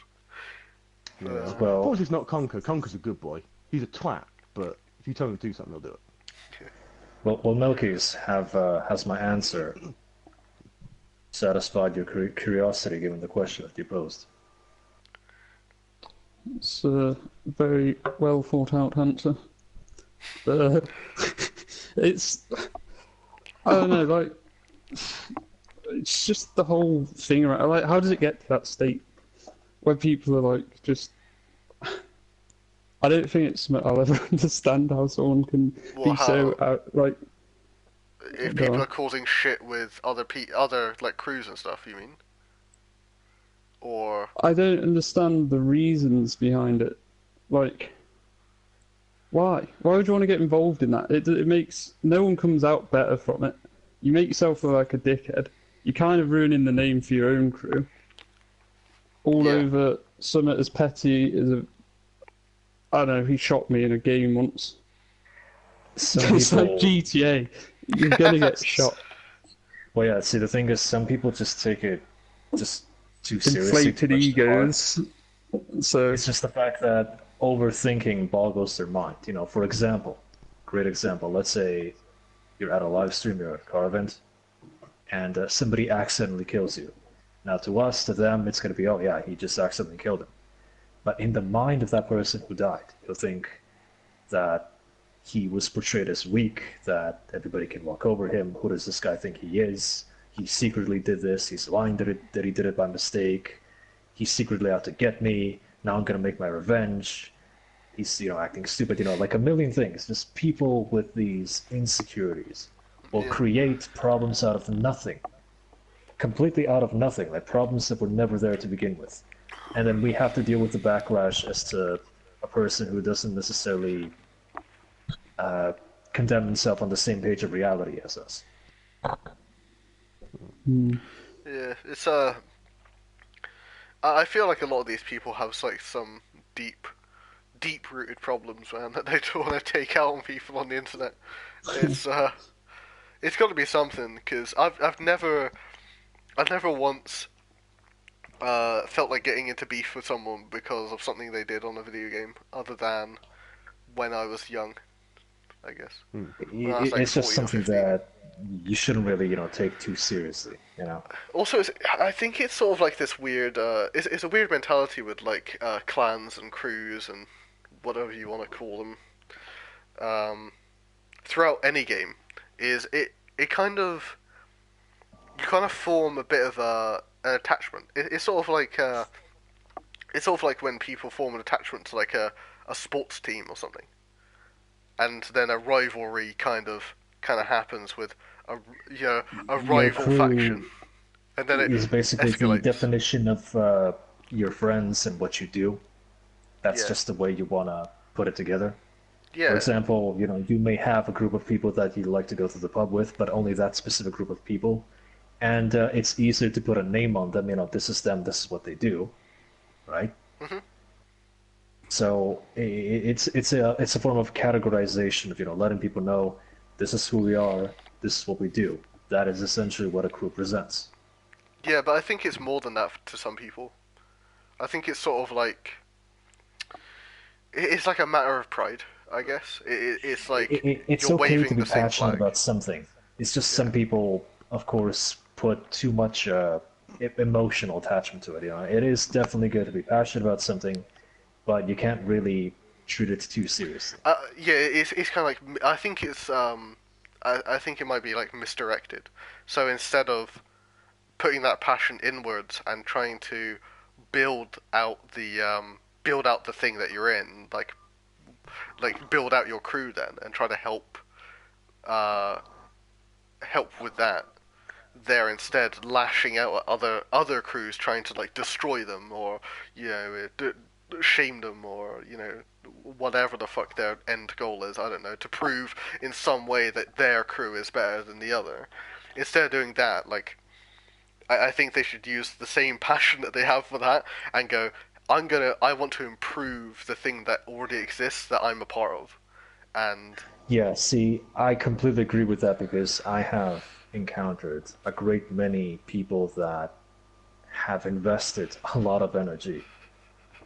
Yeah. Well- Of course, it's not Conker. Conker's a good boy. He's a twat, but if you tell him to do something, he'll do it. Well, Milky's has my answer satisfied your curiosity given the question that you posed? It's a very well thought out answer. Uh, it's I don't know, like it's just the whole thing around. Like, how does it get to that state where people are like just? I don't think it's something I'll ever understand how someone can Well, be so like. If Go people on. are causing shit with other like crews and stuff, you mean? Or I don't understand the reasons behind it. Like, why? Why would you want to get involved in that? It makes no one comes out better from it. You make yourself look like a dickhead. You're kind of ruining the name for your own crew. All Yeah. over something as petty as a. I don't know. He shot me in a game once. Some It's like people, GTA. You're gonna get shot. well, yeah. See, the thing is, some people just take it just too seriously. Inflated too much to heart. egos. So It's just the fact that overthinking boggles their mind. You know, for example, great example. Let's say you're at a live stream, you're at a car event, and somebody accidentally kills you. Now, to us, to them, it's going to be, oh yeah, he just accidentally killed him. But in the mind of that person who died, you'll think that he was portrayed as weak, that everybody can walk over him. Who does this guy think he is? He secretly did this. He's lying that he did it by mistake. He's secretly out to get me. Now I'm going to make my revenge. He's, acting stupid, like a million things. Just people with these insecurities will Yeah. create problems out of nothing. Completely out of nothing, like problems that were never there to begin with. And then we have to deal with the backlash as to a person who doesn't necessarily condemn himself on the same page of reality as us. Hmm. Yeah, it's I feel like a lot of these people have like some deep, deep-rooted problems, man, that they don't want to take out on people on the internet. It's it's got to be something because I've never once felt like getting into beef with someone because of something they did on a video game, other than when I was young, I guess. When I was like It's just 14 or something 15. that you shouldn't really, take too seriously, you know. Also, I think it's sort of like this weird. It's a weird mentality with like clans and crews and whatever you want to call them. Throughout any game, is it kind of you kind of form a bit of an attachment. It's sort of like when people form an attachment to like a sports team or something, and then a rivalry kind of happens with a a Your rival faction, crew and then it is basically the escalates. definition of your friends and what you do. That's Yeah, just the way you want to put it together. For yeah, example, you may have a group of people that you like to go to the pub with, but only that specific group of people. And it's easier to put a name on them, this is them, this is what they do, right? hmm So it's a form of categorization of letting people know this is who we are, this is what we do. That is essentially what a crew presents. yeah. But I think it's more than that to some people. I think it's sort of like it's like a matter of pride. I guess it's like It's you're okay to waving be the same passionate flag. about something. It's just Yeah, some people, of course, put too much emotional attachment to it. It is definitely good to be passionate about something, but you can't really treat it too seriously. yeah. It's kind of like I think it's I think it might be like misdirected. So instead of putting that passion inwards and trying to build out the thing that you're in, like build out your crew then and try to uh help with that. They're instead lashing out at other crews trying to like destroy them or shame them or whatever the fuck their end goal is. I don't know, to prove in some way that their crew is better than the other. Instead of doing that, like I think they should use the same passion that they have for that and go, I want to improve the thing that already exists that I'm a part of. And Yeah, see, I completely agree with that because I have encountered a great many people that have invested a lot of energy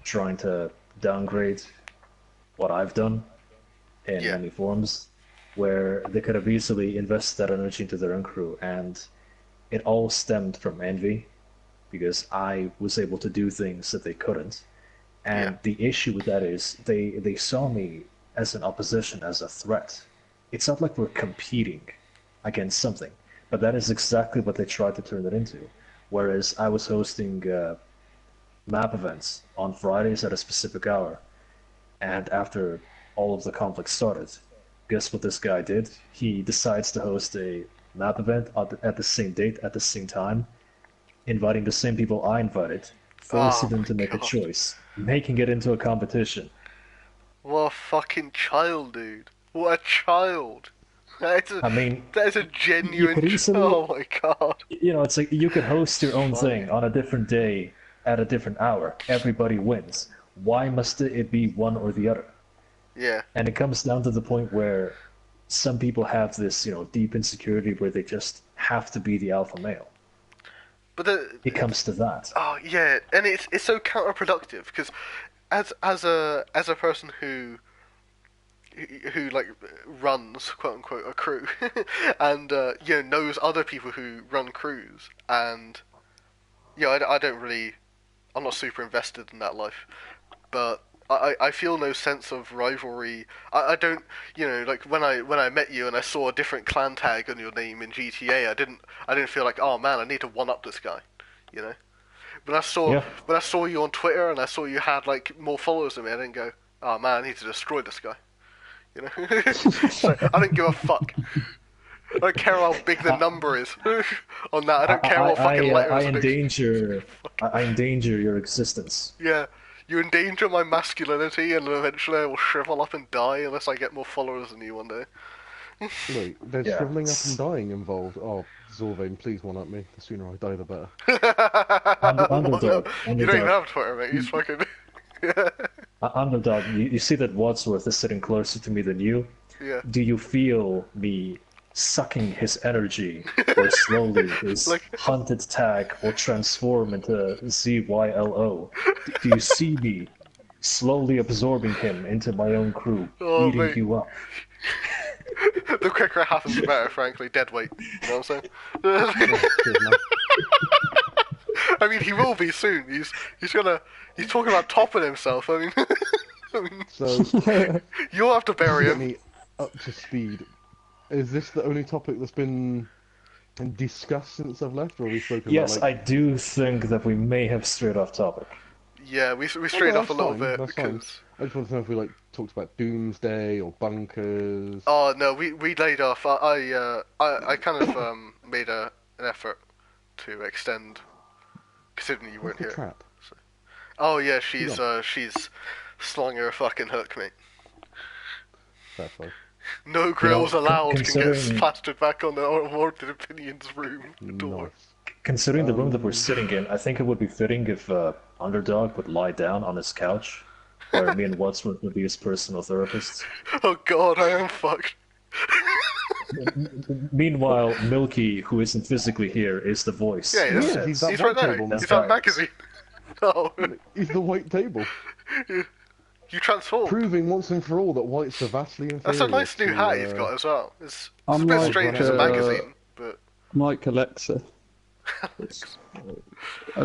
trying to downgrade what I've done in yeah, many forms, where they could have easily invested that energy into their own crew, and it all stemmed from envy because I was able to do things that they couldn't. yeah, And the issue with that is they saw me as an opposition, as a threat. It's not like we're competing against something, but that is exactly what they tried to turn it into. Whereas I was hosting map events on Fridays at a specific hour, and after all of the conflict started, guess what this guy did? He decides to host a map event at the same date, at the same time, inviting the same people I invited, oh forcing them my to make a god, choice, making it into a competition. what a fucking child, dude! What a child! That is a I mean, that is a you genuine. could easily, Oh my god, it's like you could host your own funny. thing on a different day at a different hour. Everybody wins. Why must it be one or the other? Yeah, And it comes down to the point where some people have this, deep insecurity where they just have to be the alpha male. but the It comes to that. oh yeah, and it's so counterproductive because as a person who like runs quote unquote a crew and knows other people who run crews and I don't really I'm not super invested in that life but I feel no sense of rivalry. I don't like when I met you and I saw a different clan tag on your name in GTA. I didn't feel like, oh man, I need to one up this guy, you know. When I saw Yeah. when I saw you on Twitter and I saw you had like more followers than me, I didn't go, oh man, I need to destroy this guy. You know, so I don't give a fuck. I don't care how big the I, number is on that. I I, don't care what fucking I letters it is. endanger, Fucking I endanger your existence. yeah, you endanger my masculinity, and eventually I will shrivel up and die unless I get more followers than you one day. Wait, there's Yeah. shriveling up and dying involved. Oh, Zorvane, please one up me. The sooner I die, the better. What? Underdog. You don't even Underdog. have Twitter, mate. He's fucking. Yeah. Underdog. You see that Wadsworth is sitting closer to me than you. Yeah. Do you feel me sucking his energy, or slowly his Like- hunted tag will transform into ZYLO? Do you see me slowly absorbing him into my own crew, Oh, eating mate. you up? The quicker it happens, the better, frankly. Dead weight. You know what I'm saying? Cheers, man. I mean, he will be soon. He's talking about topping himself. I mean, So, you'll have to to bury get him. me up to speed, is this the only topic that's been discussed since I've left, or have we spoken Yes, about, I do think that we may have strayed off topic. Yeah, we strayed off a little bit That's fine. because. I just want to know if we talked about Doomsday or bunkers. Oh no, we laid off. I kind of made an effort to extend, considering you What's weren't the here. trap? Oh yeah, she's slung her fucking hook, mate. Fair play. No grills allowed can get considering- plastered back on the Unwarranted Opinions room door. Nice. Considering the room that we're sitting in, I think it would be fitting if Underdog would lie down on his couch, where me and Wadsworth would be his personal therapists. Oh god, I am fucked. Meanwhile, Milky, who isn't physically here, is the voice. Yeah, He is, he's that he's white right there. table, He's That's that right. magazine. Oh, He's the white table, you transformed. proving once and for all that whites are vastly inferior. That's a nice new to, hat you've got as well. It's a I'm bit like, strange as a magazine, but I'm like Alexa. I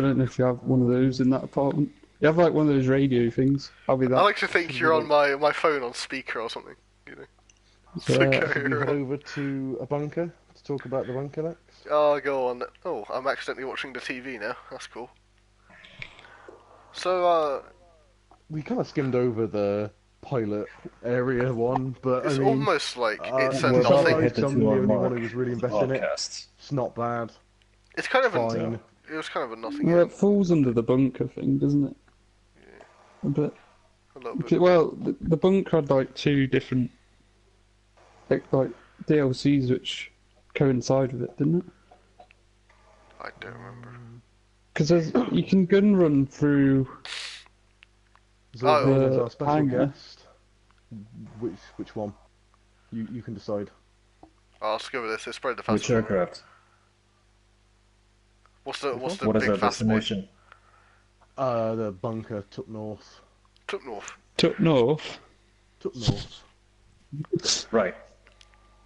don't know if you have one of those in that apartment. You have like one of those radio things. I'll be that. I like to think you're on my phone on speaker or something. You know. Yeah. Okay, Should we head right. over to a bunker to talk about the bunker next? Oh, go on. Oh, I'm accidentally watching the TV now. That's cool. So, We kind of skimmed over the pilot area one, but it's I mean, almost like it's a we're about to nothing. hit the I'm the 2 hour only one mark who was really invested in it. podcast. It's not bad. It's kind of Fine. It was kind of a nothing. Well, it falls under the bunker thing, doesn't it? A bit. A little bit. Well, the bunker had like two different like DLCs which coincide with it, didn't it? I don't remember. Because you can gun run through. Zorvane is the our special hangar. guest. Which one? You can decide. Oh, let's go with this. It's probably the Which fastest one. aircraft? What's the What is big our fast boy? destination? The bunker took north. Took north. Took north. Took north. Right.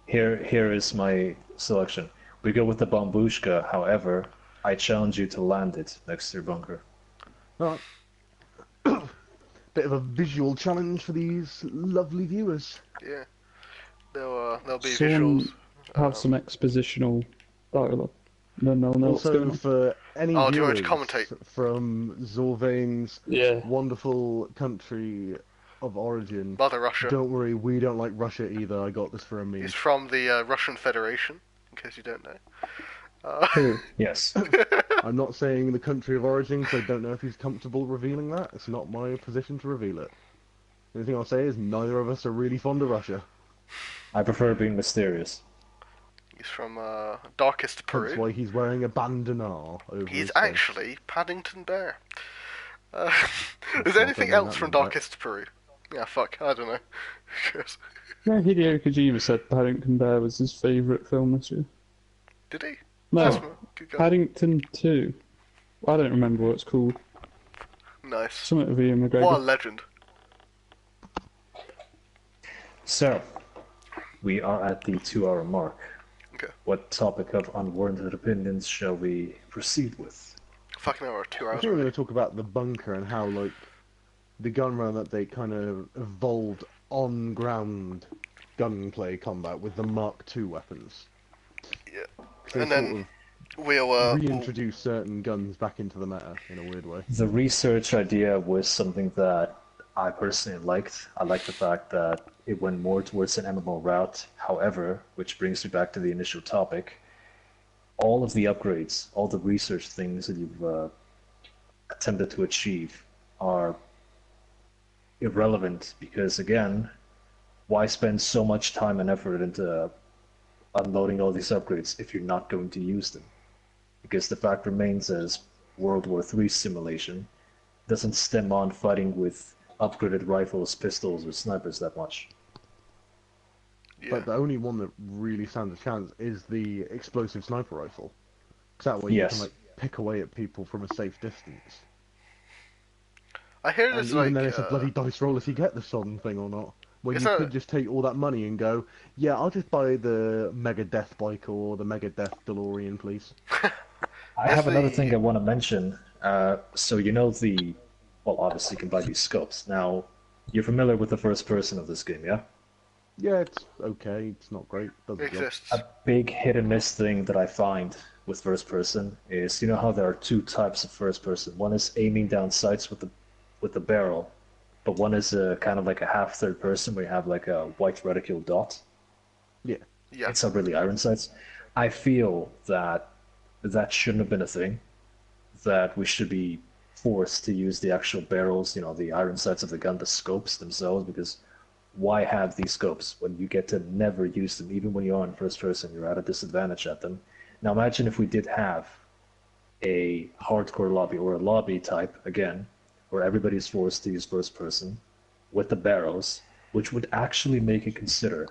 Here is my selection. We go with the Bambushka, however, I challenge you to land it next to your bunker. Alright. Bit of a visual challenge for these lovely viewers. Yeah. There'll be Someone visuals. have some expositional dialogue. Then they'll know what's going Also, on. for any Oh, do you want viewers to commentate? from Zorvane's Yeah. wonderful country of origin, Mother Russia. don't worry, we don't like Russia either. I got this for a meme. He's from the Russian Federation, in case you don't know. Who? Yes. I'm not saying the country of origin because I don't know if he's comfortable revealing that. It's not my position to reveal it. The only thing I'll say is neither of us are really fond of Russia. I prefer being mysterious. He's from darkest That's Peru. why he's wearing a bandana over He's his face. actually Paddington Bear. Is not there anything done else that from one, right? darkest Peru? Yeah, fuck. I don't know. No, Hideo Kojima said Paddington Bear was his favourite film this year. Did he? No, That's good guy. Paddington 2. I don't remember what it's called. Nice. Something with Ian McGregor. What a legend. So, we are at the 2 hour mark. Okay. What topic of unwarranted opinions shall we proceed with? Fucking hour, 2 I hours. think we're going to talk about the bunker and how, like, the gun run update kind of evolved on-ground gunplay combat with the Mark II weapons. Yeah. So And they then sort we'll of reintroduce certain guns back into the meta in a weird way. The research idea was something that I personally liked. I liked the fact that it went more towards an MMO route. However, which brings me back to the initial topic, all of the upgrades, all the research things that you've attempted to achieve are irrelevant because, again, why spend so much time and effort into unloading all these upgrades if you're not going to use them? Because the fact remains as World War III simulation doesn't stem on fighting with upgraded rifles, pistols, or snipers that much. Yeah. But the only one that really stands a chance is the explosive sniper rifle. Because that way you Yes. can like pick away at people from a safe distance. I hear And there's even like then it's a bloody dice roll if you get the sodden thing or not. When Is you that- could just take all that money and go, yeah, I'll just buy the Mega Death bike or the Mega Death DeLorean, please. I have another thing I want to mention. So you know well, obviously you can buy these scopes. Now, you're familiar with the first person of this game, yeah? Yeah, it's okay. It's not great. Does the job. exists. A big hit and miss thing that I find with first person is, you know how there are two types of first person. One is aiming down sights with the barrel, but one is kind of like a half third person where you have like a white reticule dot. Yeah. Yeah. It's not really iron sights. I feel that shouldn't have been a thing. That we should be forced to use the actual barrels, you know, the iron sights of the gun, the scopes themselves, because why have these scopes when you get to never use them? Even when you're in first person, you're at a disadvantage at them. Now imagine if we did have a hardcore lobby or a lobby type, again, where everybody's forced to use first person with the barrels, which would actually make you consider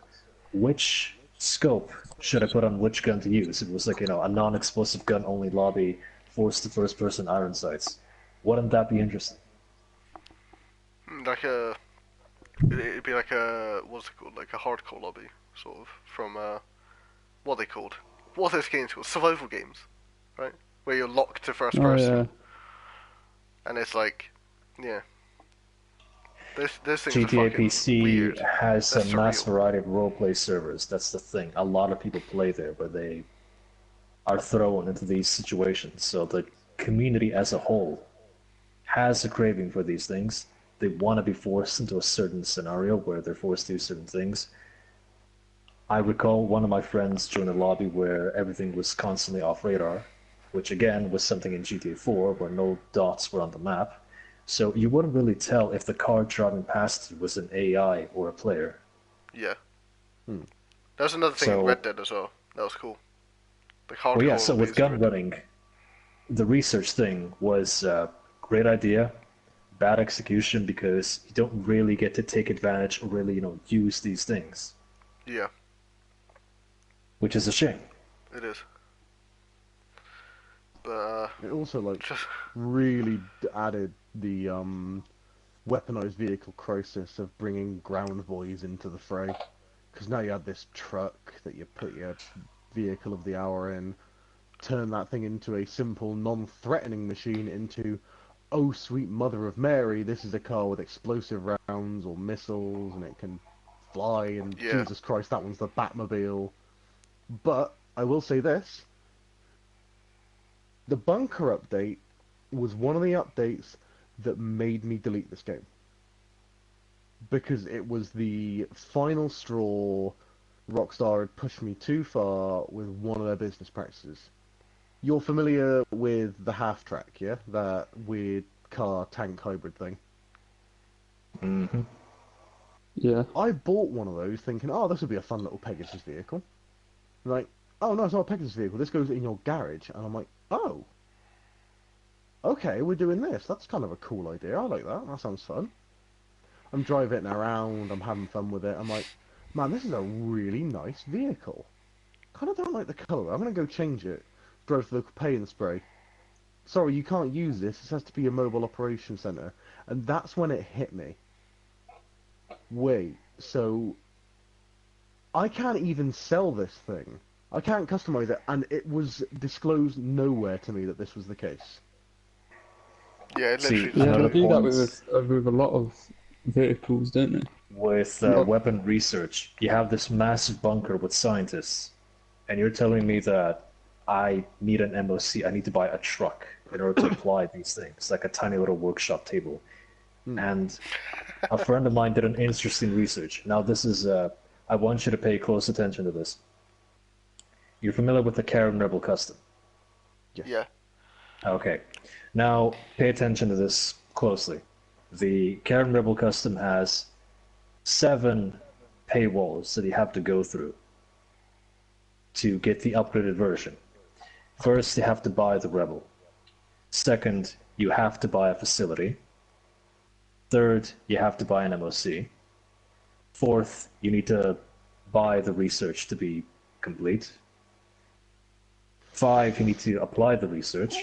which scope should I put on which gun to use. It was like, you know, a non-explosive gun only lobby, forced to first person iron sights. Wouldn't that be interesting? Like it'd be like a, what's it called? Like a hardcore lobby, sort of, from, what are they called? What are those games called? Survival games, right? Where you're locked to first person. yeah. And it's like, yeah. Those things GTA are fucking PC weird. has That's a mass surreal. variety of roleplay servers. That's the thing. A lot of people play there, but they are thrown into these situations. So the community as a whole has a craving for these things. They want to be forced into a certain scenario where they're forced to do certain things. I recall one of my friends joined a lobby where everything was constantly off radar, which again was something in GTA 4 where no dots were on the map. So you wouldn't really tell if the car driving past you was an AI or a player. Yeah. There's another thing in So- Red Dead as well. That was cool. The hardcore Well, yeah, so with lobbies gun Red Dead. running, the research thing was a great idea, bad execution because you don't really get to take advantage or really, you know, use these things, Yeah, which is a shame. it is. But, It also like just, really added the weaponized vehicle crisis of bringing ground boys into the fray. Because now you had this truck that you put your vehicle of the hour in, turn that thing into a simple, non-threatening machine into, oh sweet mother of Mary, this is a car with explosive rounds or missiles and it can fly and Yeah. Jesus Christ, that one's the Batmobile. But I will say this. The bunker update was one of the updates that made me delete this game. Because it was the final straw Rockstar had pushed me too far with one of their business practices. You're familiar with the half track, yeah? That weird car tank hybrid thing. Mm-hmm. Yeah. I bought one of those thinking, oh, this would be a fun little Pegasus vehicle. Like, oh no, it's not a Pegasus vehicle, this goes in your garage. And I'm like, oh. Okay, we're doing this. That's kind of a cool idea. I like that. That sounds fun. I'm driving it around, I'm having fun with it. I'm like, man, this is a really nice vehicle. Kind of don't like the colour. I'm going to go change it. Drove to the local pay and spray. Sorry, you can't use this. This has to be a mobile operation centre. And that's when it hit me. Wait, so I can't even sell this thing. I can't customize it, and it was disclosed nowhere to me that this was the case. yeah, it See, literally Yeah, Another they do that point- with a lot of vehicles, don't they? With weapon research, you have this massive bunker with scientists, and you're telling me that I need an MOC, I need to buy a truck in order to apply these things, like a tiny little workshop table. And a friend of mine did an interesting research. Now this is, I want you to pay close attention to this. You're familiar with the Karen Rebel Custom? yeah. Okay. Now, pay attention to this closely. The Karen Rebel Custom has 7 paywalls that you have to go through to get the upgraded version. First, you have to buy the Rebel. Second, you have to buy a facility. Third, you have to buy an MOC. Fourth, you need to buy the research to be complete. 5, you need to apply the research.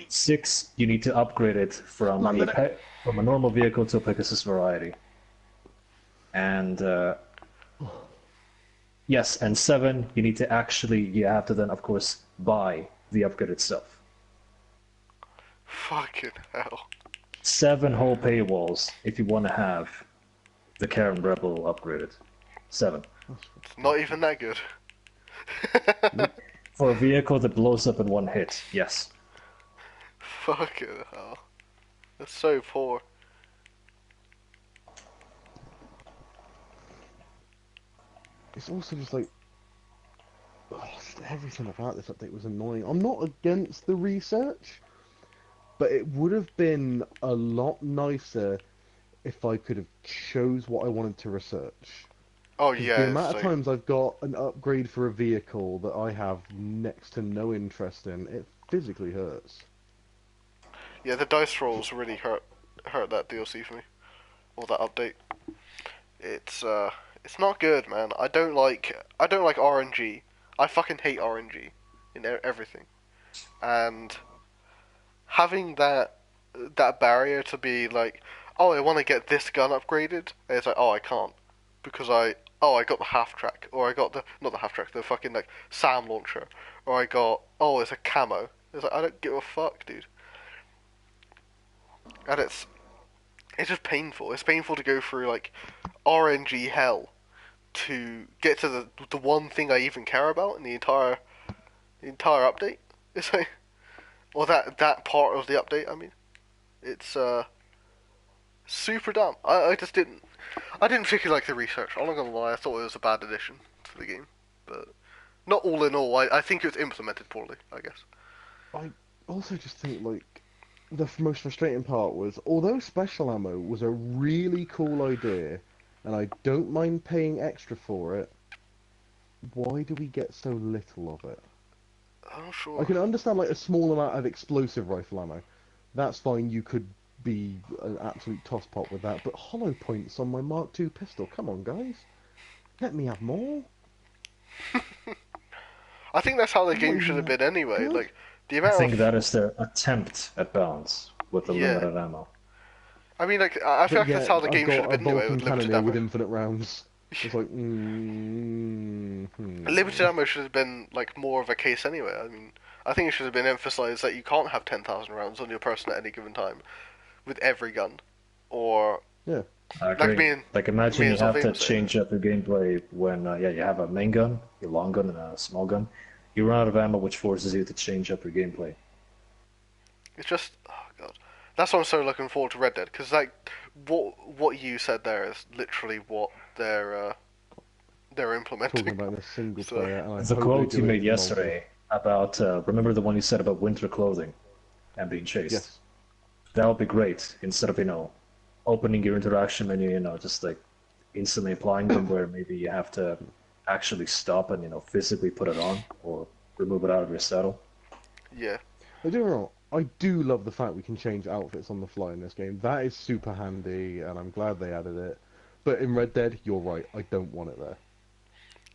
6, you need to upgrade it from a normal vehicle to a Pegasus variety. And yes, and 7, you have to then, of course, buy the upgrade itself. Fucking hell. 7 whole paywalls if you want to have the Karen Rebel upgraded. 7. It's not even that good. For a vehicle that blows up in one hit, yes. Fucking hell. That's so poor. It's also just like, everything about this update was annoying. I'm not against the research, but it would have been a lot nicer if I could have chose what I wanted to research. Oh 'Cause yeah. the amount of like- times I've got an upgrade for a vehicle that I have next to no interest in, it physically hurts. Yeah, the dice rolls really hurt that DLC for me, or that update. It's not good, man. I don't like RNG. I fucking hate RNG in everything, and having that barrier to be like, oh, I want to get this gun upgraded, and it's like, oh, I can't because I got the half track, or I got not the half track, the fucking like SAM launcher, or I got, oh, it's a camo. It's like, I don't give a fuck, dude. And it's just painful. It's painful to go through like RNG hell to get to the one thing I even care about in the entire update. It's like, or that part of the update. I mean, it's super dumb. I didn't particularly like the research. I'm not gonna lie. I thought it was a bad addition to the game, but not all in all. I think it was implemented poorly, I guess. I also just think, like, the most frustrating part was, although special ammo was a really cool idea, and I don't mind paying extra for it, why do we get so little of it? I'm not sure. I can understand, like, a small amount of explosive rifle ammo. That's fine, you could be an absolute tosspot with that, but hollow points on my Mark II pistol, come on, guys. Let me have more. I think that's how the game Not should have even been anyway. good. Like the I amount think of, that is their attempt at balance with the Yeah. limited ammo. I mean, like I feel But like that's how the I've game should got have a been anyway Vulcan with limited cannoneer ammo. with infinite rounds. It's like, Limited ammo should have been like more of a case anyway. I mean, I think it should have been emphasized that you can't have 10,000 rounds on your person at any given time with every gun, or yeah. I agree. me and- Imagine me you and have to Sylvain say. change up your gameplay when you have a main gun, your long gun, and a small gun. You run out of ammo, which forces you to change up your gameplay. it's just, oh god, that's why I'm so looking forward to Red Dead, because like what you said there is literally what they're implementing. Talking about the single So- player. And I The hope quote they you do it made in yesterday about, remember the one you said about winter clothing and being chased? Yes. That would be great, instead of, opening your interaction menu, just like instantly applying them, where maybe you have to actually stop and, physically put it on or remove it out of your saddle. Yeah, I do wrong. I do love the fact we can change outfits on the fly in this game. That is super handy, and I'm glad they added it. But in Red Dead, you're right. I don't want it there.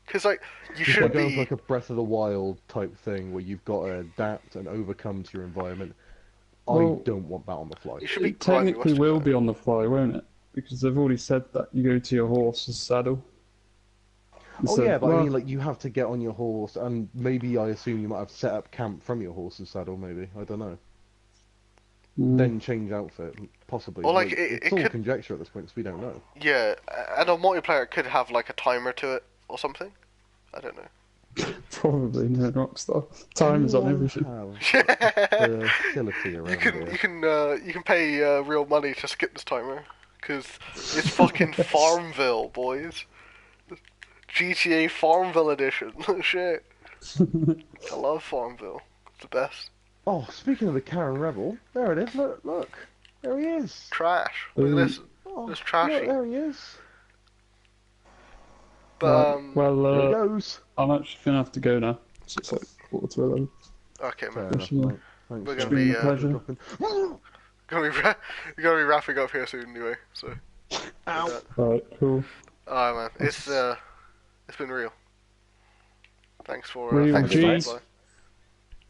because like you It's should like going be. for like a Breath of the Wild type thing where you've got to adapt and overcome to your environment. I Well, don't want that on the fly. You should be It technically grinding will Western be on the fly, won't it? Because they've already said that you go to your horse's saddle. Oh So, yeah, but I well, mean, like, you have to get on your horse, and maybe I assume you might have set up camp from your horse's saddle. Maybe, I don't know. Then change outfit, possibly. Or, like, it's it all could- conjecture at this point, because we don't know. Yeah, and on multiplayer it could have like a timer to it or something. I don't know. probably no Rockstar. Timers on Anyone everything. have a facility around You can here? you can pay real money to skip this timer because it's fucking Farmville, boys. GTA Farmville edition. Shit. I love Farmville. It's the best. Oh, speaking of the Karen Rebel, there it is. Look, look, there he is. Trash. Look at this. Oh, It's trashy. look, there he is. But Right, well, There it goes. I'm actually gonna have to go now. So it's like 11:15. okay, Fair man. enough, Sure. mate. Thanks We're for gonna be pleasure. dropping. gonna be wrapping up here soon anyway. So. Ow. Alright, cool. Alright, man. It's been real. Thanks for Real thanks for G. stopping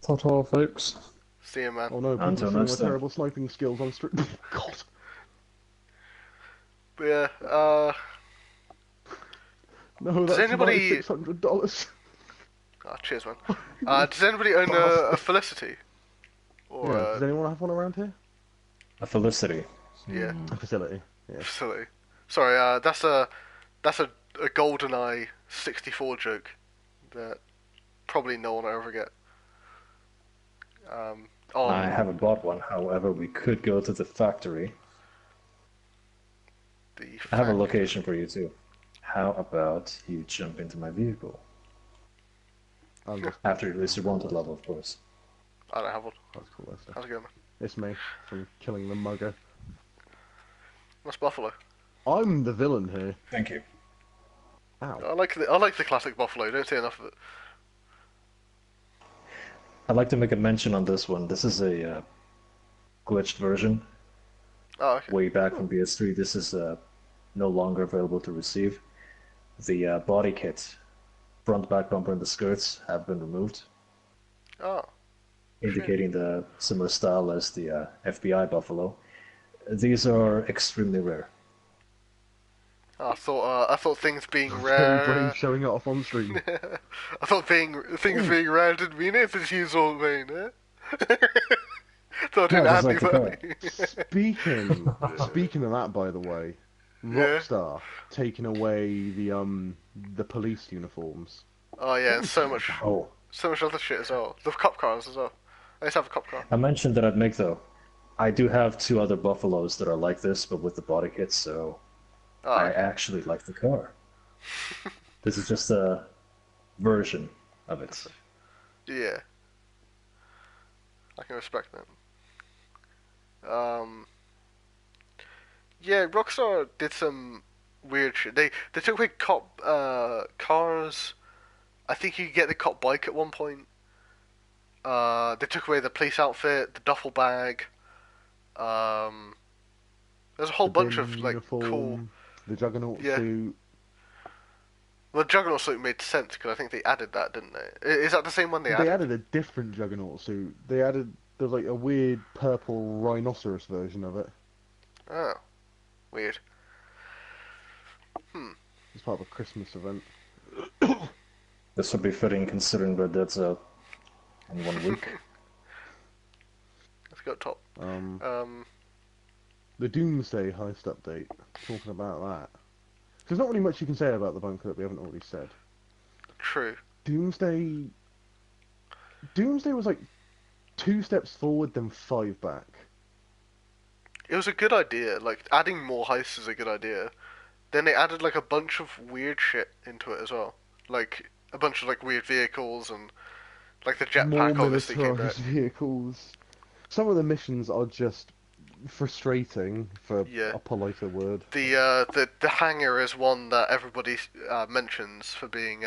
by. Ta-ta, folks. See you, man. Oh no, people Until are seeing next my time. terrible sniping skills on stream. God. But yeah, No, Does that's anybody- my $600. cheers, man. Does anybody own a Felicity? Or Yeah, does anyone have one around here? A Felicity. yeah, A facility. Yeah. facility. Sorry, that's a GoldenEye 64 joke that probably no one will ever get. I haven't bought one, however, we could go to the factory. I have a location for you too. How about you jump into my vehicle? I'm just, After you release your wanted level, of course. I don't have one. that's cool. That's How's it going, man? It's me from killing the mugger. What's Buffalo? I'm the villain here. Thank you. Ow. I like the classic Buffalo. You don't see enough of it. I'd like to make a mention on this one. This is a glitched version. Oh, okay. Way back from PS3. This is no longer available to receive. The body kit, front, back bumper, and the skirts have been removed, Oh, indicating the similar style as the FBI Buffalo. These are extremely rare. I thought things being Very rare. brave showing it off on stream. I thought things being rare didn't mean it. It's usual vein, eh? Thought it No, didn't just add like the any car. value. Speaking of that, by the way, Yeah. Rockstar taking away the police uniforms. Oh yeah, and so much Oh, other shit as well. The cop cars as well. I used to have a cop car. I mentioned that I'd make though. I do have 2 other Buffaloes that are like this, but with the body kit, so Oh, I actually like the car. This is just a version of it. yeah. I can respect that. Yeah, Rockstar did some weird shit. They took away cop cars. I think you could get the cop bike at one point. They took away the police outfit, the duffel bag. There's a whole bunch bin of like uniform, cool. The Juggernaut Yeah. suit. Well, Juggernaut suit made sense because I think they added that, didn't they? Is that the same one they added? They added a different Juggernaut suit. There's like a weird purple rhinoceros version of it. Oh, weird. It's part of a Christmas event. This would be fitting considering that that's in 1 week. Let's go up top. The Doomsday heist update. Talking about that. There's not really much you can say about the bunker that we haven't already said. True. Doomsday was like 2 steps forward, then 5 back. It was a good idea. Like adding more heists is a good idea. Then they added like a bunch of weird shit into it as well. Like a bunch of like weird vehicles and like the More jetpack obviously came back. militarized vehicles. Some of the missions are just frustrating, for Yeah. a politer word. The hangar is one that everybody mentions for being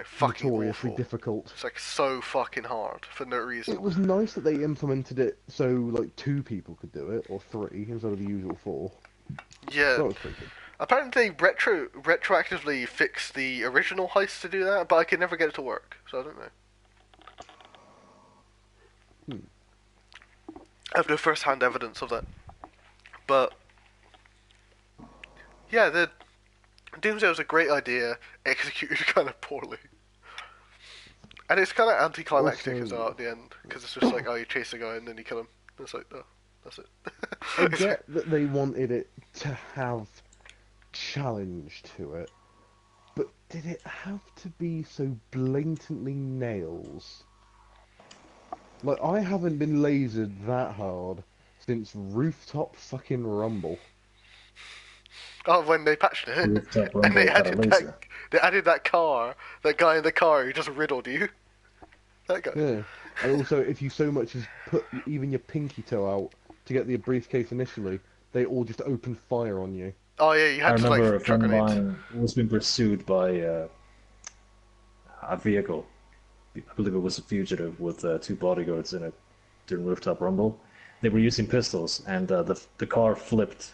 fucking Notoriously awful. difficult. It's like so fucking hard for no reason. It was nice that they implemented it so like 2 people could do it, or 3 instead of the usual 4. Yeah. That was pretty good. Apparently they retroactively fixed the original heist to do that, but I could never get it to work, so I don't know. I have no first-hand evidence of that. But yeah, the Doomsday was a great idea, executed kind of poorly. And it's kind of anticlimactic as well at the end, because it's just like, oh, you chase a guy and then you kill him. And it's like, oh, that's it. I get that they wanted it to have challenge to it, but did it have to be so blatantly nails? Like, I haven't been lasered that hard since Rooftop fucking Rumble. Oh, when they patched it, Rooftop and they Rumble had a laser. added that guy in the car who just riddled you. That guy. Yeah. And also, if you so much as put even your pinky toe out to get the briefcase initially, they all just open fire on you. Oh yeah, you I had to remember a like chuck friend of grenades. mine was being pursued by a vehicle. I believe it was a fugitive with two bodyguards in it during rooftop rumble. They were using pistols, and the car flipped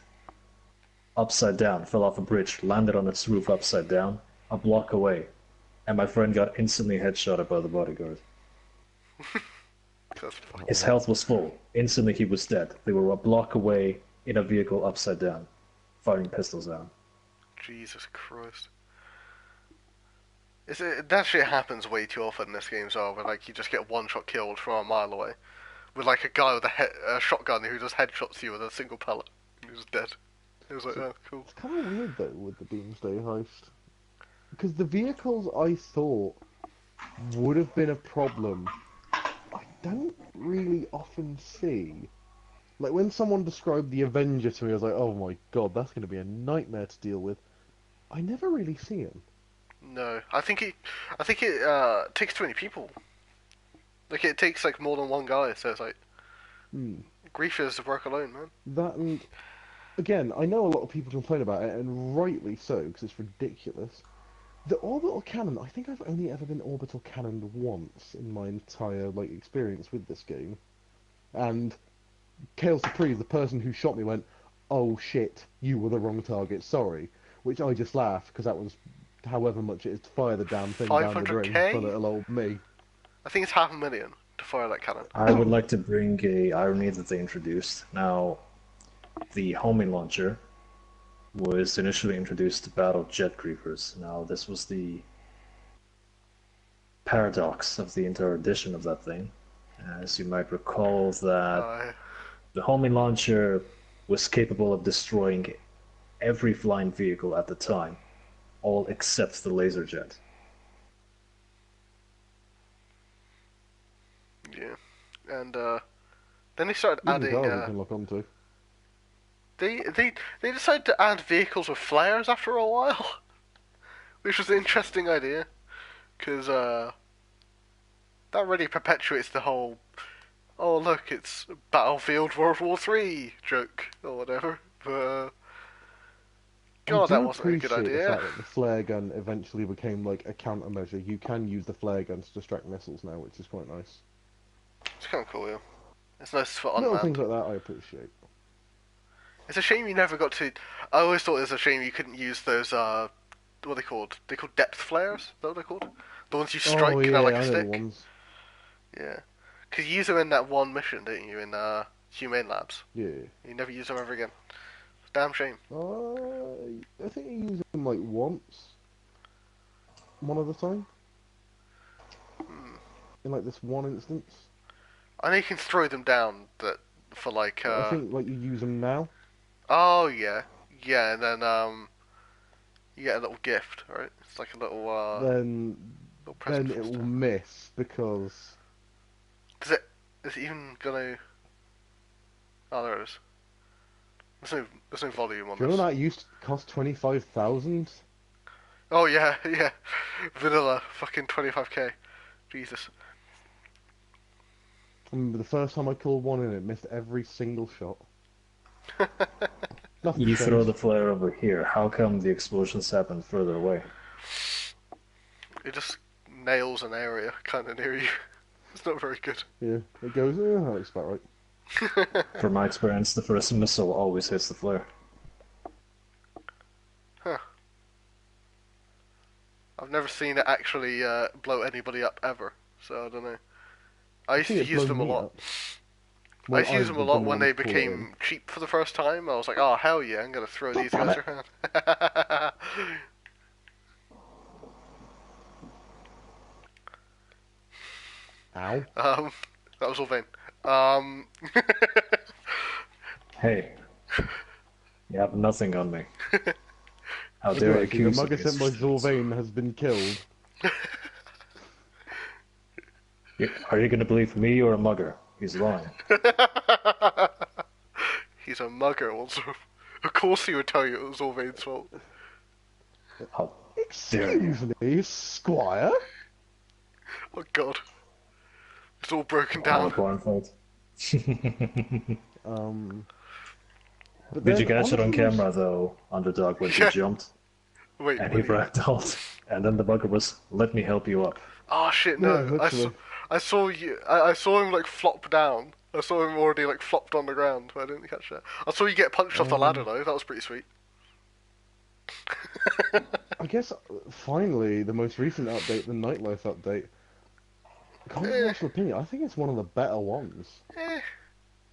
upside down, fell off a bridge, landed on its roof upside down, a block away, and my friend got instantly headshotted by the bodyguard. That's fucking... His health was full. Instantly, he was dead. They were a block away in a vehicle upside down, firing pistols at him. Jesus Christ. That shit happens way too often in this game as well, where like you just get one shot killed from a mile away. With like a guy with a shotgun who just headshots you with a single pellet. He was dead. It was like, oh, cool. It's kind of weird though with the Doomsday heist, because the vehicles I thought would have been a problem, I don't really often see. Like when someone described the Avenger to me, I was like, oh my god, that's going to be a nightmare to deal with. I never really see him. No, I think it takes too many people. Like it takes like more than one guy, so it's like grief is the work alone, man. That and again, I know a lot of people complain about it, and rightly so, because it's ridiculous. The orbital cannon, I think I've only ever been orbital cannoned once in my entire like experience with this game, and Chaos Supreme, the person who shot me, went, "Oh shit, you were the wrong target. Sorry," which I just laughed because that was however much it is to fire the damn thing down the drain 500k? for little old me. I think it's 500,000 to fire that cannon. I would like to bring a irony that they introduced. Now, the homing launcher was initially introduced to battle jet creepers. Now, this was the paradox of the entire edition of that thing. As you might recall, that the homing launcher was capable of destroying every flying vehicle at the time, all except the laser jet. Yeah, and then they started Even adding. cars you can look onto. They decided to add vehicles with flares after a while, which was an interesting idea, because that really perpetuates the whole, oh look, it's Battlefield World War III joke or whatever. But God, that wasn't a good I do appreciate the idea. fact that the flare gun eventually became like a countermeasure. You can use the flare gun to distract missiles now, which is quite nice. It's kind of cool, yeah. It's nice for Little unmanned. things like that I appreciate. It's a shame you never got to. I always thought it was a shame you couldn't use those. What are they called? They're called depth flares. Is that what they're called? The ones you strike Oh and yeah, they're like a I know the stick. ones. Yeah, because you use them in that one mission, didn't you? In Humane Labs. Yeah. You never use them ever again. It's a damn shame. I think you use them like once. One at a time. In like this one instance. I know you can throw them down that for like. I think like you use them now. Oh yeah, yeah, and then you get a little gift, right? It's like a little Then little present. it from will stuff. miss because Is it even gonna? Oh, there it is. There's no volume on do you this. know that used to cost 25,000? Oh yeah, yeah. Vanilla, fucking 25k. Jesus. I remember the first time I killed one and it missed every single shot. Nothing You changed. throw the flare over here. How come the explosions happen further away? It just nails an area kind of near you. It's not very good. Yeah, it goes, that's about right. From my experience, the first missile always hits the flare. Huh. I've never seen it actually blow anybody up ever, so I don't know. I used to use them a lot. I used to use them a lot when they became cheap for the first time. I was like, oh hell yeah, I'm gonna throw these guys around. Ow. That was all vain. Hey, you have nothing on me. How Yeah, dare you the accuse mugger me? sent by Zorvain has been killed. Are you going to believe me or a mugger? He's lying. He's a mugger also. Of course he would tell you it was all Vane's fault. How dare you? Excuse me, Squire? Oh god. It's all broken Our down. Barnfield. But Did you then, catch it on honestly, camera though, Underdog, when he Yeah. jumped Wait, and he ragdolled, and then the bugger was, "Let me help you up." Oh shit, Yeah, no. literally. I saw you. I saw him like flop down. I saw him already like flopped on the ground. I didn't catch that. I saw you get punched off the ladder though. That was pretty sweet. I guess finally the most recent update, the nightlife update. Eh, Controversial opinion. I think it's one of the better ones. eh,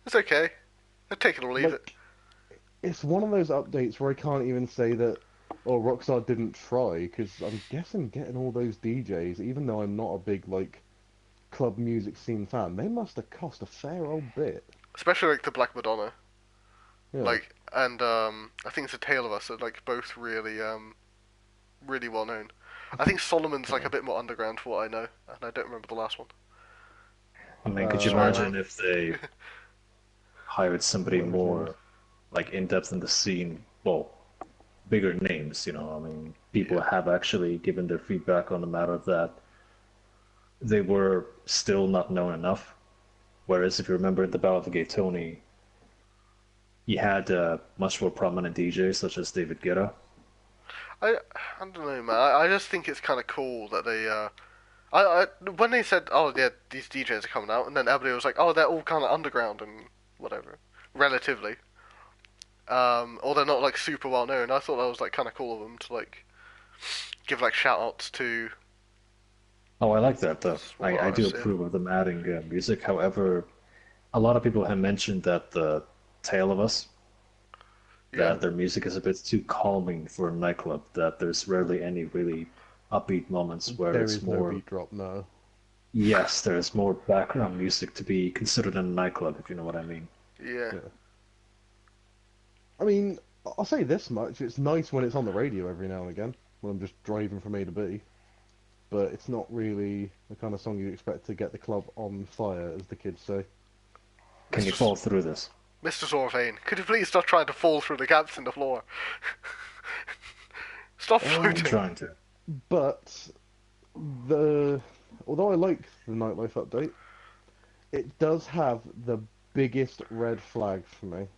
it's okay. I'd take it or leave it. Like, it's one of those updates where I can't even say that, oh, Rockstar didn't try, because I'm guessing getting all those DJs, even though I'm not a big like club music scene fan, they must have cost a fair old bit. Especially like the Black Madonna. Yeah. Like and I think it's a Tale of Us are like both really really well known. I think Solomon's like a bit more underground for what I know, and I don't remember the last one. I mean, could you Uh, imagine if they hired somebody Whatever his name more is. like in depth in the scene? Well, bigger names, you know. I mean, people Yeah. have actually given their feedback on the matter that they were still not known enough. Whereas, if you remember the Battle of the Gay Tony, you had much more prominent DJs such as David Guetta. I I don't know, man. I just think it's kind of cool that they I when they said, oh yeah, these DJs are coming out, and then everybody was like, oh, they're all kind of underground and whatever, relatively. Or they're not like super well known. I thought that was like kind of cool of them to like give like shout outs to Oh, I like that though. small I do artists. Yeah. approve of them adding music. However, a lot of people have mentioned that the Tale of Us, Yeah. that their music is a bit too calming for a nightclub, that there's rarely any really upbeat moments where There it's is no more, beat drop, no. yes, there's more background music to be considered in a nightclub, if you know what I mean. Yeah. Yeah. I mean, I'll say this much: it's nice when it's on the radio every now and again, when I'm just driving from A to B. But it's not really the kind of song you'd expect to get the club on fire, as the kids say. Can you Mr. fall through this? Mr. Zorvane, could you please stop trying to fall through the gaps in the floor? Stop I'm floating. trying to. But although I like the nightlife update, it does have the biggest red flag for me.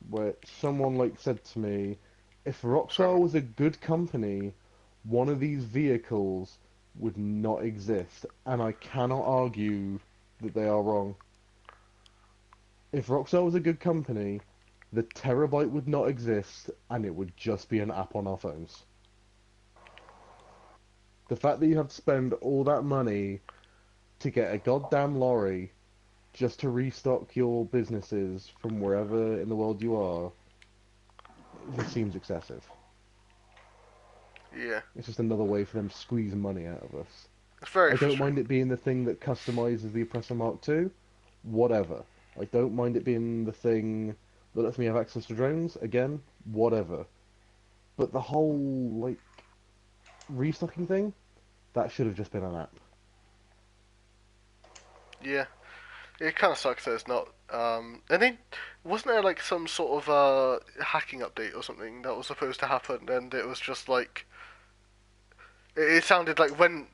Where someone like said to me, if Rockstar was a good company, one of these vehicles would not exist, and I cannot argue that they are wrong. If Rockstar was a good company, the Terabyte would not exist, and it would just be an app on our phones. The fact that you have to spend all that money to get a goddamn lorry just to restock your businesses from wherever in the world you are, it seems excessive. Yeah, It's just another way for them to squeeze money out of us. it's very I don't frustrating. mind it being the thing that customizes the Oppressor Mark II, whatever. I don't mind it being the thing that lets me have access to drones, again, whatever. But the whole, like, restocking thing, that should have just been an app. Yeah, it kind of sucks that it's not. And then wasn't there like some sort of hacking update or something that was supposed to happen, and it was just like it sounded like when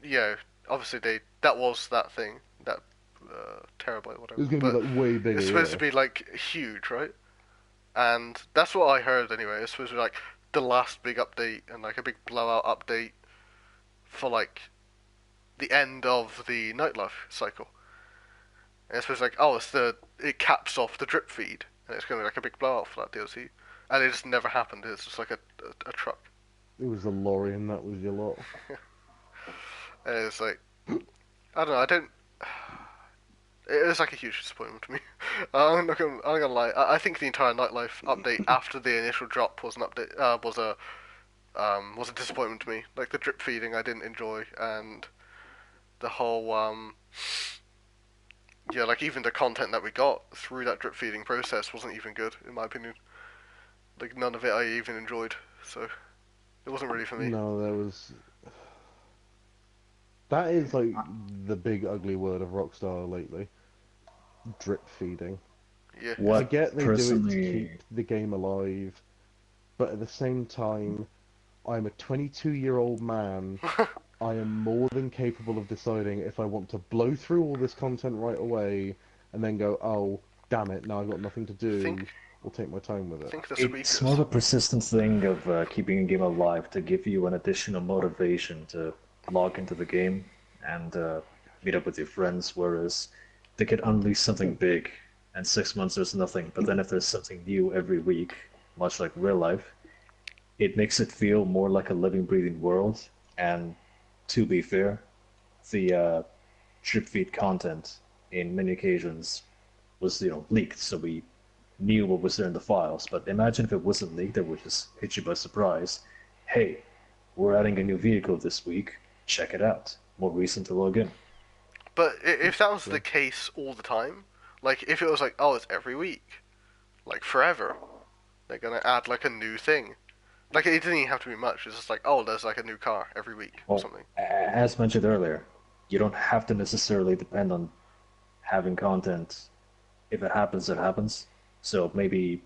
obviously that was that thing that terabyte whatever, It was going to but be, like, way bigger, it's supposed yeah. to be like huge, right? And that's what I heard anyway. It's supposed to be like the last big update and like a big blowout update for like the end of the nightlife cycle. And it's supposed to like, it caps off the drip feed, and it's going to be like a big blowout for that DLC. And it just never happened. It's just like a truck. It was a lorry and that was your lot. And it's like, I don't know. I don't. It was like a huge disappointment to me. I'm not gonna lie. I think the entire nightlife update after the initial drop was an update. Was a disappointment to me. Like the drip feeding, I didn't enjoy, and the whole like even the content that we got through that drip feeding process wasn't even good, in my opinion. Like none of it I even enjoyed, so it wasn't really for me. No, there was... That is, like, the big ugly word of Rockstar lately. Drip feeding. Yeah. I What get they do it to personally, keep the game alive, but at the same time, I'm a 22-year-old man. I am more than capable of deciding if I want to blow through all this content right away and then go, oh, damn it, now I've got nothing to do. or take my time with I it. think the It's squeakers. more of a persistent thing of keeping a game alive to give you an additional motivation to log into the game and meet up with your friends, whereas they could unleash something big and 6 months there's nothing, but then if there's something new every week, much like real life, it makes it feel more like a living, breathing world. And to be fair, the drip feed content in many occasions was leaked, so we knew what was there in the files. But imagine if it wasn't leaked, that would just hit you by surprise. Hey, we're adding a new vehicle this week. Check it out. More reason to log in. But if that was the case all the time, like if it was like, oh, it's every week, like forever, they're gonna add like a new thing. Like it didn't even have to be much. It's just like, oh, there's like a new car every week or Well, something. as mentioned earlier, you don't have to necessarily depend on having content. If it happens, it happens. So maybe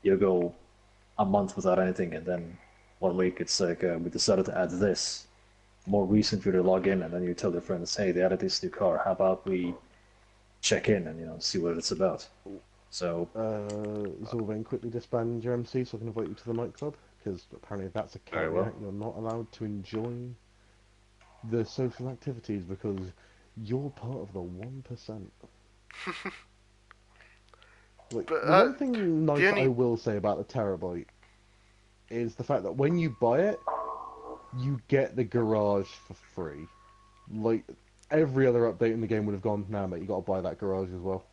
you go a month without anything, and then 1 week it's like we decided to add this more recent for you to log in, and then you tell your friends, hey, they added this new car. How about we check in and see what it's about? So Zorvain, quickly disband your MC so I can invite you to the nightclub, because apparently that's a Very caveat. well. You're not allowed to enjoy the social activities because you're part of the 1%. Like, But the one thing nice the only I will say about the Terabyte is the fact that when you buy it, you get the garage for free. Like, every other update in the game would have gone, nah, mate, you gotta buy that garage as well.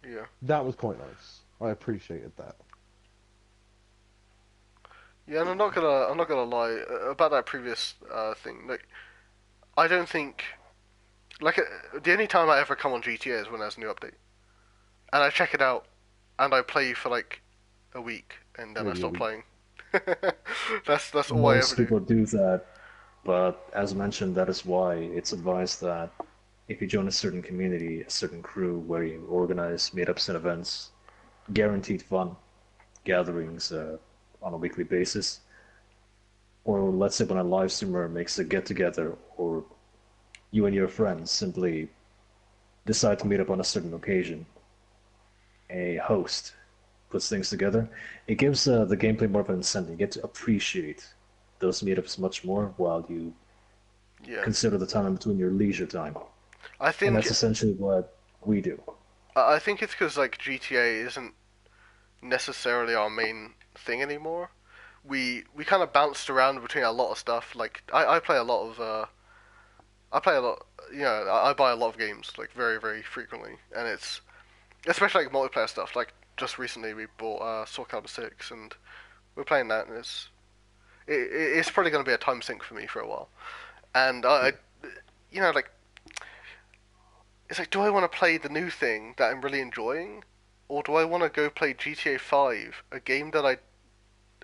yeah. That was quite nice. I appreciated that. Yeah, and I'm not gonna lie about that previous thing. Like, I don't think like the only time I ever come on GTA is when there's a new update, and I check it out, and I play for like a week, and then I Maybe a stop week. playing. That's all I most ever do. people do that, but as mentioned, that is why it's advised that if you join a certain community, a certain crew where you organize meetups and events, guaranteed fun gatherings on a weekly basis, or let's say when a live streamer makes a get together, or you and your friends simply decide to meet up on a certain occasion, a host puts things together, it gives the gameplay more of an incentive. You get to appreciate those meetups much more while you Yeah, consider the time in between your leisure time. I And think that's essentially what we do. I think it's because like GTA isn't necessarily our main thing anymore. We kind of bounced around between a lot of stuff. Like I play a lot of I play a lot. You know, I buy a lot of games like very very frequently, and it's especially like multiplayer stuff. Like just recently we bought Soul Calibur 6, and we're playing that, and it's probably going to be a time sink for me for a while. And you know, like it's like, do I want to play the new thing that I'm really enjoying, or do I want to go play GTA 5, a game that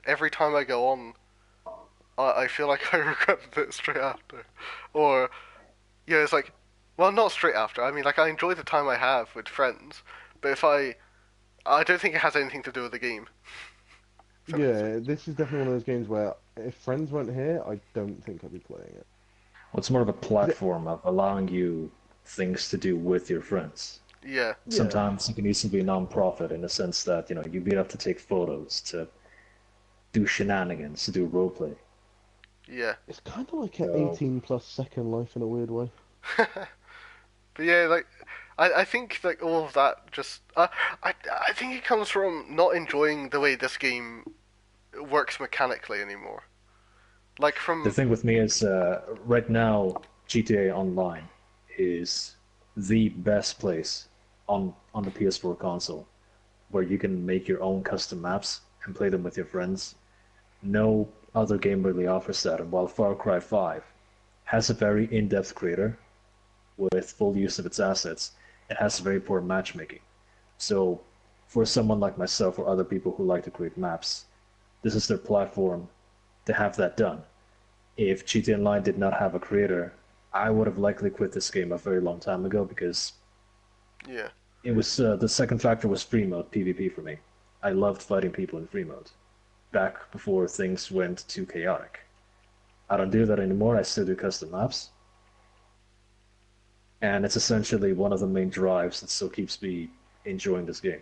every time I go on, I feel like I regretted it straight after, or yeah, it's like, well, not straight after. I mean, like I enjoy the time I have with friends, but if I don't think it has anything to do with the game. Yeah, this is definitely one of those games where if friends weren't here, I don't think I'd be playing it. Well, it's more of a 'Cause platform of allowing you things to do with your friends. Yeah, yeah, Sometimes it can easily be non-profit in the sense that you meet up to take photos, to do shenanigans, to do roleplay. yeah. it's kind of like an So 18 plus Second Life in a weird way. But yeah, like I think like all of that just I think it comes from not enjoying the way this game works mechanically anymore. Like the from thing with me is, right now, GTA Online is the best place on the PS4 console where you can make your own custom maps and play them with your friends. No other game really offers that, and while Far Cry 5 has a very in-depth creator with full use of its assets, it has very poor matchmaking. So, for someone like myself or other people who like to create maps, this is their platform to have that done. If GTA Online did not have a creator, I would have likely quit this game a very long time ago because yeah. it was the second factor was free mode PvP for me. I loved fighting people in free mode back before things went too chaotic. I don't do that anymore. I still do custom maps, and it's essentially one of the main drives that still keeps me enjoying this game.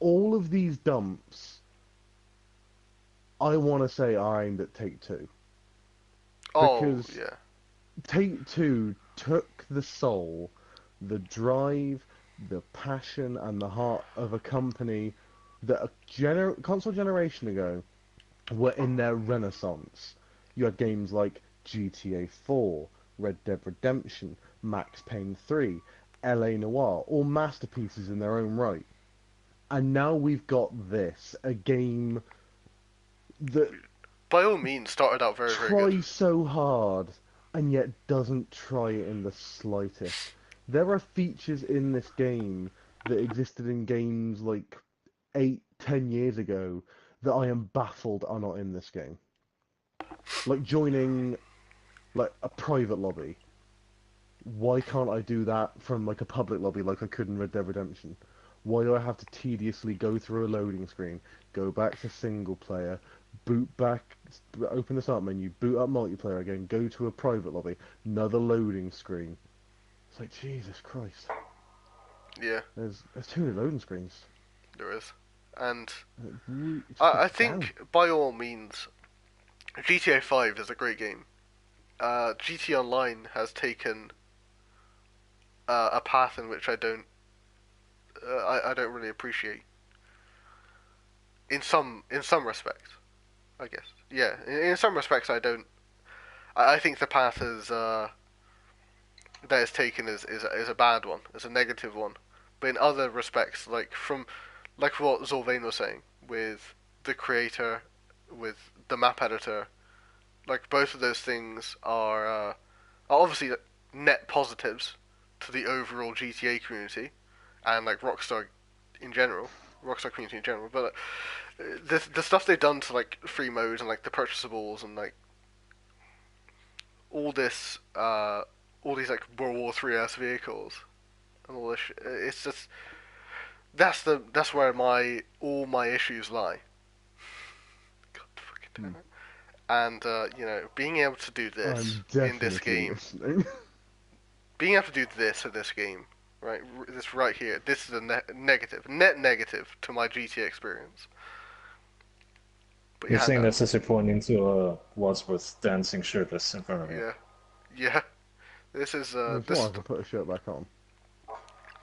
all of these dumps, I want to say, are aimed at Take-Two. Oh, Because yeah. Take-Two took the soul, the drive, the passion, and the heart of a company that a console generation ago were in their renaissance. You had games like GTA 4, Red Dead Redemption, Max Payne 3, LA Noire, all masterpieces in their own right. And now we've got this, a game that By all means, started out very, very good. tries so hard and yet doesn't try it in the slightest. There are features in this game that existed in games like 8, 10 years ago that I am baffled are not in this game. Like joining like a private lobby. Why can't I do that from like a public lobby like I could in Red Dead Redemption? Why do I have to tediously go through a loading screen, go back to single player, boot back, open the start menu, boot up multiplayer again, go to a private lobby, another loading screen? It's like, Jesus Christ. Yeah, There's too many loading screens. there is. And It's I just down. think, by all means, GTA 5 is a great game. GT Online has taken a path in which I don't really appreciate. In some respects, I guess. Yeah, in some respects I don't. I think the path that it's taken is a bad one. It's a negative one. But in other respects, like what Zolvain was saying, with the creator, with the map editor, like both of those things are obviously net positives to the overall GTA community and like Rockstar community in general. But the stuff they've done to like free modes and like the purchasables and like all this, all these like World War III vehicles and all this, it's just that's where all my issues lie. God fucking damn it. And being able to do this I'm in this definitely game, listening. being able to do this in this game, right, this right here, this is a net negative to my GTA experience. But You're yeah, saying that's disappointing to Wadsworth dancing shirtless in front of you. yeah. This is If you want, I can put a shirt back on.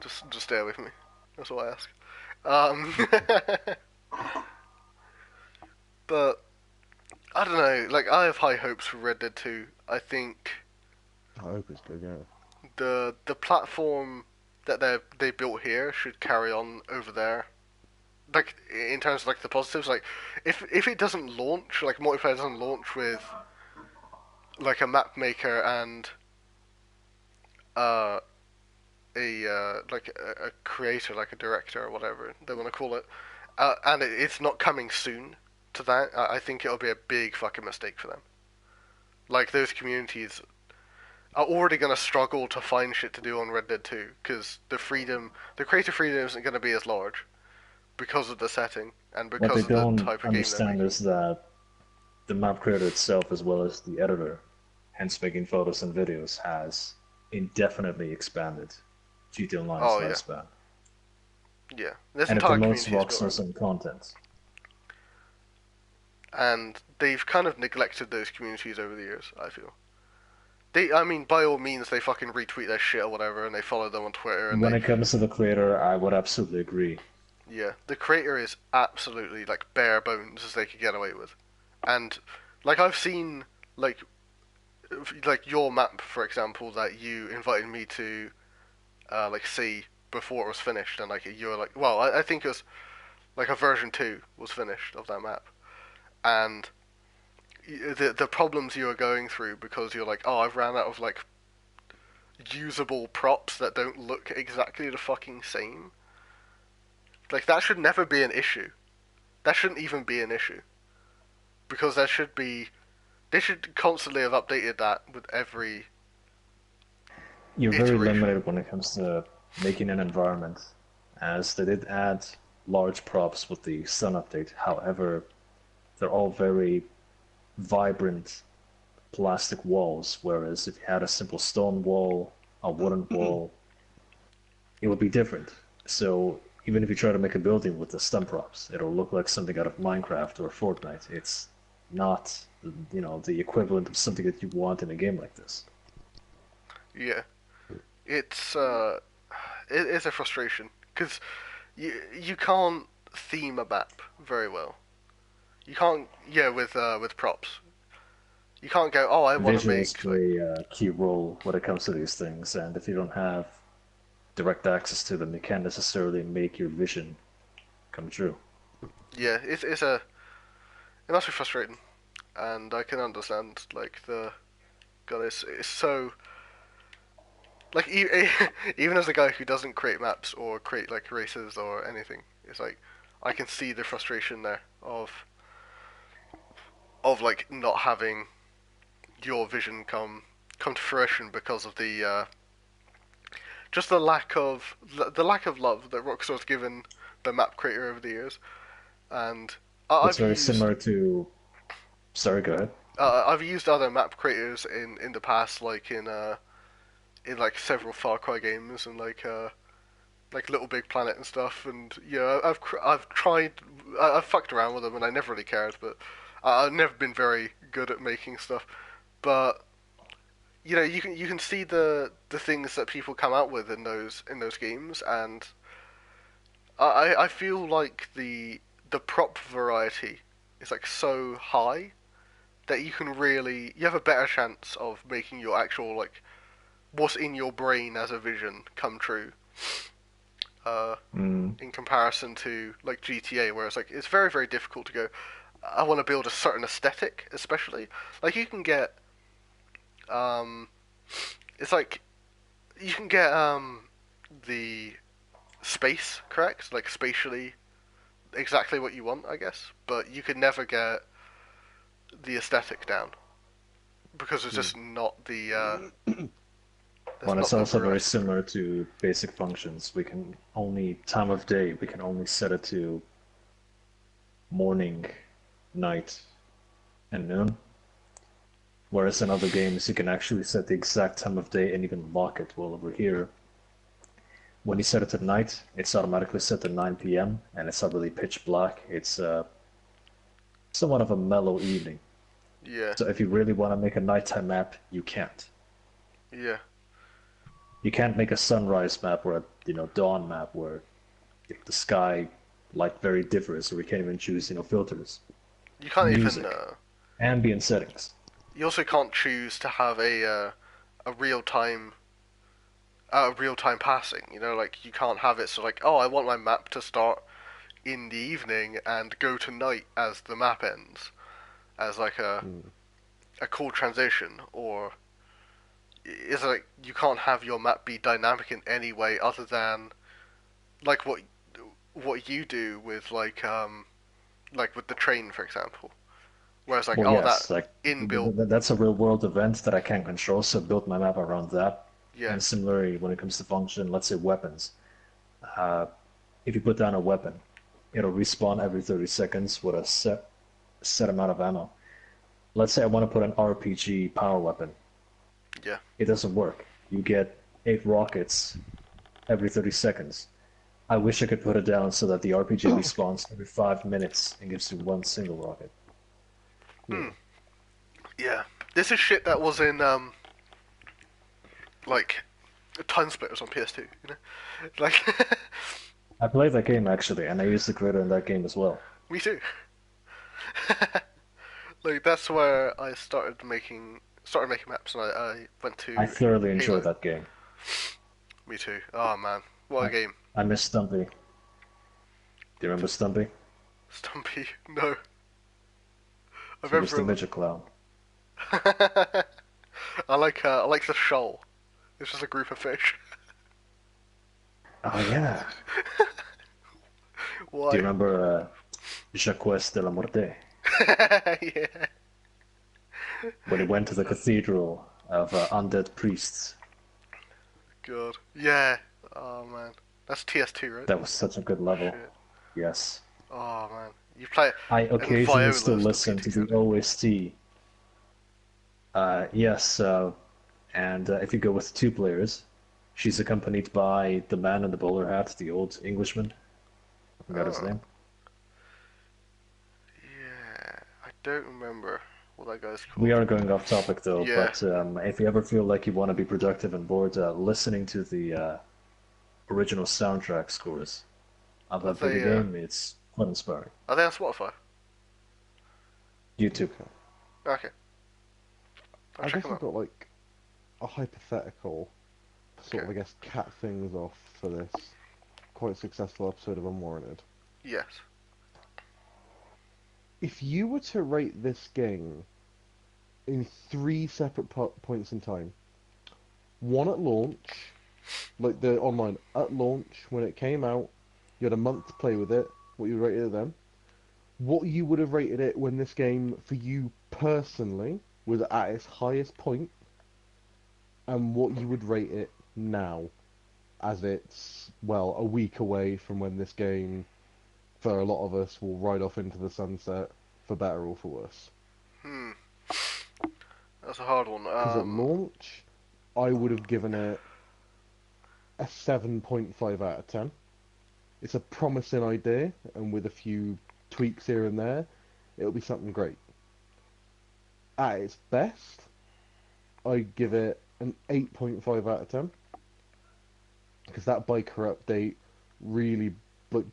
just stay with me. That's all I ask. But I don't know. Like I have high hopes for Red Dead 2. I think I hope it's good, yeah. the platform that they built here should carry on over there. Like in terms of like the positives, like if it doesn't launch, like multiplayer doesn't launch with like a map maker and a creator, like a director or whatever they want to call it, and it's not coming soon to that, I think it'll be a big fucking mistake for them. Like those communities are already going to struggle to find shit to do on Red Dead 2 because the creative freedom isn't going to be as large because of the setting and What because they of the don't type of game they're understand making. is that the map creator itself, as well as the editor, hence making photos and videos, has indefinitely expanded GTA Online's Oh, yeah. lifespan. Yeah, this And it entire promotes community is built Rockstar's own content. and they've kind of neglected those communities over the years, I feel. I mean, by all means, they fucking retweet their shit or whatever, and they follow them on Twitter, and When it comes to the creator, I would absolutely agree. yeah, the creator is absolutely, like, bare bones as they could get away with. And, like, I've seen, like your map, for example, that you invited me to, see before it was finished, and, like, you were like, well, I think it was, like, a version 2 was finished of that map. And the problems you are going through because you're like, oh, I've ran out of like usable props that don't look exactly the fucking same. Like that should never be an issue. That shouldn't even be an issue because they should constantly have updated that with every You're very iteration. limited when it comes to making an environment, as they did add large props with the Sun update. However, they're all very vibrant plastic walls, whereas if you had a simple stone wall, a wooden wall, it would be different. So even if you try to make a building with the stump props, it'll look like something out of Minecraft or Fortnite. It's not, the equivalent of something that you want in a game like this. Yeah, it's it is a frustration because you can't theme a map very well. You can't, yeah, with props. You can't go, oh, I want to Visuals make like, play a key role when it comes to these things, and if you don't have direct access to them, you can't necessarily make your vision come true. yeah, it must be frustrating, and I can understand like God, it's so like even as a guy who doesn't create maps or create like races or anything, it's like I can see the frustration there of like not having your vision come to fruition because of the just the lack of love that Rockstar's given the map creator over the years, and It's I've very used similar to. Sorry, go ahead. I've used other map creators in the past, like in like several Far Cry games and like Little Big Planet and stuff, and yeah, I've tried, I've fucked around with them, and I never really cared, but I've never been very good at making stuff, but you can see the things that people come out with in those games, and I feel like the prop variety is like so high that you have a better chance of making your actual like what's in your brain as a vision come true. In comparison to like GTA, where it's like it's very very difficult to go. I want to build a certain aesthetic, especially like you can get it's like you can get the space correct, like spatially exactly what you want, I guess, but you could never get the aesthetic down because it's just not the Well, it's the also very variety. similar to basic functions. Time of day, we can only set it to morning, night, and noon. Whereas in other games, you can actually set the exact time of day and even lock it. Well, over here, when you set it to night, it's automatically set to 9 p.m. and it's not really pitch black. It's somewhat of a mellow evening. Yeah, So if you really want to make a nighttime map, you can't. yeah, You can't make a sunrise map or dawn map where the sky light very differs, or we can't even choose filters, you can't even. music, ambient settings. You also can't choose to have a real time passing. Like you can't have it so like, oh, I want my map to start in the evening and go to night as the map ends, as like a cool transition, or is like you can't have your map be dynamic in any way other than like what you do with like with the train, for example. Whereas like Well, oh yes, that like inbuilt that's a real world event that I can't control, so build my map around that. yeah And similarly, when it comes to function, let's say weapons, uh, if you put down a weapon, it'll respawn every 30 seconds with a set amount of ammo. Let's say I want to put an RPG power weapon. yeah It doesn't work. You get 8 rockets every 30 seconds. I wish I could put it down so that the RPG respawns every 5 minutes and gives you one single rocket. yeah. This is shit that was in like Time Splitters on PS2. Like I played that game actually, and I used the creator in that game as well. me too. Like that's where I started making maps, and I went to I thoroughly Halo. enjoyed that game. Me too. Oh man, what a game! I miss Stumpy. Do you remember Stumpy? Stumpy, no. I He was the remember. midget clown. I like the shoal. It's just a group of fish. Oh yeah. Why? Do you remember Jacques de la Morte? Yeah. When he went to the cathedral of undead priests? God. Yeah. Oh man, that's TS2, right? That was such a good level. Shit. Yes. Oh man, you play it. I and occasionally still Viola's listen to the PT. OST. Yes, and if you go with 2 players, she's accompanied by the man in the bowler hat, the old Englishman. forgot his Oh. name. Yeah, I don't remember what that guy's called. We are going off topic though, Yeah. but if you ever feel like you want to be productive and bored, listening to the original soundtrack scores of Are that video they, game, it's quite inspiring. are they on Spotify? YouTube. Okay. I'll I check guess them I've out. got like a hypothetical sort of, Okay. I guess, cap things off for this quite successful episode of Unwarranted. Yes. If you were to rate this game in three separate points in time, one at launch, like the online, at launch, when it came out, you had a month to play with it, what you rated it then, what you would have rated it when this game, for you personally, was at its highest point, and what you would rate it now, as it's, well, a week away from when this game, for a lot of us, will ride off into the sunset, for better or for worse. Hmm. That's a hard one. Because at launch, I would have given it a 7.5 out of 10. It's a promising idea, and with a few tweaks here and there, it'll be something great. At its best, I'd give it an 8.5 out of 10. Because that biker update really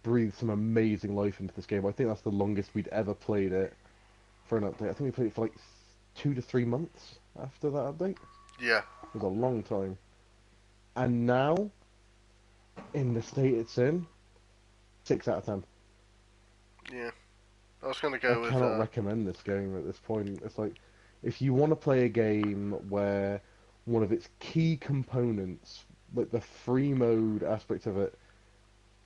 breathed some amazing life into this game. I think that's the longest we'd ever played it for an update. I think we played it for like 2 to 3 months after that update. yeah. It was a long time. And now, in the state it's in, 6 out of 10. Yeah. I was gonna I go with. cannot recommend this game at this point. It's like, if you want to play a game where one of its key components, like the free mode aspect of it,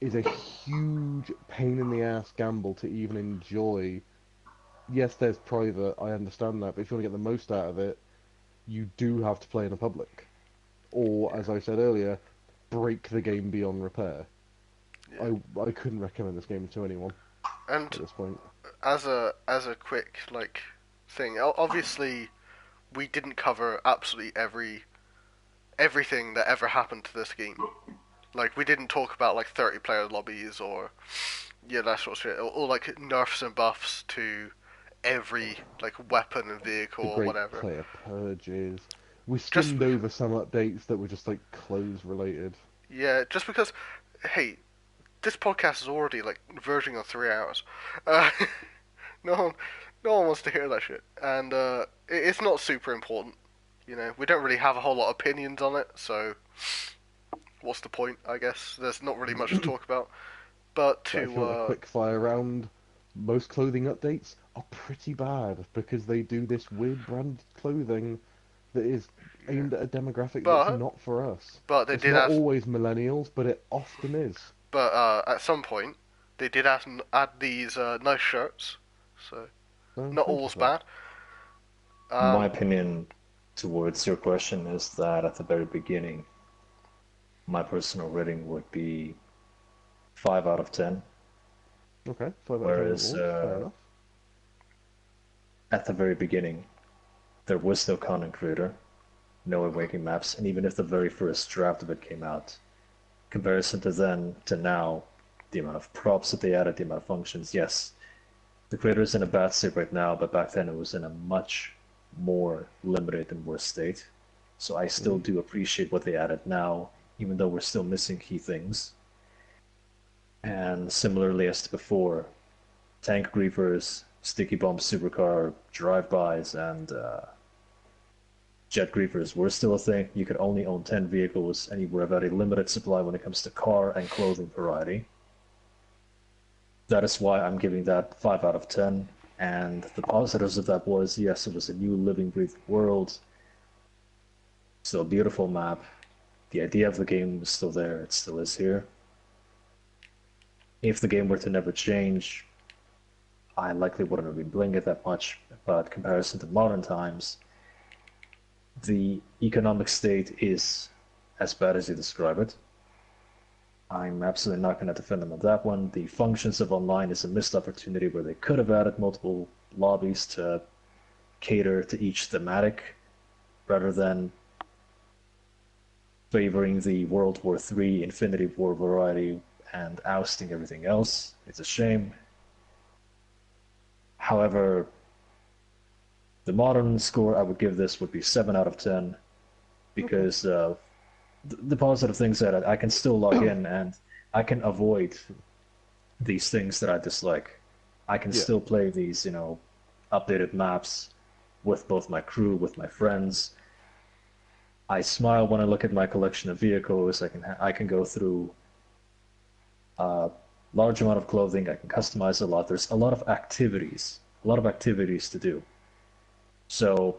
is a huge pain in the ass gamble to even enjoy. Yes, there's private, I understand that, but if you want to get the most out of it, you do have to play in a public. Or, as I said earlier, break the game beyond repair. Yeah. I couldn't recommend this game to anyone And at this point. as a quick like thing, obviously we didn't cover absolutely everything that ever happened to this game. Like we didn't talk about like 30-player lobbies or that sort of shit, or like nerfs and buffs to every like weapon and vehicle The or great whatever. player purges. We Just skimmed over some updates that were just like clothes related. yeah, just because hey, this podcast is already like verging on 3 hours. No one, no one wants to hear that shit, and it's not super important. You know, we don't really have a whole lot of opinions on it, so what's the point? I guess there's not really much to talk about. But But if you want a to quick fire round, most clothing updates are pretty bad because they do this weird brand clothing that is aimed at a demographic But- that's not for us. but they It's did not ask, always millennials, but it often is. but at some point they did add these nice shirts, so So, not thank you all's for that. bad. My opinion towards your question is that at the very beginning, my personal rating would be 5 out of 10. Okay, 5 out of 10 Whereas, overall, fair enough. At the very beginning, there was no content creator, no awakening maps, and even if the very first draft of it came out, comparison to then to now, the amount of props that they added, the amount of functions, yes, the creator is in a bad state right now, but back then it was in a much more limited and worse state. So I still do appreciate what they added now, even though we're still missing key things. And similarly as to before, tank griefers, sticky bomb supercar, drive-bys, and jet griefers were still a thing. You could only own 10 vehicles, and you were about a limited supply when it comes to car and clothing variety. That is why I'm giving that 5 out of 10. And the positives of that was, yes, it was a new living, breathing world. Still a beautiful map. The idea of the game was still there. It still is here. If the game were to never change, I likely wouldn't have been playing it that much. But in comparison to modern times, the economic state is as bad as you describe it. I'm absolutely not going to defend them on that one. The functions of online is a missed opportunity where they could have added multiple lobbies to cater to each thematic, rather than favoring the World War III, Infinity War variety and ousting everything else. It's a shame. However, the modern score I would give this would be 7 out of 10 because the positive things that I can still log in and I can avoid these things that I dislike. I can still play these, updated maps with both my crew, with my friends. I smile when I look at my collection of vehicles. I can go through a large amount of clothing. I can customize a lot. There's a lot of activities to do. So,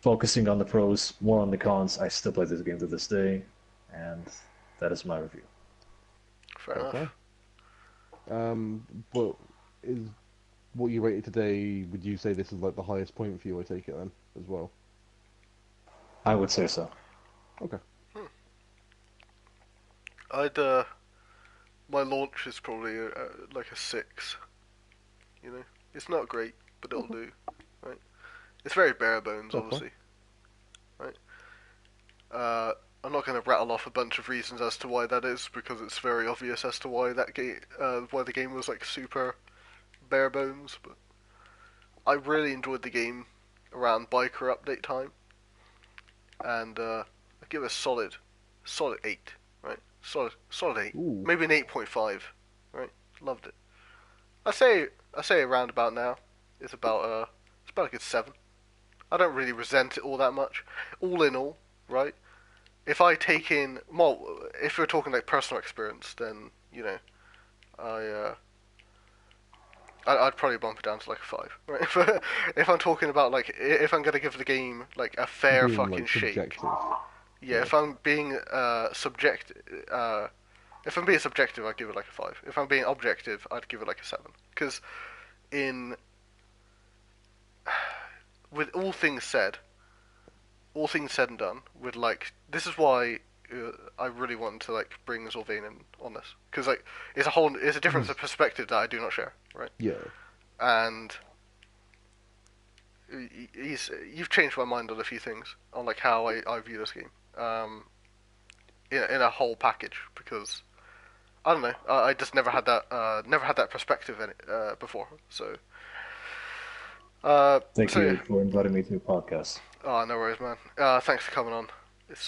focusing on the pros, more on the cons, I still play this game to this day, and that is my review. Fair enough. But is what you rated today, would you say this is like the highest point for you, I take it then, as well? I would say so. Okay. My launch is probably like a 6. It's not great, but it'll do, right? It's very bare bones, obviously, right? I'm not going to rattle off a bunch of reasons as to why that is, because it's very obvious as to why why the game was like super bare bones. But I really enjoyed the game around biker update time, and I give it a solid 8, right? Solid 8, Ooh. maybe an 8.5, right? Loved it. I say around about now, it's about a good 7. I don't really resent it all that much. All in all, right? If I take in, well, if we're talking like personal experience, then I'd probably bump it down to like a 5, right? But if I'm talking about like if I'm gonna give the game like a fair Being, fucking like, shake, subjective. yeah. If I'm being subjective, if I'm being subjective, I'd give it like a 5. If I'm being objective, I'd give it like a 7. Because with all things said and done, with like this is why I really want to like bring Zorvain in on this, because like it's a difference of perspective that I do not share, right? Yeah. And you've changed my mind on a few things on like how I view this game, in a whole package, because I don't know, I just never had that perspective in it before, so. Thank you for inviting me to your podcast. Oh, no worries, man. Thanks for coming on. It's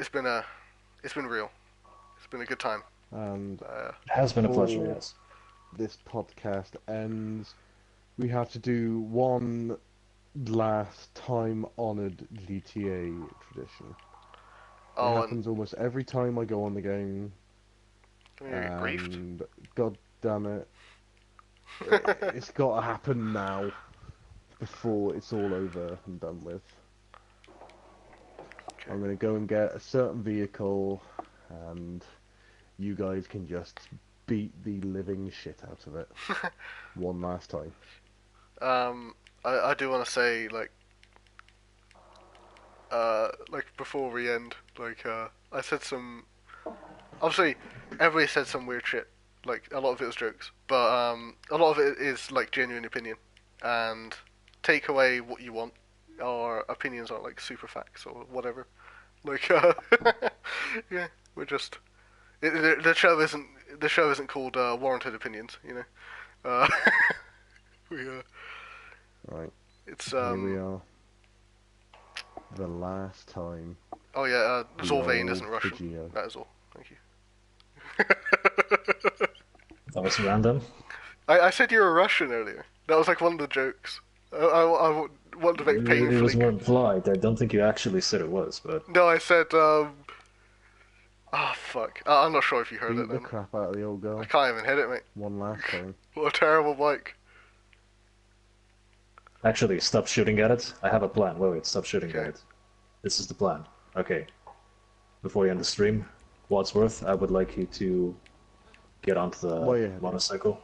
been real. It's been a good time. And It has been a pleasure, before yes. this podcast ends, we have to do one last time-honored GTA tradition. It Oh, happens almost every time I go on the game, and you get griefed. and god damn it, it's got to happen now before it's all over and done with. Okay. I'm gonna go and get a certain vehicle, and you guys can just beat the living shit out of it one last time. I do want to say like before we end, like I said some. Obviously, everybody said some weird shit. Like a lot of it was jokes, but a lot of it is like genuine opinion, and take away what you want. Our opinions aren't like super facts or whatever. Like yeah, we're just the show isn't called Warranted Opinions, we Right, it's here we are. The last time. oh yeah, Zorvain Hello, isn't Russian. Vegeta. That is all. Thank you. That was random. I said you were Russian earlier. That was like one of the jokes. I wanted to make It was painfully. more implied. I don't think you actually said it was, but No, I said fuck. I'm not sure if you heard Beat it the then. crap out of the old girl I can't even hit it, mate. one last time. What a terrible bike. actually, stop shooting at it. I have a plan. Wait, stop shooting Okay. at it. This is the plan. Okay. Before you end the stream, Wadsworth, I would like you to get onto the Well, yeah. motorcycle.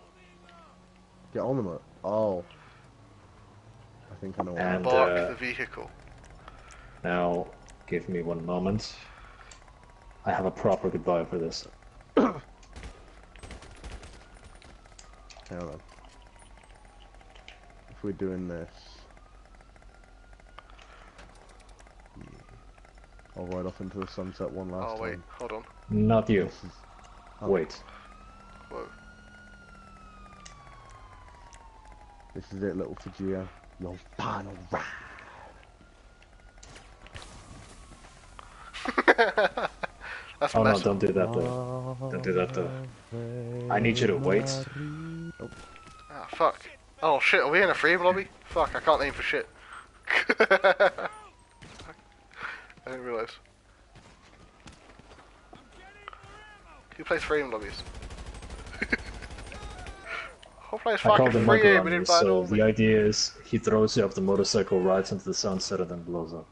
Get on the motor. Oh. I think I know what And Bark the vehicle. now, give me one moment. I have a proper goodbye for this. Hang on. If we're doing this, I'll ride off into the sunset one last Oh wait, time. hold on. Not you. This is Wait. Whoa. This is it, little Fujio. Your final round. That's Oh no, messed don't up. do that though. Don't do that though. I need you to wait. Oh, Ah, fuck. Oh shit, are we in a free lobby? Fuck, I can't aim for shit. I didn't realise. Who plays free aim lobbies? Who plays I call fucking them free mugger aim and runners, invite so only? the idea is he throws you off the motorcycle, rides into the sunset, and then blows up.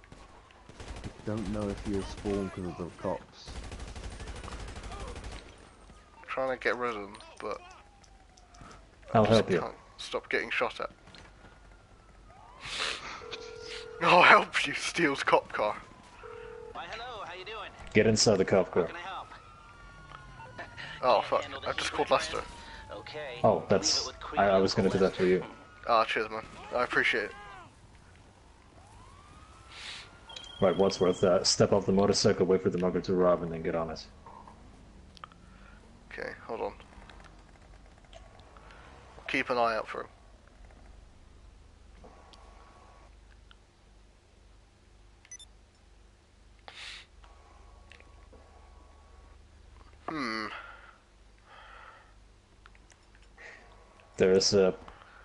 don't know if you'll spawn because of the cops. Trying to get rid of them, but I'll just help you. can't stop getting shot at. I'll help you, steals cop car. Why, hello, how you doing? Get inside the cop car. Can I help? Oh Can't fuck, handle I've this just with called my Lester. friends? Okay. Oh, leave that's... it with creepy I was gonna Uncle do that for you. Ah, cheers man. I appreciate it. Right, Wadsworth, step off the motorcycle, wait for the mugger to arrive, and then get on it. Okay, hold on. Keep an eye out for him. There's a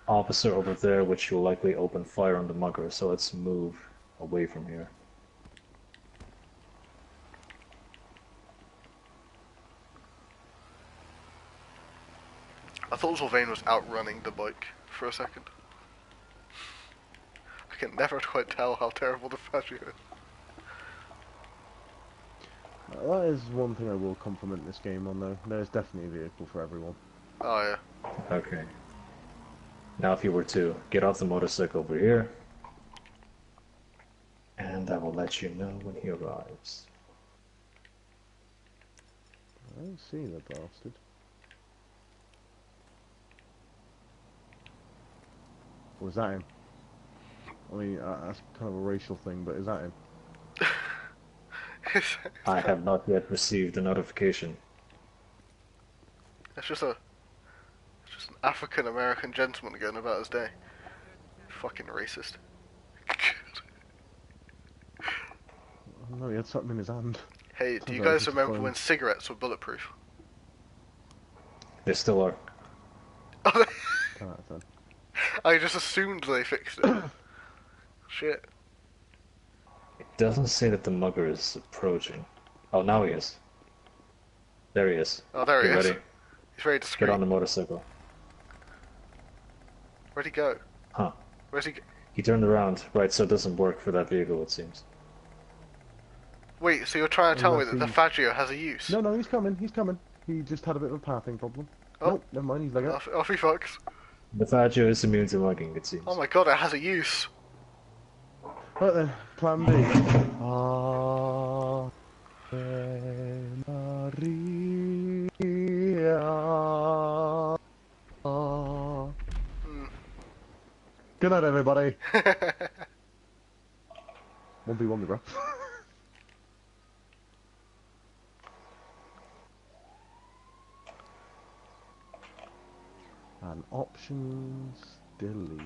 officer over there which will likely open fire on the mugger, so let's move away from here. I thought Sylvain was outrunning the bike for a second. I can never quite tell how terrible the Fagio is. That is one thing I will compliment this game on, though. There's definitely a vehicle for everyone. Oh yeah. Okay. Now if you were to get off the motorcycle over here, and I will let you know when he arrives. I don't see the bastard. Or is that him? I mean, that's kind of a racial thing, but is that him? I have not yet received a notification. It's just an African American gentleman going about his day. Fucking racist. I don't know, he had something in his hand. Hey, do Sounds you like guys it's a remember phone. when cigarettes were bulletproof? They still are. Then. I just assumed they fixed it. Shit. It doesn't say that the mugger is approaching. Oh, now he is. There he is. Oh, there he Get is. ready. He's very discreet. Get on the motorcycle. Where'd he go? Huh. Where's he? He turned around. Right, so it doesn't work for that vehicle, it seems. Wait, so you're trying to tell me Unless that the he- Fagio has a use? No, he's coming, he's coming. He just had a bit of a pathing problem. Oh. Nope, never mind, he's like that. Off he fucks. The Fagio is immune to mugging, it seems. Oh my god, it has a use. Right then, plan B. Maria. Good night, everybody. 1v1 me, bro. And options, delete.